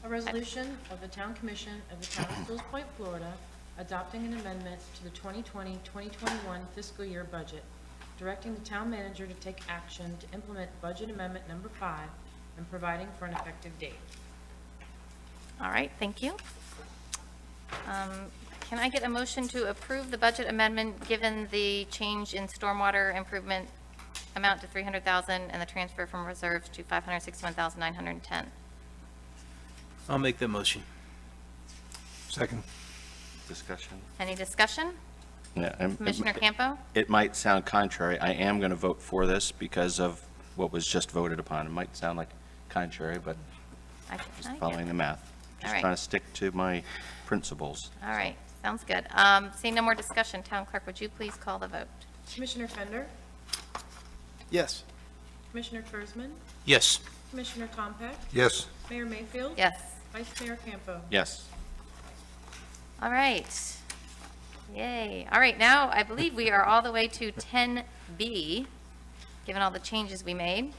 A resolution of the Town Commission of the Town of Sewalls Point, Florida, adopting an amendment to the 2020-2021 fiscal year budget, directing the town manager to take action to implement budget amendment number 5, and providing for an effective date. all right, thank you. Can I get a motion to approve the budget amendment, given the change in stormwater improvement amount to 300,000 and the transfer from reserves to 561,910? I'll make that motion. Second. Discussion? Any discussion? Yeah, Commissioner Campo? It might sound contrary. I am going to vote for this because of what was just voted upon. It might sound like contrary, but I just get following it. the math. All Just right. trying to stick to my principles. All right, sounds good. Seeing no more discussion, Town Clerk, would you please call the vote? Commissioner Fender, Yes. Commissioner Kurzman, Yes. Commissioner Tompak, Yes. Mayor Mayfield. Yes. Vice Mayor Campo. Yes. All right. Yay. All right, now I believe we are all the way to 10B, given all the changes we made,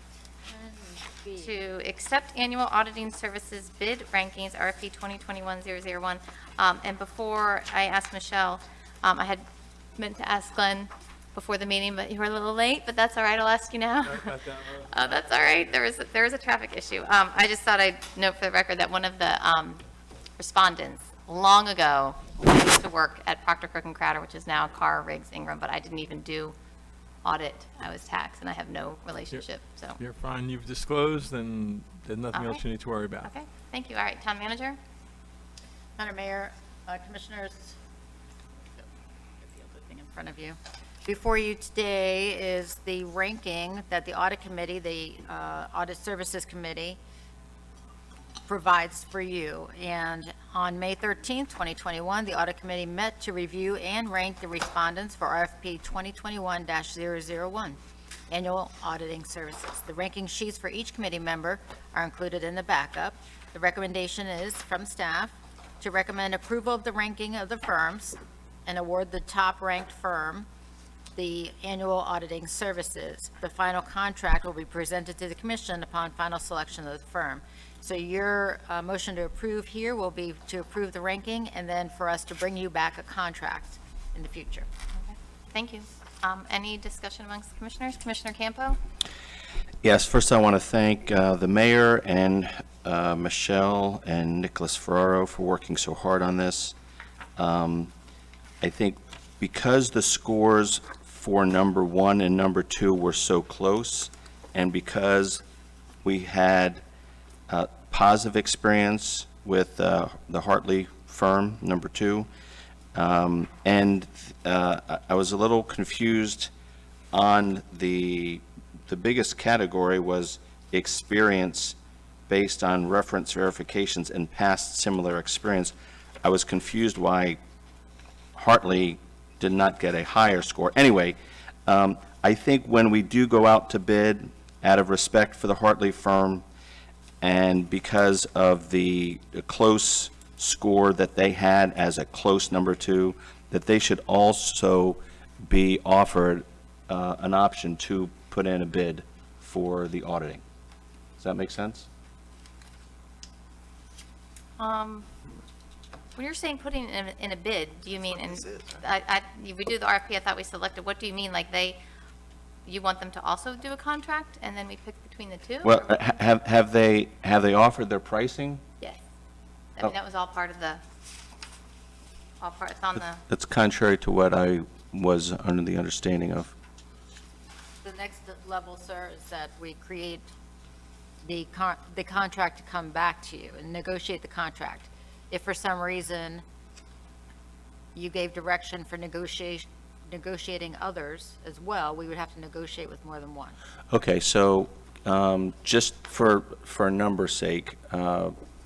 to accept annual auditing services bid rankings, RFP 2021-001. And before I ask Michelle, I had meant to ask Glenn before the meeting, but you were a little late, but that's all right, I'll ask you now. That's all right, there was a traffic issue. I just thought I'd note for the record that one of the respondents, long ago, used to work at Proctor Cook and Crowder, which is now Carr, Riggs, Ingram, but I didn't even do audit, I was tax, and I have no relationship, so. You're fine, you've disclosed, and there's nothing All else right. you need to worry about. Okay, thank you. All right, Town Manager? Madam Mayor, Commissioners, get the other thing in front of you. Before you today is the ranking that the Audit Committee, the Audit Services Committee, provides for you. And on May 13th, 2021, the Audit Committee met to review and rank the respondents for RFP 2021-001, Annual Auditing Services. The ranking sheets for each committee member are included in the backup. The recommendation is from staff to recommend approval of the ranking of the firms and award the top-ranked firm the annual auditing services. The final contract will be presented to the commission upon final selection of the firm. So your motion to approve here will be to approve the ranking and then for us to bring you back a contract in the future. Thank you. Any discussion amongst the commissioners? Commissioner Campo? Yes, first I want to thank the mayor and Michelle and Nicholas Ferraro for working so hard on this. I think because the scores for number 1 and number 2 were so close, and because we had positive experience with the Hartley firm, number 2, and I was a little confused on the biggest category was experience based on reference verifications and past similar experience. I was confused why Hartley did not get a higher score. Anyway, I think when we do go out to bid, out of respect for the Hartley firm, and because of the close score that they had as a close number 2, that they should also be offered an option to put in a bid for the auditing. Does that make sense? When you're saying putting in a bid, do you mean, we do the RFP, I thought we selected, what do you mean, like you want them to also do a contract, and then we pick between the two? Well, have they offered their pricing? Yes. I mean, that was all part of the, it's on the, That's contrary to what I was under the understanding of. The next level, sir, is that we create the contract to come back to you and negotiate the contract. If for some reason you gave direction for negotiating others as well, we would have to negotiate with more than one. Okay, so just for a number's sake,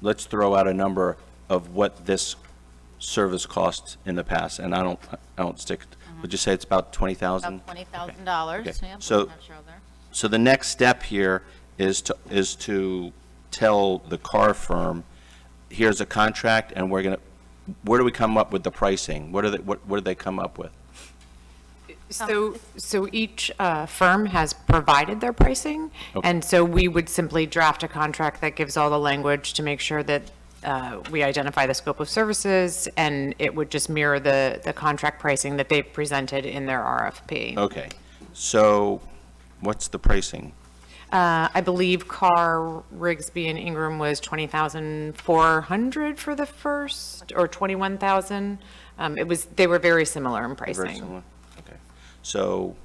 let's throw out a number of what this service cost in the past, and I don't stick. Would you say it's about $20,000? About $20,000. Okay. Yeah, So- not sure there. So the next step here is to tell the car firm, here's a contract, and where do we come up with the pricing? What do they come up with? So each firm has provided their pricing, Okay. and so we would simply draft a contract that gives all the language to make sure that we identify the scope of services, and it would just mirror the contract pricing that they've presented in their RFP. Okay, so what's the pricing? I believe Carr, Rigsby, and Ingram was $20,400 for the first, or $21,000. They were very similar in pricing. Very similar? Okay. So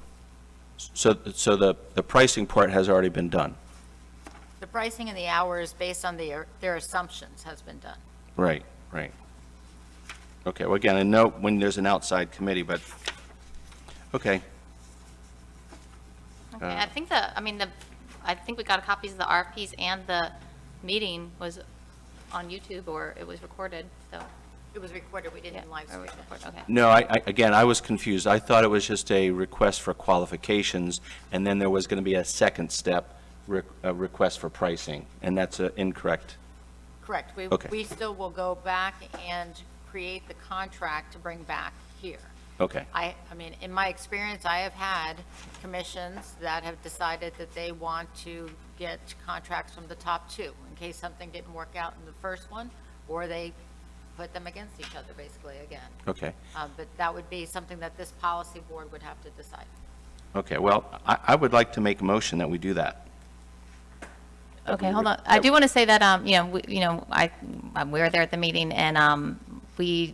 the pricing part has already been done? The pricing and the hours based on their assumptions has been done. Right. Okay, well, again, I know when there's an outside committee, but, okay. okay, I think we got copies of the RFPs, and the meeting was on YouTube, or it was recorded, so. It was recorded, we didn't live Or stream we it. recorded, okay. No, again, I was confused. I thought it was just a request for qualifications, and then there was going to be a second step, a request for pricing, and that's incorrect. Correct. Okay. We still will go back and create the contract to bring back here. Okay, I mean, in my experience, I have had commissions that have decided that they want to get contracts from the top 2 in case something didn't work out in the first one, or they put them against each other basically again. okay. But that would be something that this policy board would have to decide. Okay, well, I would like to make a motion that we do that. Okay, hold on. I do want to say that, we were there at the meeting, and we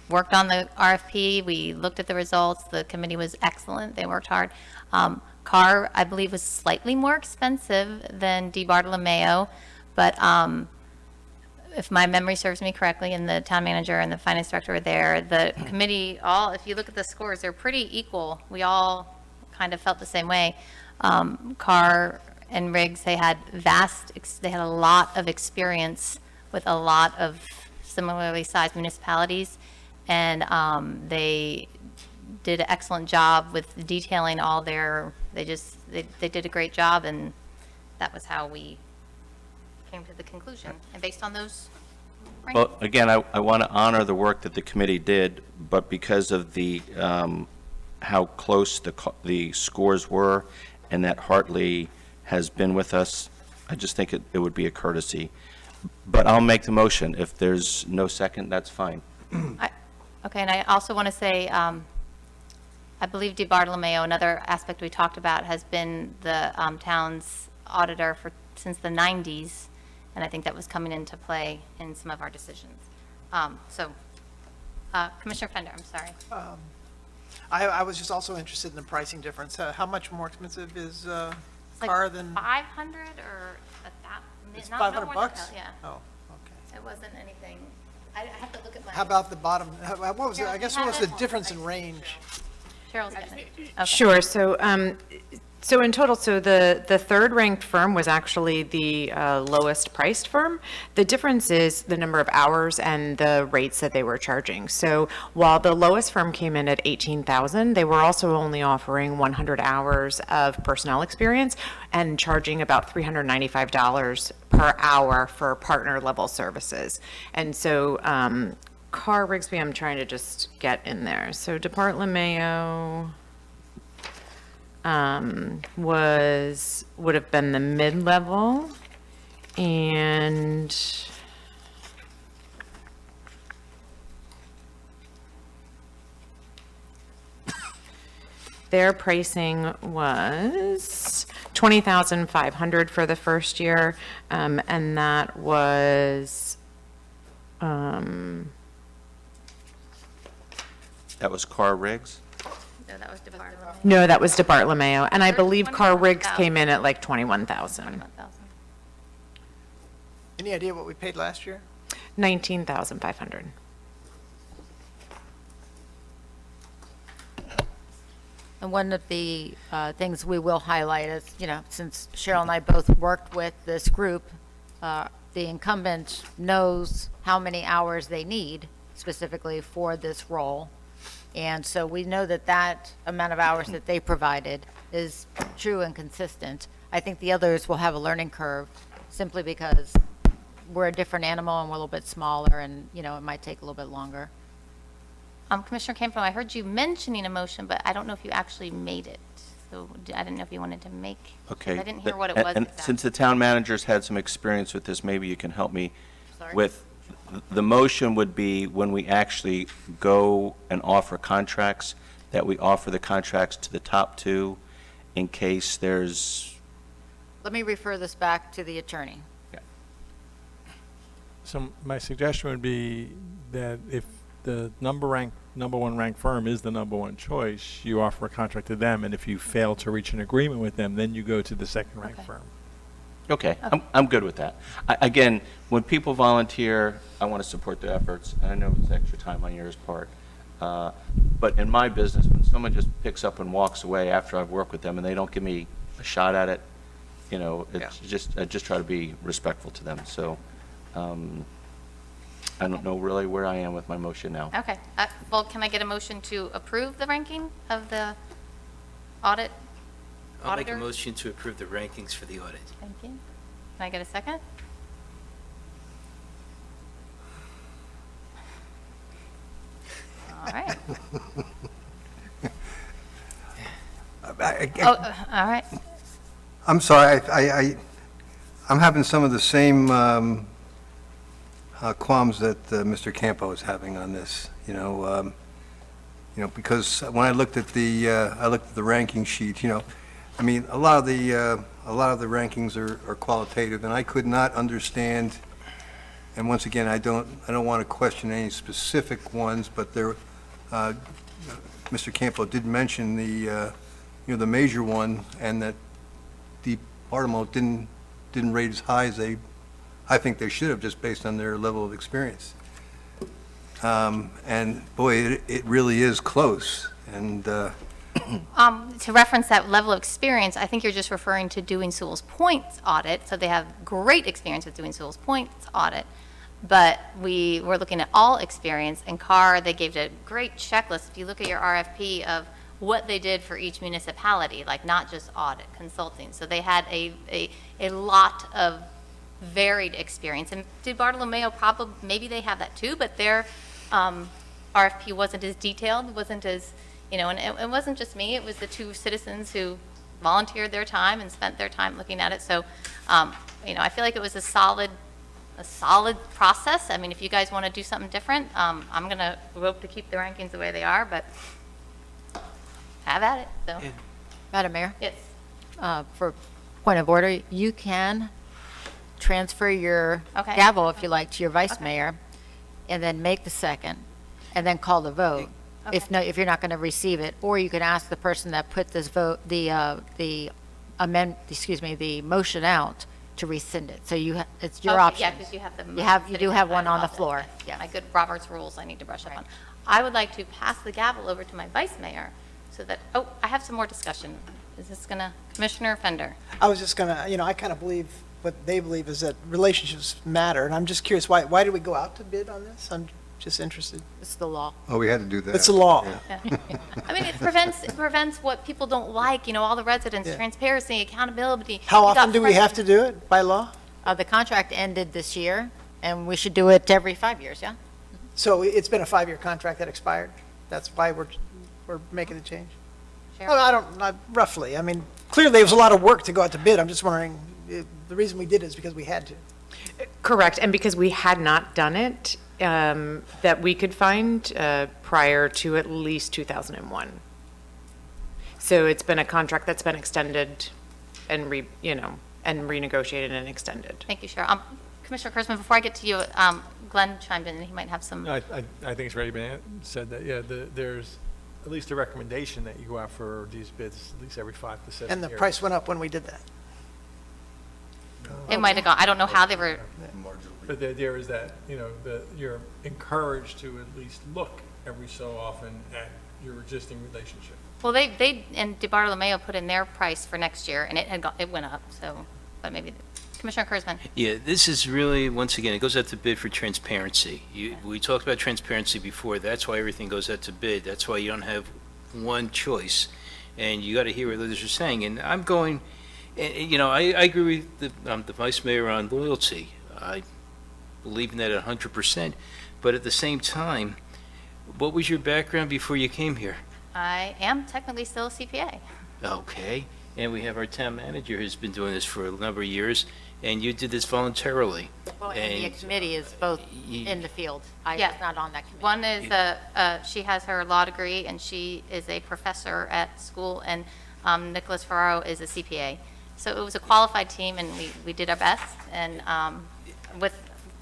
worked on the RFP. We looked at the results. The committee was excellent. They worked hard. Carr, I believe, was slightly more expensive than DiBartolomeo, but if my memory serves me correctly, and the town manager and the finance director were there, the committee, if you look at the scores, they're pretty equal. We all kind of felt the same way. Carr and Riggs, they had they had a lot of experience with a lot of similarly sized municipalities, and they did an excellent job with detailing all their, they did a great job, and that was how we came to the conclusion. And based on those rankings. Well, again, I want to honor the work that the committee did, but because of the, how close the scores were, and that Hartley has been with us, I just think it would be a courtesy. But I'll make the motion. If there's no second, that's fine. Okay, and I also want to say, I believe DiBartolomeo, another aspect we talked about, has been the town's auditor since the 90s, and I think that was coming into play in some of our decisions. Commissioner Fender, I'm sorry. I was just also interested in the pricing difference. How much more expensive is It's like car than? 500 or It's no 500 more than bucks? that, yeah. Oh, okay. It wasn't anything, I have to look at my. How about the bottom, what was it, I guess what was the Have it? difference in range? Cheryl's getting it. Okay. Sure, so in total, so the third ranked firm was actually the lowest priced firm. The difference is the number of hours and the rates that they were charging. So while the lowest firm came in at $18,000, they were also only offering 100 hours of personnel experience and charging about $395 per hour for partner level services. And so Carr Rigsby, I'm trying to just get in there. So DiBartolomeo would have been the mid-level, and their pricing was $20,500 for the first year, and that was That was Carr Riggs? No, that was DiBartolomeo. no, that was DiBartolomeo, and I believe Carr Riggs 21,000. came in at like 21,000, 21,000. Any idea what we paid last year? 19,500. And one of the things we will highlight is, since Cheryl and I both worked with this group, the incumbent knows how many hours they need specifically for this role. And so we know that that amount of hours that they provided is true and consistent. I think the others will have a learning curve simply because we're a different animal and we're a little bit smaller and, it might take a little bit longer. Commissioner Campo, I heard you mentioning a motion, but I don't know if you actually made it. So I didn't know if you wanted to make. Okay. I didn't hear what it was And exactly. since the town manager's had some experience with this, maybe you can help me Sorry? with, the motion would be when we actually go and offer contracts, that we offer the contracts to the top two in case there's, Let me refer this back to the attorney. So my suggestion would be that if the number one ranked firm is the number one choice, you offer a contract to them, and if you fail to reach an agreement with them, then you go to the second ranked Okay. firm. okay, I'm good with that. Again, when people volunteer, I want to support their efforts, and I know it's extra time on your part. But in my business, when someone just picks up and walks away after I've worked with them and they don't give me a shot at it, it's just, I just try to be respectful to them. So I don't know really where I am with my motion now. Okay. Well, can I get a motion to approve the ranking of the audit? I'll make a Auditor? motion to approve the rankings for the audit. Thank you. Can I get a second? All right. All right. I'm sorry, I'm having some of the same qualms that Mr. Campo is having on this, because when I looked at the ranking sheet, I mean, a lot of the rankings are qualitative, and I could not understand, and once again, I don't want to question any specific ones, but there, Mr. Campo did mention the major one, and that the Bartolomeo didn't rate as high as I think they should have, just based on their level of experience. And boy, it really is close, and to reference that level of experience, I think you're just referring to doing Sewalls Point's audit, so they have great experience with doing Sewalls Point's audit. But we were looking at all experience, and CAR, they gave a great checklist. If you look at your RFP of what they did for each municipality, like not just audit, consulting. So they had a lot of varied experience. And did Bartolomeo probably, maybe they have that too, but their RFP wasn't as detailed, wasn't as, and it wasn't just me, it was the two citizens who volunteered their time and spent their time looking at it. So, I feel like it was a solid process. I mean, if you guys want to do something different, I'm going to hope to keep the rankings the way they are, but have at it, so. Madam Mayor, Yes. for point of order, you can transfer your Okay. gavel, if you like, to your vice mayor, and then make the second, and then call the vote. If you're not going to receive it, or you can ask the person that put this vote, the motion out to rescind it. So it's your option. Yeah, because you have the. You do have one on the floor. Yeah, my good Robert's rules I need to brush up on. I would like to pass the gavel over to my vice mayor so that, I have some more discussion. Is this gonna, Commissioner Fender? I was just gonna, I kind of believe what they believe is that relationships matter, and I'm just curious, why did we go out to bid on this? I'm just interested. It's the law. Oh, we had to do that. It's the law. Yeah. I mean, it prevents what people don't like, all the residents, Yeah. transparency, accountability. How You got often do we have freshmen- to do it, by law? The contract ended this year, and we should do it every 5 years, yeah? So it's been a 5-year contract that expired? That's why we're making the change? Cheryl? Well, not roughly. I mean, clearly it was a lot of work to go out to bid. I'm just wondering, the reason we did it is because we had to. Correct, and because we had not done it, that we could find prior to at least 2001. So it's been a contract that's been extended and renegotiated and extended. Thank you, Cheryl. Commissioner Kurzman, before I get to you, Glenn chimed in, and he might have some. I think it's already been said that, there's at least a recommendation that you go out for these bids at least every 5 to 7 years. And the price went up when we did that. It might have gone, I don't know how they were, But the idea is that, you're encouraged to at least look every so often at your existing relationship. well, they and DeBartolomeo put in their price for next year, and it went up, so, but maybe, Commissioner Kurzman. Yeah, this is really, once again, it goes out to bid for transparency. We talked about transparency before. That's why everything goes out to bid. That's why you don't have one choice. And you got to hear what others are saying. And I'm going, I agree with the vice mayor on loyalty. I believe in that 100%. But at the same time, what was your background before you came here? I am technically still a CPA. Okay. And we have our town manager who's been doing this for a number of years, and you did this voluntarily. Well, and the committee is both in the field. I Yeah. was not on that committee. One is, she has her law degree, and she is a professor at school, and Nicholas Ferraro is a CPA. So it was a qualified team, and we did our best. And with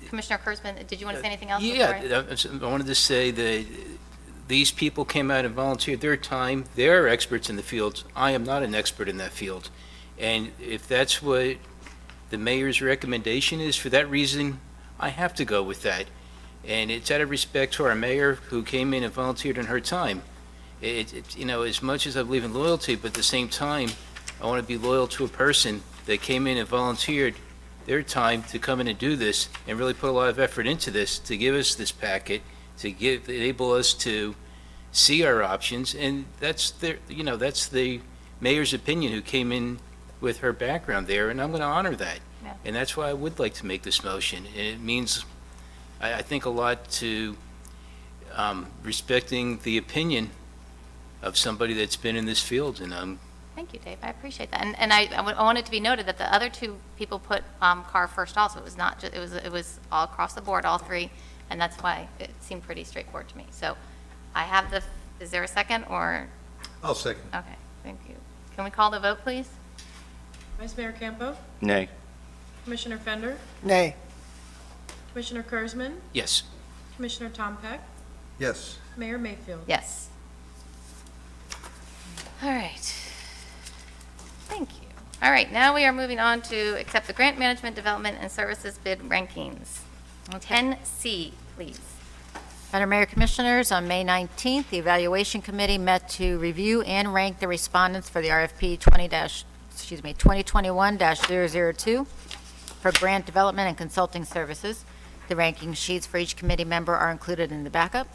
Commissioner Kurzman, did you want to say anything else? before Yeah, I wanted to say that these people came out and volunteered their time. They're experts in the field. I am not an expert in that field. And if that's what the mayor's recommendation is, for that reason, I have to go with that. And it's out of respect to our mayor who came in and volunteered in her time. As much as I believe in loyalty, but at the same time, I want to be loyal to a person that came in and volunteered their time to come in and do this and really put a lot of effort into this, to give us this packet, to enable us to see our options. And that's the mayor's opinion who came in with her background there, and I'm going to honor that. Yeah. And that's why I would like to make this motion. And it means, I think, a lot to respecting the opinion of somebody that's been in this field. And Thank you, Dave. I appreciate that. And I want it to be noted that the other two people put CAR first also. It was not just, it was all across the board, all three, and that's why it seemed pretty straightforward to me. So I have is there a second or? I'll second. Okay, thank you. Can we call the vote, please? Vice Mayor Campo, Nay. Commissioner Fender, Nay. Commissioner Kurzman, yes. Commissioner Tom Peck, Yes. Mayor Mayfield. Yes. All right. Thank you. All right, now we are moving on to accept the grant management development and services bid rankings. 10C, please. Madam Mayor, Commissioners, on May 19th, the Evaluation Committee met to review and rank the respondents for the RFP 2021-002 for grant development and consulting services. The ranking sheets for each committee member are included in the backup.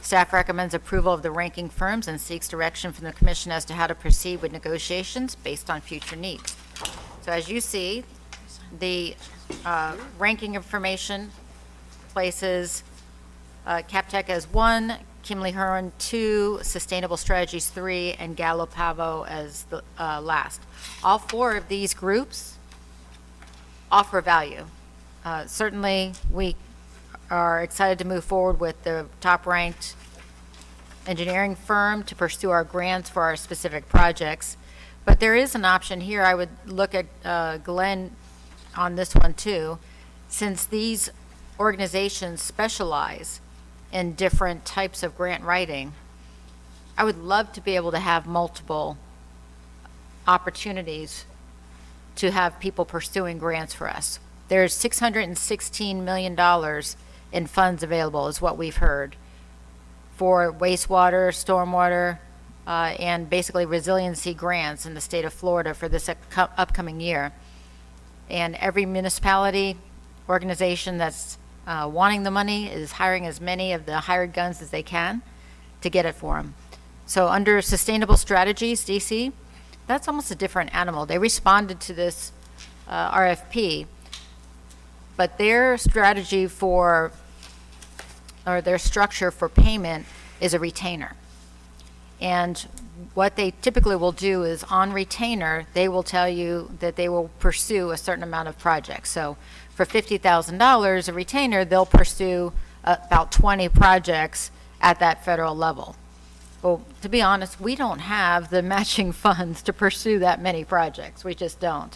Staff recommends approval of the ranking firms and seeks direction from the Commission as to how to proceed with negotiations based on future needs. So as you see, the ranking information places CapTech as 1, Kimley Hearn 2, Sustainable Strategies 3, and Gallo Pavo as the last. All 4 of these groups offer value. Certainly, we are excited to move forward with the top-ranked engineering firm to pursue our grants for our specific projects. But there is an option here. I would look at Glenn on this one, too. Since these organizations specialize in different types of grant writing, I would love to be able to have multiple opportunities to have people pursuing grants for us. There's $616 million in funds available, is what we've heard, for wastewater, stormwater, and basically resiliency grants in the state of Florida for this upcoming year. And every municipality, organization that's wanting the money is hiring as many of the hired guns as they can to get it for them. So under Sustainable Strategies, DC, that's almost a different animal. They responded to this RFP, but their strategy for, or their structure for payment is a retainer. And what they typically will do is on retainer, they will tell you that they will pursue a certain amount of projects. So for $50,000 a retainer, they'll pursue about 20 projects at that federal level. Well, to be honest, we don't have the matching funds to pursue that many projects. We just don't.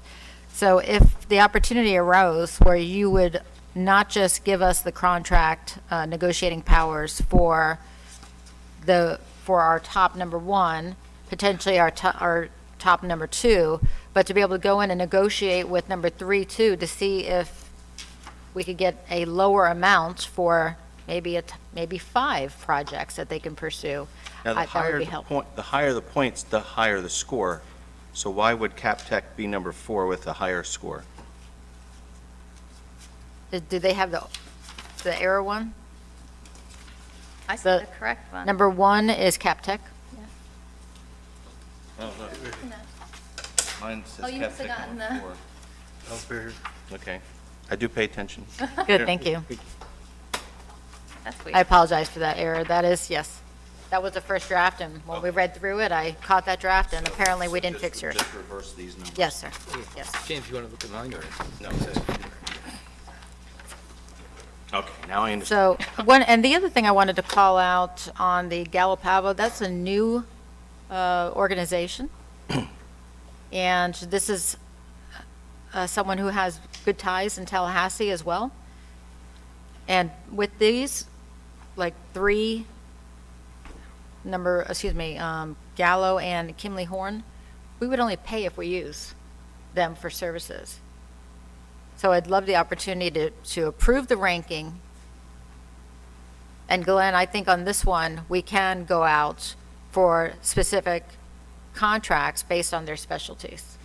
So if the opportunity arose where you would not just give us the contract negotiating powers for our top number 1, potentially our top number 2, but to be able to go in and negotiate with number 3 too, to see if we could get a lower amount for maybe 5 projects that they can pursue. Now, That would be helpful. the higher the points, the higher the score. So why would CapTech be number 4 with a higher score? Do they have the error one? I said the correct one. Number 1 is CapTech. Oh, look. Mine says Oh, you must have CapTech gotten number 4. Okay. I do pay attention. Good, thank you. That's I weird. apologize for that error. That is, yes. That was the first draft, and when we read through it, I caught that draft, and apparently we didn't fix yours. Just reverse these numbers. Yes, sir. Yes. James, you want to look at mine or? No. Okay, now I understand. So, and the other thing I wanted to call out on the Gallo Pavo, that's a new organization. And this is someone who has good ties in Tallahassee as well. And with these, like 3, Gallo and Kimley Horn, we would only pay if we use them for services. So I'd love the opportunity to approve the ranking. And Glenn, I think on this one, we can go out for specific contracts based on their specialties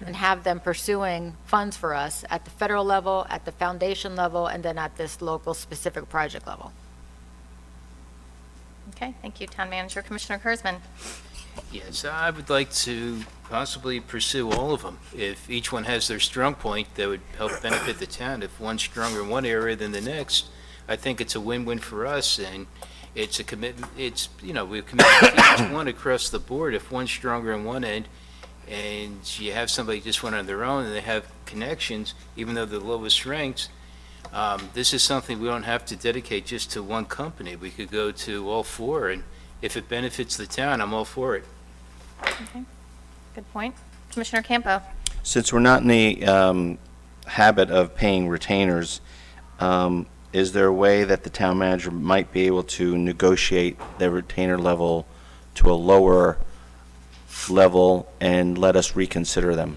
and have them pursuing funds for us at the federal level, at the foundation level, and then at this local specific project level. Okay, thank you, Town Manager. Commissioner Kurzman. Yes, I would like to possibly pursue all of them. If each one has their strong point, that would help benefit the town. If one's stronger in one area than the next, I think it's a win-win for us, and it's a commitment, we're committed to each one across the board. If one's stronger in one end, and you have somebody just went on their own, and they have connections, even though they're the lowest ranked, this is something we don't have to dedicate just to one company. We could go to all 4, and if it benefits the town, I'm all for it. Okay, good point. Commissioner Campo. Since we're not in the habit of paying retainers, is there a way that the town manager might be able to negotiate the retainer level to a lower level and let us reconsider them?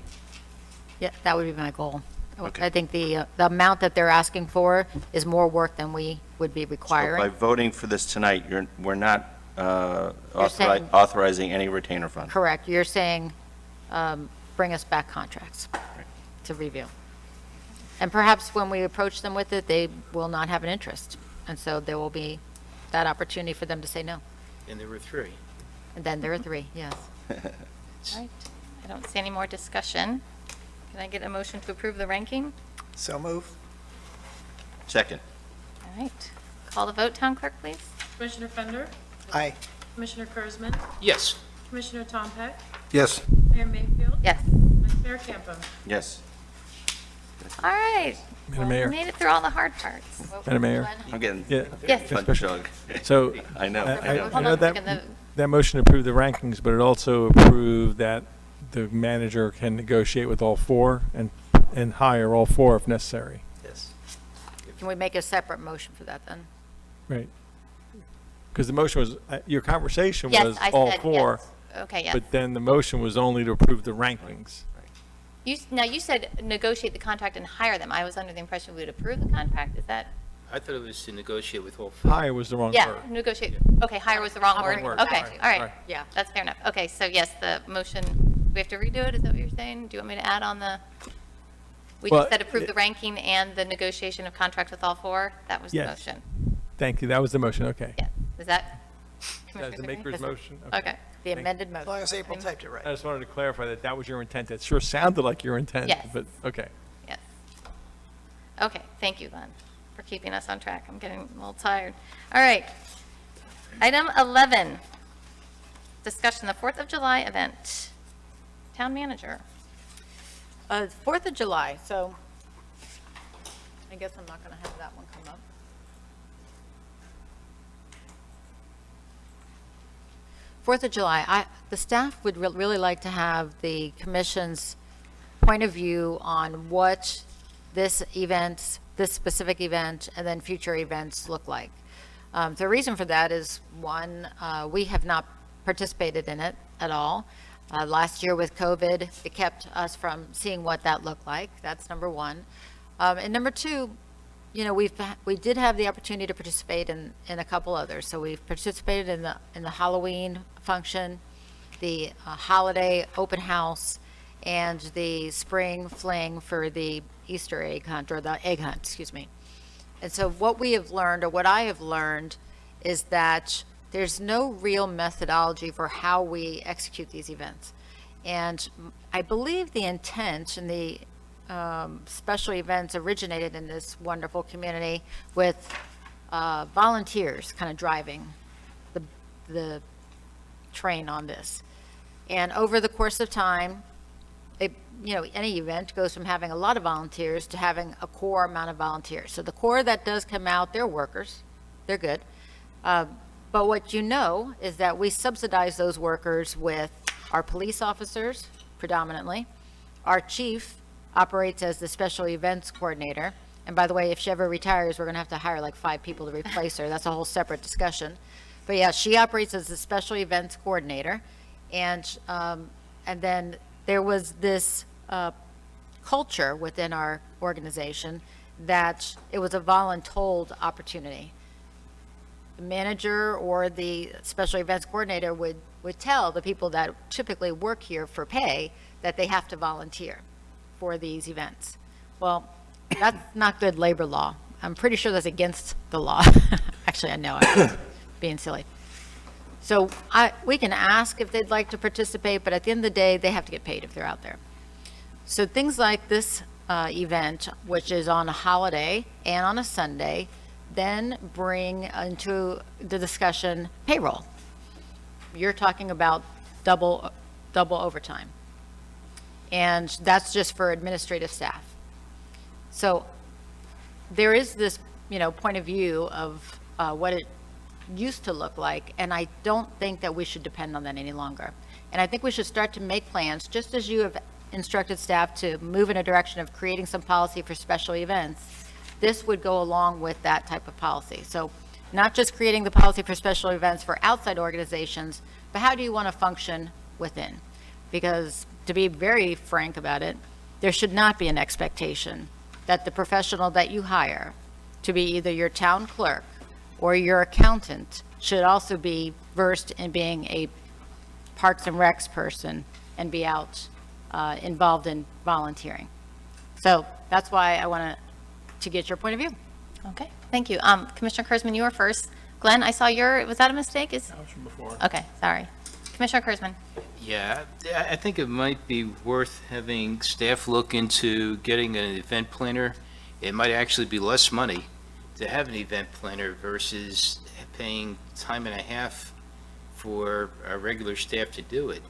Yeah, that would be my goal. Okay. I think the amount that they're asking for is more work than we would be So by requiring. voting for this tonight, we're not saying- authorizing any retainer fund. Correct. You're saying, bring us back contracts to review. And perhaps when we approach them with it, they will not have an interest. And so there will be that opportunity for them to say no. And there were 3. And then there are 3, yes. All right. I don't see any more discussion. Can I get a motion to approve the ranking? So move. Second. All right. Call the vote, Town Clerk, please. Commissioner Fender, Aye. Commissioner Kurzman, Yes. Commissioner Tom Peck, Yes. Mayor Mayfield, Yes. Vice Mayor Campo. Yes. All right. Madam Mayor. We made it through all the hard parts. Madam Mayor. I'm getting Yeah. Yes. fun chug. So I know. I Hold know on a second, that, that motion approved the rankings, but it also approved that the manager can negotiate with all 4 and hire all 4 if necessary. Yes. Can we make a separate motion for that then? Right. Because the motion was, your conversation Yes, was I all said 4, yes. Okay, yes. but then the motion was only to approve the rankings. Now, you said negotiate the contract and hire them. I was under the impression we would approve the contract. Is that? I thought it was to negotiate with all 4. Hire was the wrong Yeah, word. negotiate. Okay, hire was the wrong word. word. Okay, All right, all right. all right. Yeah. That's fair enough. Okay, so yes, the motion, do we have to redo it? Is that what you're saying? Do you want me to add on the, we Well, just said approve the ranking and the negotiation of contract with all 4? That was the Yes. motion. Thank you, that was the motion, okay. Yeah, is that? That's Commissioner the Gregory? maker's motion? Okay, The amended As motion. long as April typed it right. I just wanted to clarify that that was your intent. It sure sounded like your intent. Yes. But, okay. yes. Okay, thank you, Glenn, for keeping us on track. I'm getting a little tired. All right. Item 11, discussion the 4th of July event. Town manager. 4th of July, so I guess I'm not going to have that one come up. 4th of July, the staff would really like to have the commission's point of view on what this event, this specific event, and then future events look like. The reason for that is, one, we have not participated in it at all. Last year with COVID, it kept us from seeing what that looked like. That's number one. And number two, you know, we did have the opportunity to participate in a couple others. So we've participated in the Halloween function, the holiday open house, and the spring fling for the Easter egg hunt, or the egg hunt, excuse me. And so what we have learned, or what I have learned, is that there's no real methodology for how we execute these events. And I believe the intent and the special events originated in this wonderful community with volunteers kind of driving the train on this. And over the course of time, any event goes from having a lot of volunteers to having a core amount of volunteers. So the core that does come out, they're workers, they're good. But what you know is that we subsidize those workers with our police officers predominantly. Our chief operates as the special events coordinator. And by the way, if she ever retires, we're going to have to hire like 5 people to replace her. That's a whole separate discussion. But yeah, she operates as the special events coordinator. And then there was this culture within our organization that it was a voluntold opportunity. The manager or the special events coordinator would tell the people that typically work here for pay that they have to volunteer for these events. Well, that's not good labor law. I'm pretty sure that's against the law. Actually, I know I'm being silly. So we can ask if they'd like to participate, but at the end of the day, they have to get paid if they're out there. So things like this event, which is on a holiday and on a Sunday, then bring into the discussion payroll. You're talking about double overtime. And that's just for administrative staff. So there is this, point of view of what it used to look like, and I don't think that we should depend on that any longer. And I think we should start to make plans, just as you have instructed staff to move in a direction of creating some policy for special events. This would go along with that type of policy. So not just creating the policy for special events for outside organizations, but how do you want to function within? Because to be very frank about it, there should not be an expectation that the professional that you hire to be either your town clerk or your accountant should also be versed in being a Parks and Recs person and be out involved in volunteering. So that's why I wanted to get your point of view. Okay, thank you. Commissioner Kurzman, you were first. Glenn, I saw was that a mistake? That was from before. Okay, sorry. Commissioner Kurzman. Yeah, I think it might be worth having staff look into getting an event planner. It might actually be less money to have an event planner versus paying time and a half for our regular staff to do it.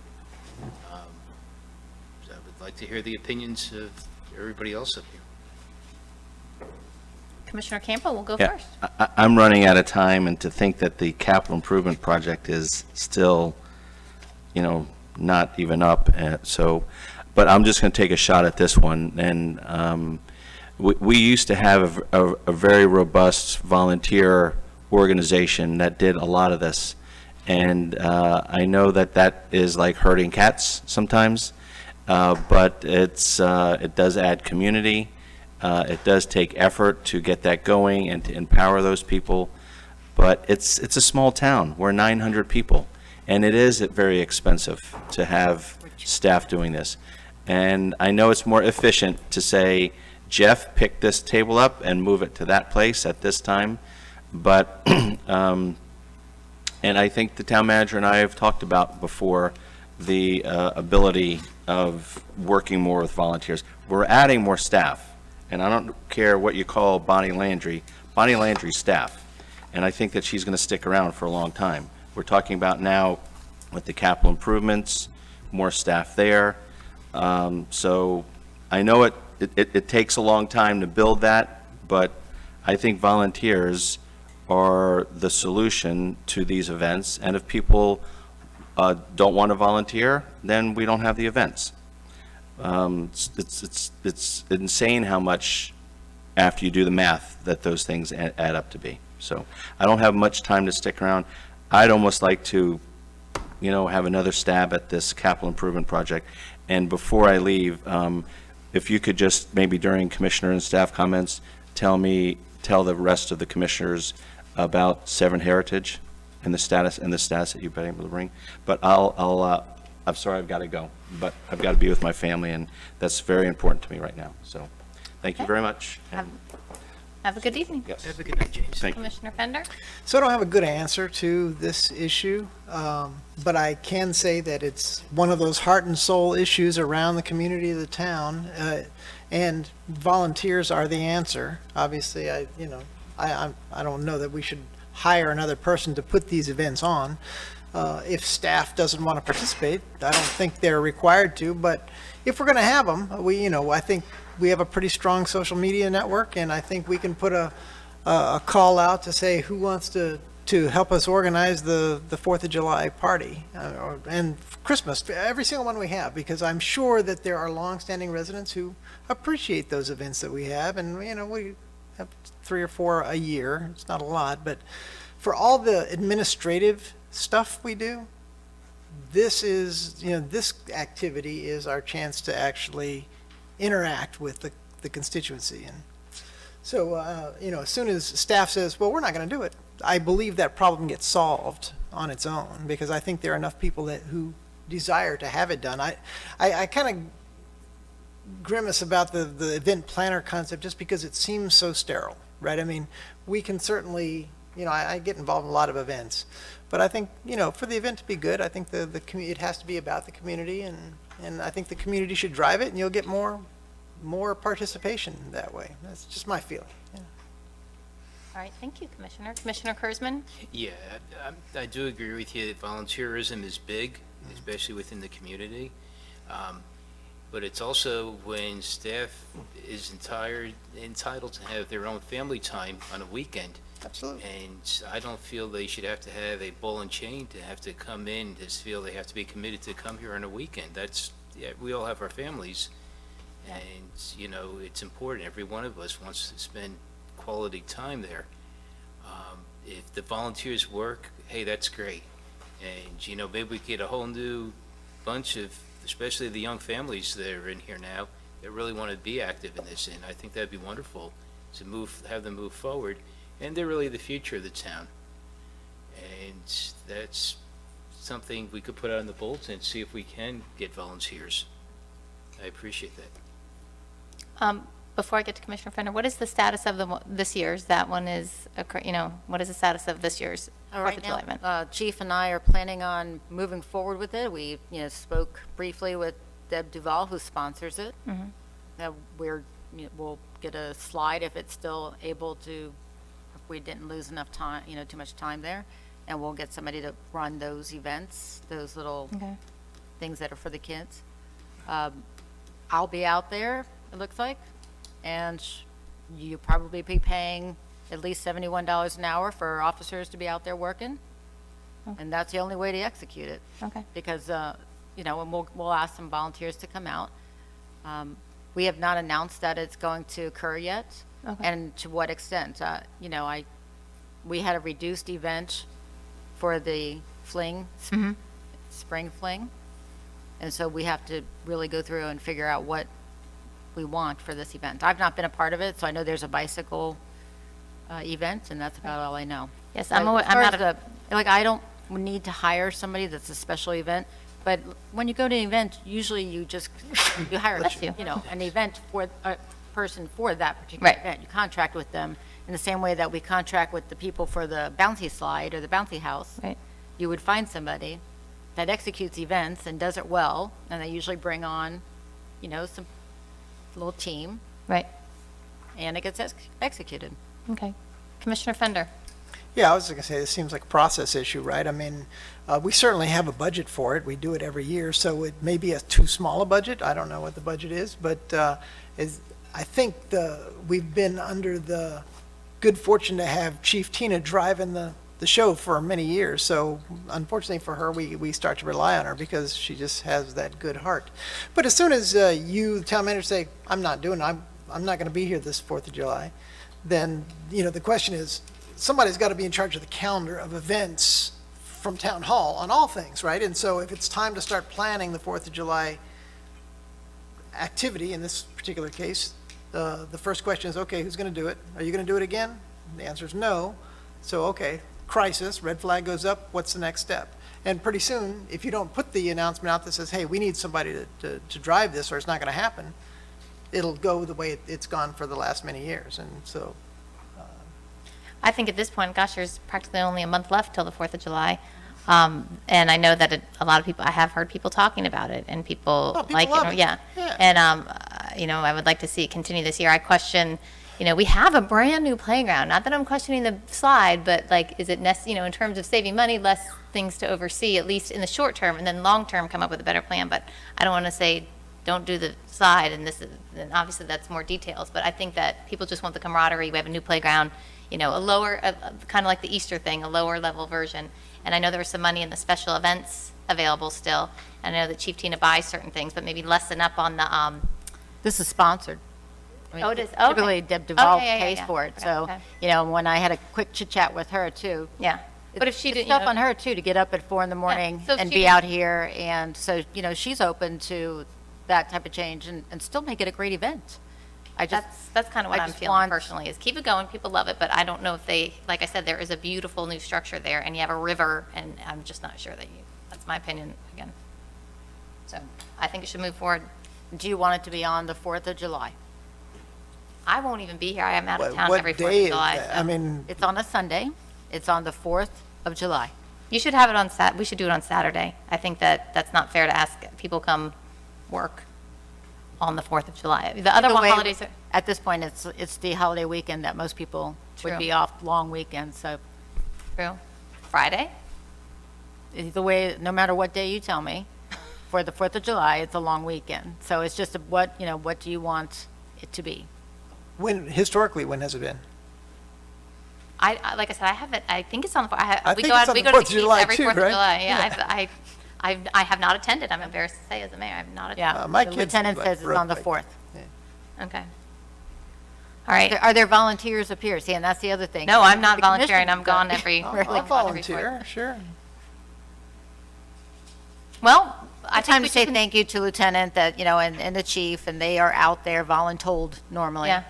So I would like to hear the opinions of everybody else up here. Commissioner Campbell will go Yeah, first. I'm running out of time, and to think that the capital improvement project is still, not even up, but I'm just going to take a shot at this one. And we used to have a very robust volunteer organization that did a lot of this. And I know that is like herding cats sometimes, but it does add community. It does take effort to get that going and to empower those people. But it's a small town. We're 900 people. And it is very expensive to have staff doing this. And I know it's more efficient to say, Jeff, pick this table up and move it to that place at this time. But, and I think the town manager and I have talked about before the ability of working more with volunteers. We're adding more staff. And I don't care what you call Bonnie Landry's staff. And I think that she's going to stick around for a long time. We're talking about now with the capital improvements, more staff there. So I know it takes a long time to build that, but I think volunteers are the solution to these events. And if people don't want to volunteer, then we don't have the events. It's insane how much, after you do the math, that those things add up to be. So I don't have much time to stick around. I'd almost like to, have another stab at this capital improvement project. And before I leave, if you could just maybe during commissioner and staff comments, tell the rest of the commissioners about Severn Heritage and the status that you've been able to bring. But I'm sorry, I've got to go, but I've got to be with my family, and that's very important to me right now. So, thank you very much. Have a good evening. Yes. Have a good night, James. Thank you. Commissioner Fender. So I don't have a good answer to this issue, but I can say that it's one of those heart and soul issues around the community of the town, and volunteers are the answer. Obviously, I don't know that we should hire another person to put these events on. If staff doesn't want to participate, I don't think they're required to, but if we're going to have them, I think we have a pretty strong social media network, and I think we can put a call out to say who wants to help us organize the 4th of July party and Christmas, every single one we have, because I'm sure that there are longstanding residents who appreciate those events that we have, and we have 3 or 4 a year. It's not a lot, but for all the administrative stuff we do, this activity is our chance to actually interact with the constituency. And so, as soon as staff says, well, we're not going to do it, I believe that problem gets solved on its own, because I think there are enough people who desire to have it done. I kind of grimace about the event planner concept just because it seems so sterile, right? I mean, we can certainly, I get involved in a lot of events, but I think, for the event to be good, I think it has to be about the community, and I think the community should drive it, and you'll get more participation that way. That's just my feeling. Yeah. All right, thank you, Commissioner. Commissioner Kurzman? Yeah, I do agree with you that volunteerism is big, especially within the community. But it's also when staff is entitled to have their own family time on a weekend. Absolutely. And I don't feel they should have to have a ball and chain to have to come in, just feel they have to be committed to come here on a weekend. We all have our families, and, it's important. Every one of us wants to spend quality time there. If the volunteers work, hey, that's great. And, maybe we get a whole new bunch of, especially the young families that are in here now, that really want to be active in this, and I think that'd be wonderful to have them move forward, and they're really the future of the town. And that's something we could put out in the bulletin and see if we can get volunteers. I appreciate that. Before I get to Commissioner Fender, what is the status of this year's? That one is, what is the status of this year's Fourth of July event? Chief and I are planning on moving forward with it. We, spoke briefly with Deb Duval, who sponsors it. We'll get a slide if it's still able to, if we didn't lose enough time, too much time there. And we'll get somebody to run those events, those little things that are for the kids. I'll be out there, it looks like, and you'll probably be paying at least $71 an hour for officers to be out there working. And that's the only way to execute it. Okay. Because, and we'll ask some volunteers to come out. We have not announced that it's going to occur yet, and to what extent. We had a reduced event for the fling, spring fling, and so we have to really go through and figure out what we want for this event. I've not been a part of it, so I know there's a bicycle event, and that's about all I know. Yes, But I'm as far not as I don't need to hire somebody that's a special event, but when you go to an event, usually you hire, an event for a person for that particular event. You contract with them in the same way that we contract with the people for the bouncy slide or the bouncy house. Right. You would find somebody that executes events and does it well, and they usually bring on, some little team, Right. and it gets executed. Okay. Commissioner Fender? Yeah, I was going to say, this seems like a process issue, right? I mean, we certainly have a budget for it. We do it every year, so it may be a too small a budget. I don't know what the budget is, but I think we've been under the good fortune to have Chief Tina driving the show for many years. So unfortunately for her, we start to rely on her because she just has that good heart. But as soon as you, the town manager, say, I'm not not going to be here this 4th of July, then, the question is, somebody's got to be in charge of the calendar of events from Town Hall on all things, right? And so if it's time to start planning the 4th of July activity, in this particular case, the first question is, okay, who's going to do it? Are you going to do it again? The answer is no. So, okay, crisis, red flag goes up, what's the next step? And pretty soon, if you don't put the announcement out that says, hey, we need somebody to drive this or it's not going to happen, it'll go the way it's gone for the last many years. And so I think at this point, gosh, there's practically only a month left till the 4th of July. And I know that a lot of people, I have heard people talking about it, and people like love it. it. Yeah. Yeah. And, I would like to see it continue this year. I question, we have a brand new playground. Not that I'm questioning the slide, but is it in terms of saving money, less things to oversee, at least in the short term, and then long term come up with a better plan. But I don't want to say, don't do the slide, and obviously that's more details. But I think that people just want the camaraderie. We have a new playground. A lower, kind of like the Easter thing, a lower level version. And I know there was some money in the special events available still. And I know that Chief Tina buys certain things, but maybe lessen up on the, This is sponsored. Oh, it is? Okay. Typically, Deb Duval Okay, yeah, pays yeah. for it, Okay, so, okay. when I had a quick chit-chat with her, too. yeah. But if she It's didn't, tough on her, too, to get up at 4 in the morning So if and she be didn't- out here, and so, she's open to that type of change and still make it a great event. that's kind of what I I'm just feeling want- personally, is keep it going, people love it, but I don't know if they, like I said, there is a beautiful new structure there, and you have a river, and I'm just not sure that's my opinion, again. So, I think it should move forward. Do you want it to be on the 4th of July? I won't even be here, I am out of town what every 4th day of is July. that? so- I mean, It's on a Sunday. It's on the 4th of July. You should have it on we should do it on Saturday. I think that's not fair to ask people come work on the 4th of July. The other Either way, holidays are, At this point, it's the holiday weekend that most people True. would be off, long weekend, so true. Friday? either way, no matter what day you tell me, for the 4th of July, it's a long weekend. So it's just what do you want it to be? historically, when has it been? Like I said, I haven't, I think it's on the, we think go it's out, on we the go to 4th the of Keys July every too, 4th of right? July. Yeah, I have not attended. I'm embarrassed to say as a mayor, I've not attended. Yeah, my the kids lieutenant like says it's road on the bike. 4th. Okay. All right. Are there volunteers up here? See, and that's the other thing. No, I'm not The volunteering. I'm commission's gone got- every. I'll every volunteer, sure. Well, I Time think to we say should, thank you to Lieutenant that, and the chief, and they are out there voluntold normally. Yeah.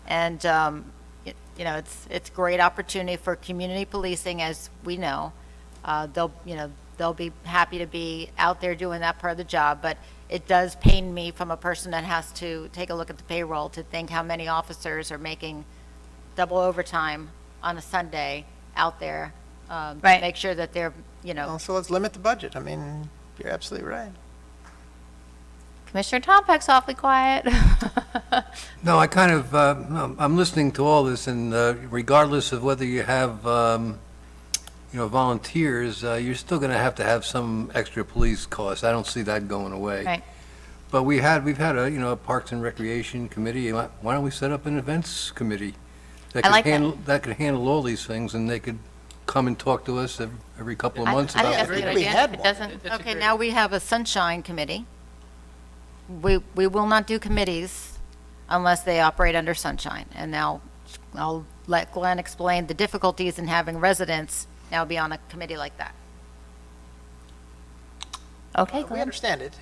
And, it's a great opportunity for community policing, as we know. They'll be happy to be out there doing that part of the job, but it does pain me from a person that has to take a look at the payroll to think how many officers are making double overtime on a Sunday out there. To Right. make sure that they're, Well, so let's limit the budget. I mean, you're absolutely right. Commissioner Tompeck's awfully quiet. No, I kind of, no, I'm listening to all this, and regardless of whether you have, volunteers, you're still going to have some extra police costs. I don't see that going away. Right. But we've had a Parks and Recreation Committee. Why don't we set up an events committee? I like that. That could handle all these things, and they could come and talk to us every couple of months I think about that's a good We idea. had If it one. doesn't, Okay, now we have a sunshine committee. We will not do committees unless they operate under sunshine. And now I'll let Glenn explain the difficulties in having residents now be on a committee like that. okay, We Glenn. understand it,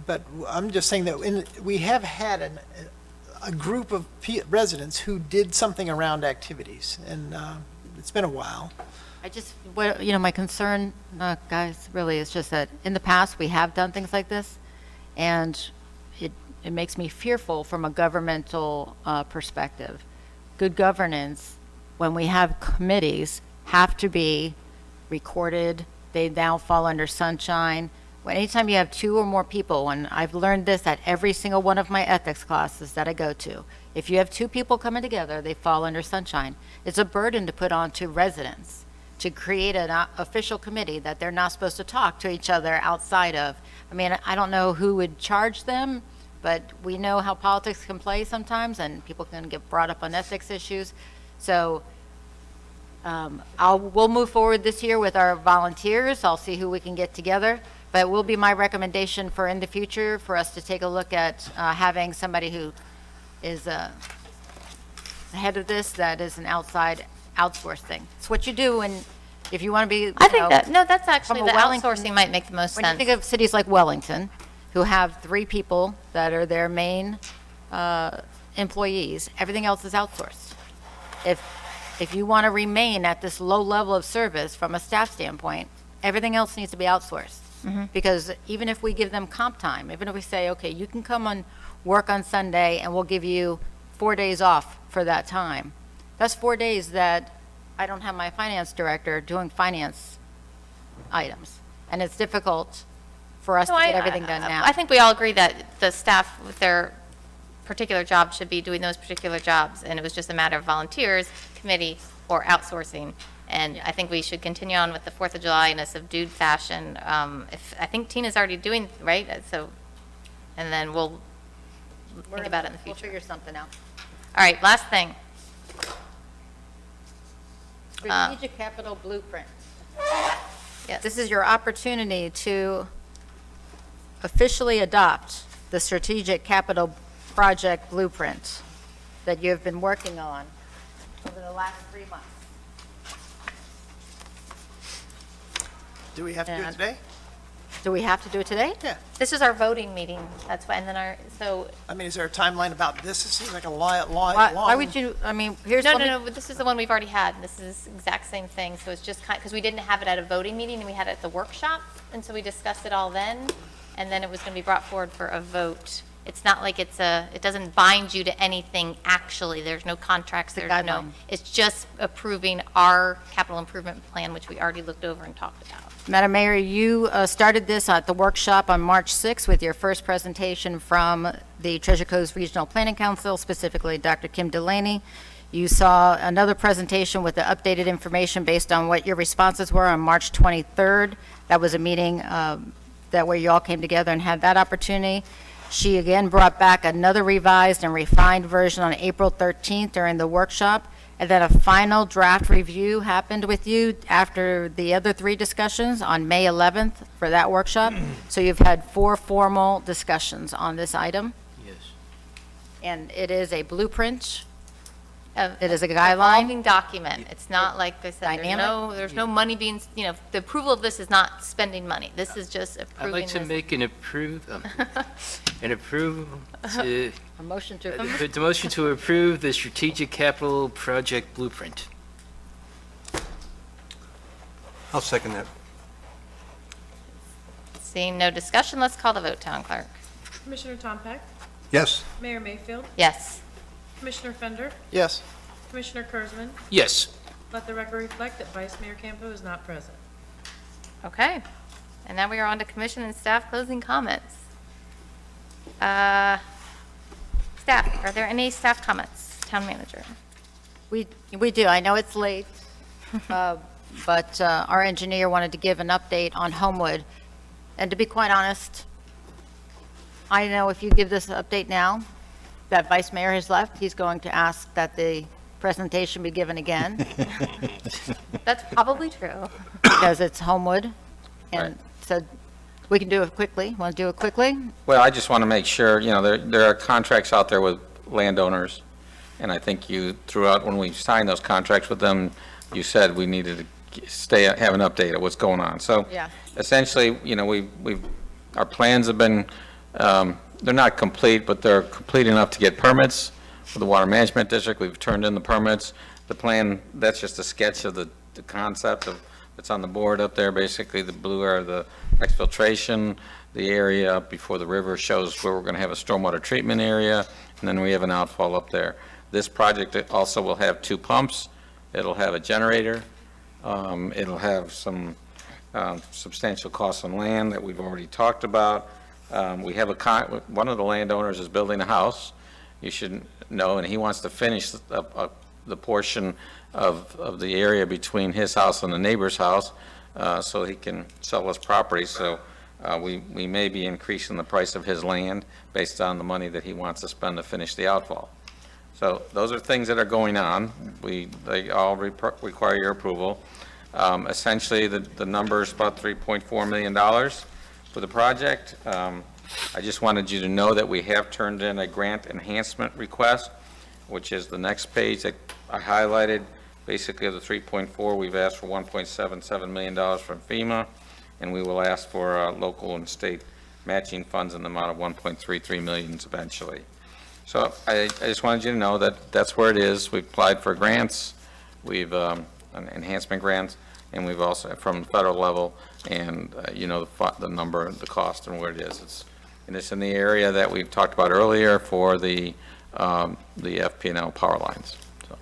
but I'm just saying that we have had a group of residents who did something around activities, and it's been a while. My concern, guys, really is just that in the past, we have done things like this, and it makes me fearful from a governmental perspective. Good governance, when we have committees, have to be recorded. They now fall under sunshine. Anytime you have two or more people, and I've learned this at every single one of my ethics classes that I go to, if you have two people coming together, they fall under sunshine. It's a burden to put on to residents to create an official committee that they're not supposed to talk to each other outside of. I mean, I don't know who would charge them, but we know how politics can play sometimes, and people can get brought up on ethics issues. So we'll move forward this year with our volunteers. I'll see who we can get together. But it will be my recommendation for in the future for us to take a look at having somebody who is the head of this that is an outside outsourced thing. It's what you do, and if you want to be, I think that's actually, from the a Wellington- outsourcing might make the most when you sense. think of cities like Wellington, who have 3 people that are their main employees, everything else is outsourced. If you want to remain at this low level of service from a staff standpoint, everything else needs to be outsourced. Because even if we give them comp time, even if we say, okay, you can come and work on Sunday and we'll give you 4 days off for that time, that's 4 days that I don't have my finance director doing finance items. And it's difficult for us to get everything done now. I think we all agree that the staff with their particular job should be doing those particular jobs, and it was just a matter of volunteers, committee, or outsourcing. And I think we should continue on with the 4th of July in a subdued fashion. I think Tina's already doing, right? So, and then we'll think about it in the We'll future. figure something out. All right, last thing. Strategic Capital Blueprint. Yes. This is your opportunity to officially adopt the Strategic Capital Project Blueprint that you have been working on over the last 3 months. Do we have to do it And- today? Do we have to do it today? Yeah. This is our voting meeting, that's why, and then I mean, is there a timeline about this? It seems like a long. Why would you, here's. No, let me- no, but this is the one we've already had, and this is the exact same thing, so it's just because we didn't have it at a voting meeting, and we had it at the workshop, and so we discussed it all then, and then it was going to be brought forward for a vote. It's not like it doesn't bind you to anything actually, there's no contracts, It's a there's no, guideline. it's just approving our capital improvement plan, which we already looked over and talked about. Madam Mayor, you started this at the workshop on March 6th with your first presentation from the Treasure Coast Regional Planning Council, specifically Dr. Kim Delaney. You saw another presentation with the updated information based on what your responses were on March 23rd. That was a meeting where you all came together and had that opportunity. She again brought back another revised and refined version on April 13th during the workshop. And then a final draft review happened with you after the other 3 discussions on May 11th for that workshop. So you've had 4 formal discussions on this item. Yes. And it is a blueprint It is a guideline? Evolving document. It's not like they said, Dynamic? there's no money being, the approval of this is not spending money. This is just I'd approving like to this. make an approval to, A motion to, the motion to approve the strategic capital project blueprint. I'll second that. Seeing no discussion, let's call the vote, Town Clerk. Commissioner Tom Peck, Yes. Mayor Mayfield, Yes. Commissioner Fender, Yes. Commissioner Kurzman. Yes. Let the record reflect that Vice Mayor Campo is not present. Okay. And now we are on to commission and staff closing comments. Staff, are there any staff comments? Town Manager. we do. I know it's late, but our engineer wanted to give an update on Homewood. And to be quite honest, I know if you give this update now, that Vice Mayor has left, he's going to ask that the presentation be given again, That's probably true. because it's Homewood. And so we can do it quickly. Want to do it quickly? Well, I just want to make sure, there are contracts out there with landowners, and I think you, throughout, when we signed those contracts with them, you said we needed to have an update of what's going on. So Yeah. essentially, our plans have been, they're not complete, but they're complete enough to get permits for the Water Management District. We've turned in the permits. The plan, that's just a sketch of the concept of, that's on the board up there, basically the blue are the exfiltration, the area up before the river shows where we're going to have a stormwater treatment area, and then we have an outfall up there. This project also will have 2 pumps. It'll have a generator. It'll have some substantial costs on land that we've already talked about. We have one of the landowners is building a house, you should know, and he wants to finish the portion of the area between his house and the neighbor's house, so he can sell his property. So we may be increasing the price of his land based on the money that he wants to spend to finish the outfall. So those are things that are going on. They all require your approval. Essentially, the number is about $3.4 million for the project. I just wanted you to know that we have turned in a grant enhancement request, which is the next page that I highlighted. Basically, of the 3.4, we've asked for $1.77 million from FEMA, and we will ask for local and state matching funds in the amount of $1.33 million eventually. So I just wanted you to know that that's where it is. We've applied for grants, we've enhancement grants, and we've also from the federal level, and the number, the cost, and where it is. It's in the area that we've talked about earlier for the FP&L power lines. So,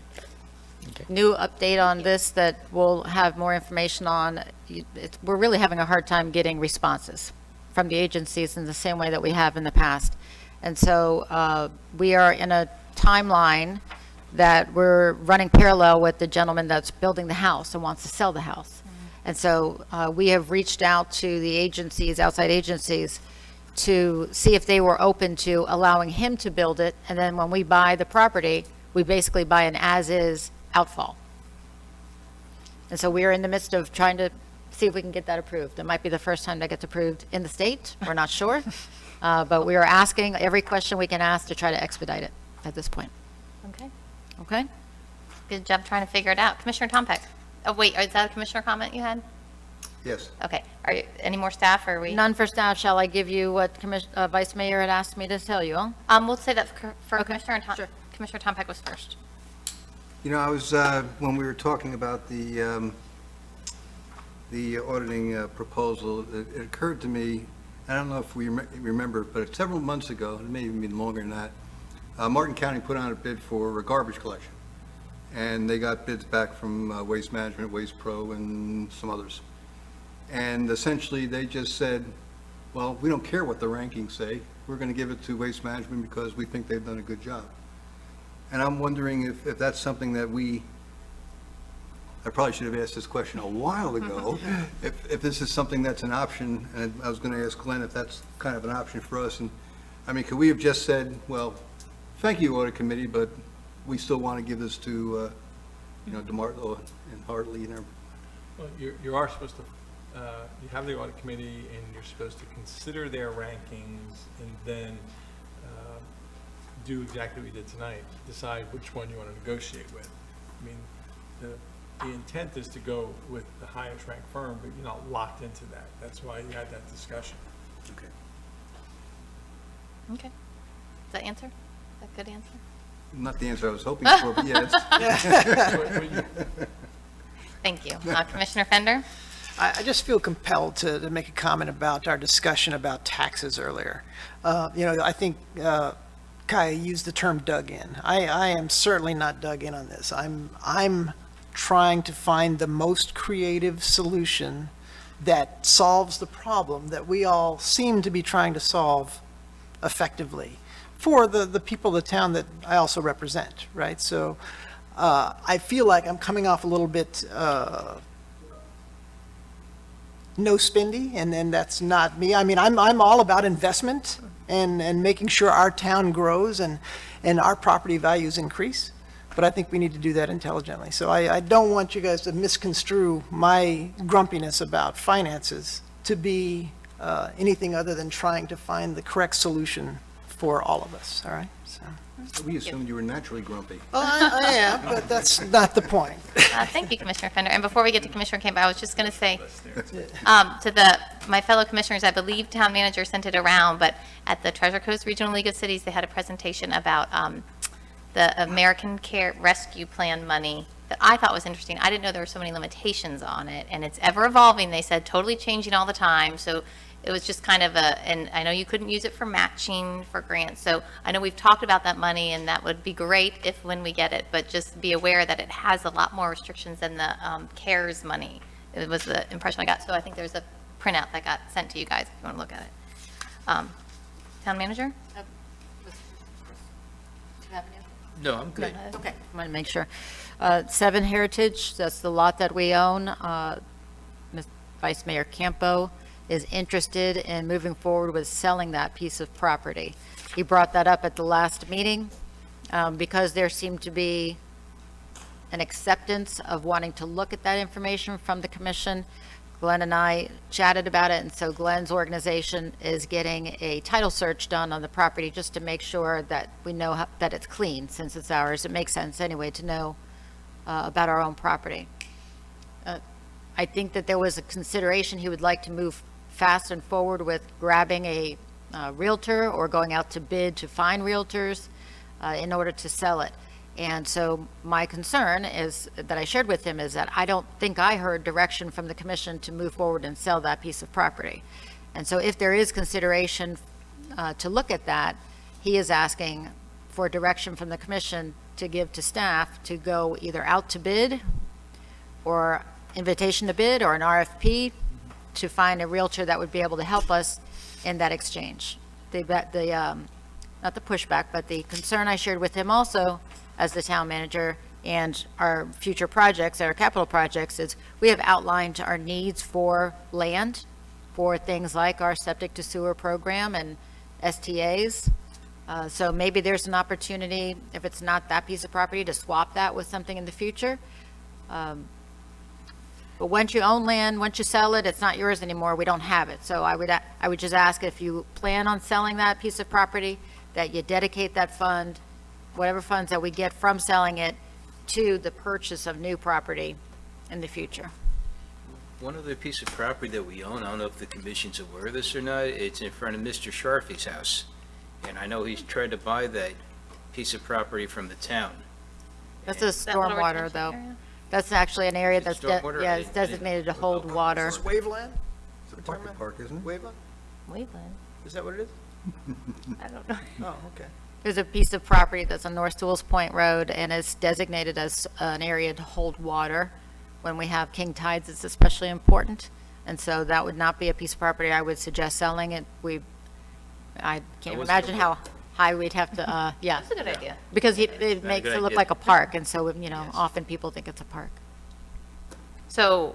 okay. New update on this that we'll have more information on. We're really having a hard time getting responses from the agencies in the same way that we have in the past. And so we are in a timeline that we're running parallel with the gentleman that's building the house and wants to sell the house. And so we have reached out to the agencies, outside agencies, to see if they were open to allowing him to build it. And then when we buy the property, we basically buy an as-is outfall. And so we are in the midst of trying to see if we can get that approved. It might be the first time that gets approved in the state. We're not sure. But we are asking every question we can ask to try to expedite it at this point. Okay. Okay? Good job trying to figure it out. Commissioner Tom Peck. Oh, wait, is that a commissioner comment you had? Yes. Okay. Are you, any more staff, or are we? None for staff. Shall I give you what Vice Mayor had asked me to tell you? Huh? We'll say that for Okay, Commissioner Tom. sure. Commissioner Tom Peck was first. I was, when we were talking about the auditing proposal, it occurred to me, I don't know if we remember, but several months ago, it may even be longer than that, Martin County put on a bid for garbage collection. And they got bids back from Waste Management, Waste Pro, and some others. And essentially, they just said, well, we don't care what the rankings say. We're going to give it to Waste Management because we think they've done a good job. And I'm wondering if that's something that I probably should have asked this question a while ago, if this is something that's an option, and I was going to ask Glenn if that's kind of an option for us. And I mean, could we have just said, well, thank you, Audit Committee, but we still want to give this to, DeMarlo and Hartley and everybody? Well, you are supposed to, you have the audit committee, and you're supposed to consider their rankings and then do exactly what you did tonight, decide which one you want to negotiate with. I mean, the intent is to go with the highest ranked firm, but you're not locked into that. That's why you had that discussion. Okay. Okay. Does that answer? Is that a good answer? Not the answer I was hoping for, but yes. Thank you. Commissioner Fender? I just feel compelled to make a comment about our discussion about taxes earlier. I think Kaya used the term dug in. I am certainly not dug in on this. I'm trying to find the most creative solution that solves the problem that we all seem to be trying to solve effectively for the people of the town that I also represent, right? So I feel like I'm coming off a little bit no spindy, and then that's not me. I mean, I'm all about investment and making sure our town grows and our property values increase. But I think we need to do that intelligently. So I don't want you guys to misconstrue my grumpiness about finances to be anything other than trying to find the correct solution for all of us, all right? So. We assumed you were naturally grumpy. Well, I am, but that's not the point. Thank you, Commissioner Fender. And before we get to Commissioner Campbell, I was just going to say my fellow commissioners, I believe town manager sent it around, but at the Treasure Coast Regional League of Cities, they had a presentation about the American Care Rescue Plan money that I thought was interesting. I didn't know there were so many limitations on it, and it's ever evolving. They said totally changing all the time. So it was just kind of and I know you couldn't use it for matching for grants. So I know we've talked about that money, and that would be great when we get it, but just be aware that it has a lot more restrictions than the CARES money. It was the impression I got. So I think there's a printout that got sent to you guys if you want to look at it. Town manager? No, I'm good. Okay, I want to make sure. 7 Heritage, that's the lot that we own. Vice Mayor Campo is interested in moving forward with selling that piece of property. He brought that up at the last meeting because there seemed to be an acceptance of wanting to look at that information from the commission. Glenn and I chatted about it, and so Glenn's organization is getting a title search done on the property just to make sure that we know that it's clean. Since it's ours, it makes sense anyway to know about our own property. I think that there was a consideration he would like to move fast and forward with grabbing a realtor or going out to bid to find realtors in order to sell it. And so my concern is that I shared with him is that I don't think I heard direction from the commission to move forward and sell that piece of property. And so if there is consideration to look at that, he is asking for direction from the commission to give to staff to go either out to bid or invitation to bid or an RFP to find a realtor that would be able to help us in that exchange. Not the pushback, but the concern I shared with him also as the town manager and our future projects, our capital projects, is we have outlined our needs for land for things like our septic to sewer program and STAs. So maybe there's an opportunity, if it's not that piece of property, to swap that with something in the future. But once you own land, once you sell it, it's not yours anymore. We don't have it. So I would just ask if you plan on selling that piece of property, that you dedicate that fund, whatever funds that we get from selling it, to the purchase of new property in the future. One other piece of property that we own, I don't know if the commission's aware of this or not, it's in front of Mr. Sharfie's house. And I know he's tried to buy that piece of property from the town. That's a stormwater, though. That's actually an area that's, Stormwater? yeah, it's designated to hold water. Is this Waveland? It's a pocket park, isn't it? Waveland? Waveland? Is that what it is? I don't know. Oh, okay. There's a piece of property that's on North Sewalls Point Road, and it's designated as an area to hold water. When we have king tides, it's especially important. And so that would not be a piece of property I would suggest selling it. I can't even imagine how high we'd have to, yeah. That's a good idea. Because it makes it look like a park, and so, often people think it's a park. So,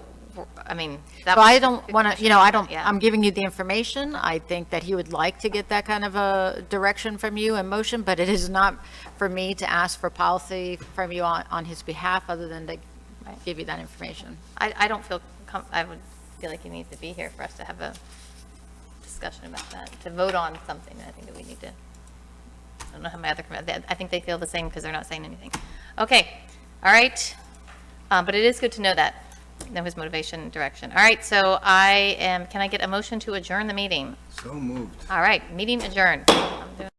I mean, that So I was don't the want to, question. Yeah. I'm giving you the information. I think that he would like to get that kind of a direction from you and motion, but it is not for me to ask for policy from you on his behalf, other than to give you that information. I don't feel, I would feel like you need to be here for us to have a discussion about that, to vote on something. I think that we need to don't know how my other, I think they feel the same because they're not saying anything. Okay, all right. But it is good to know that, know his motivation and direction. All right, so can I get a motion to adjourn the meeting? So moved. All right, meeting adjourned. I'm doing-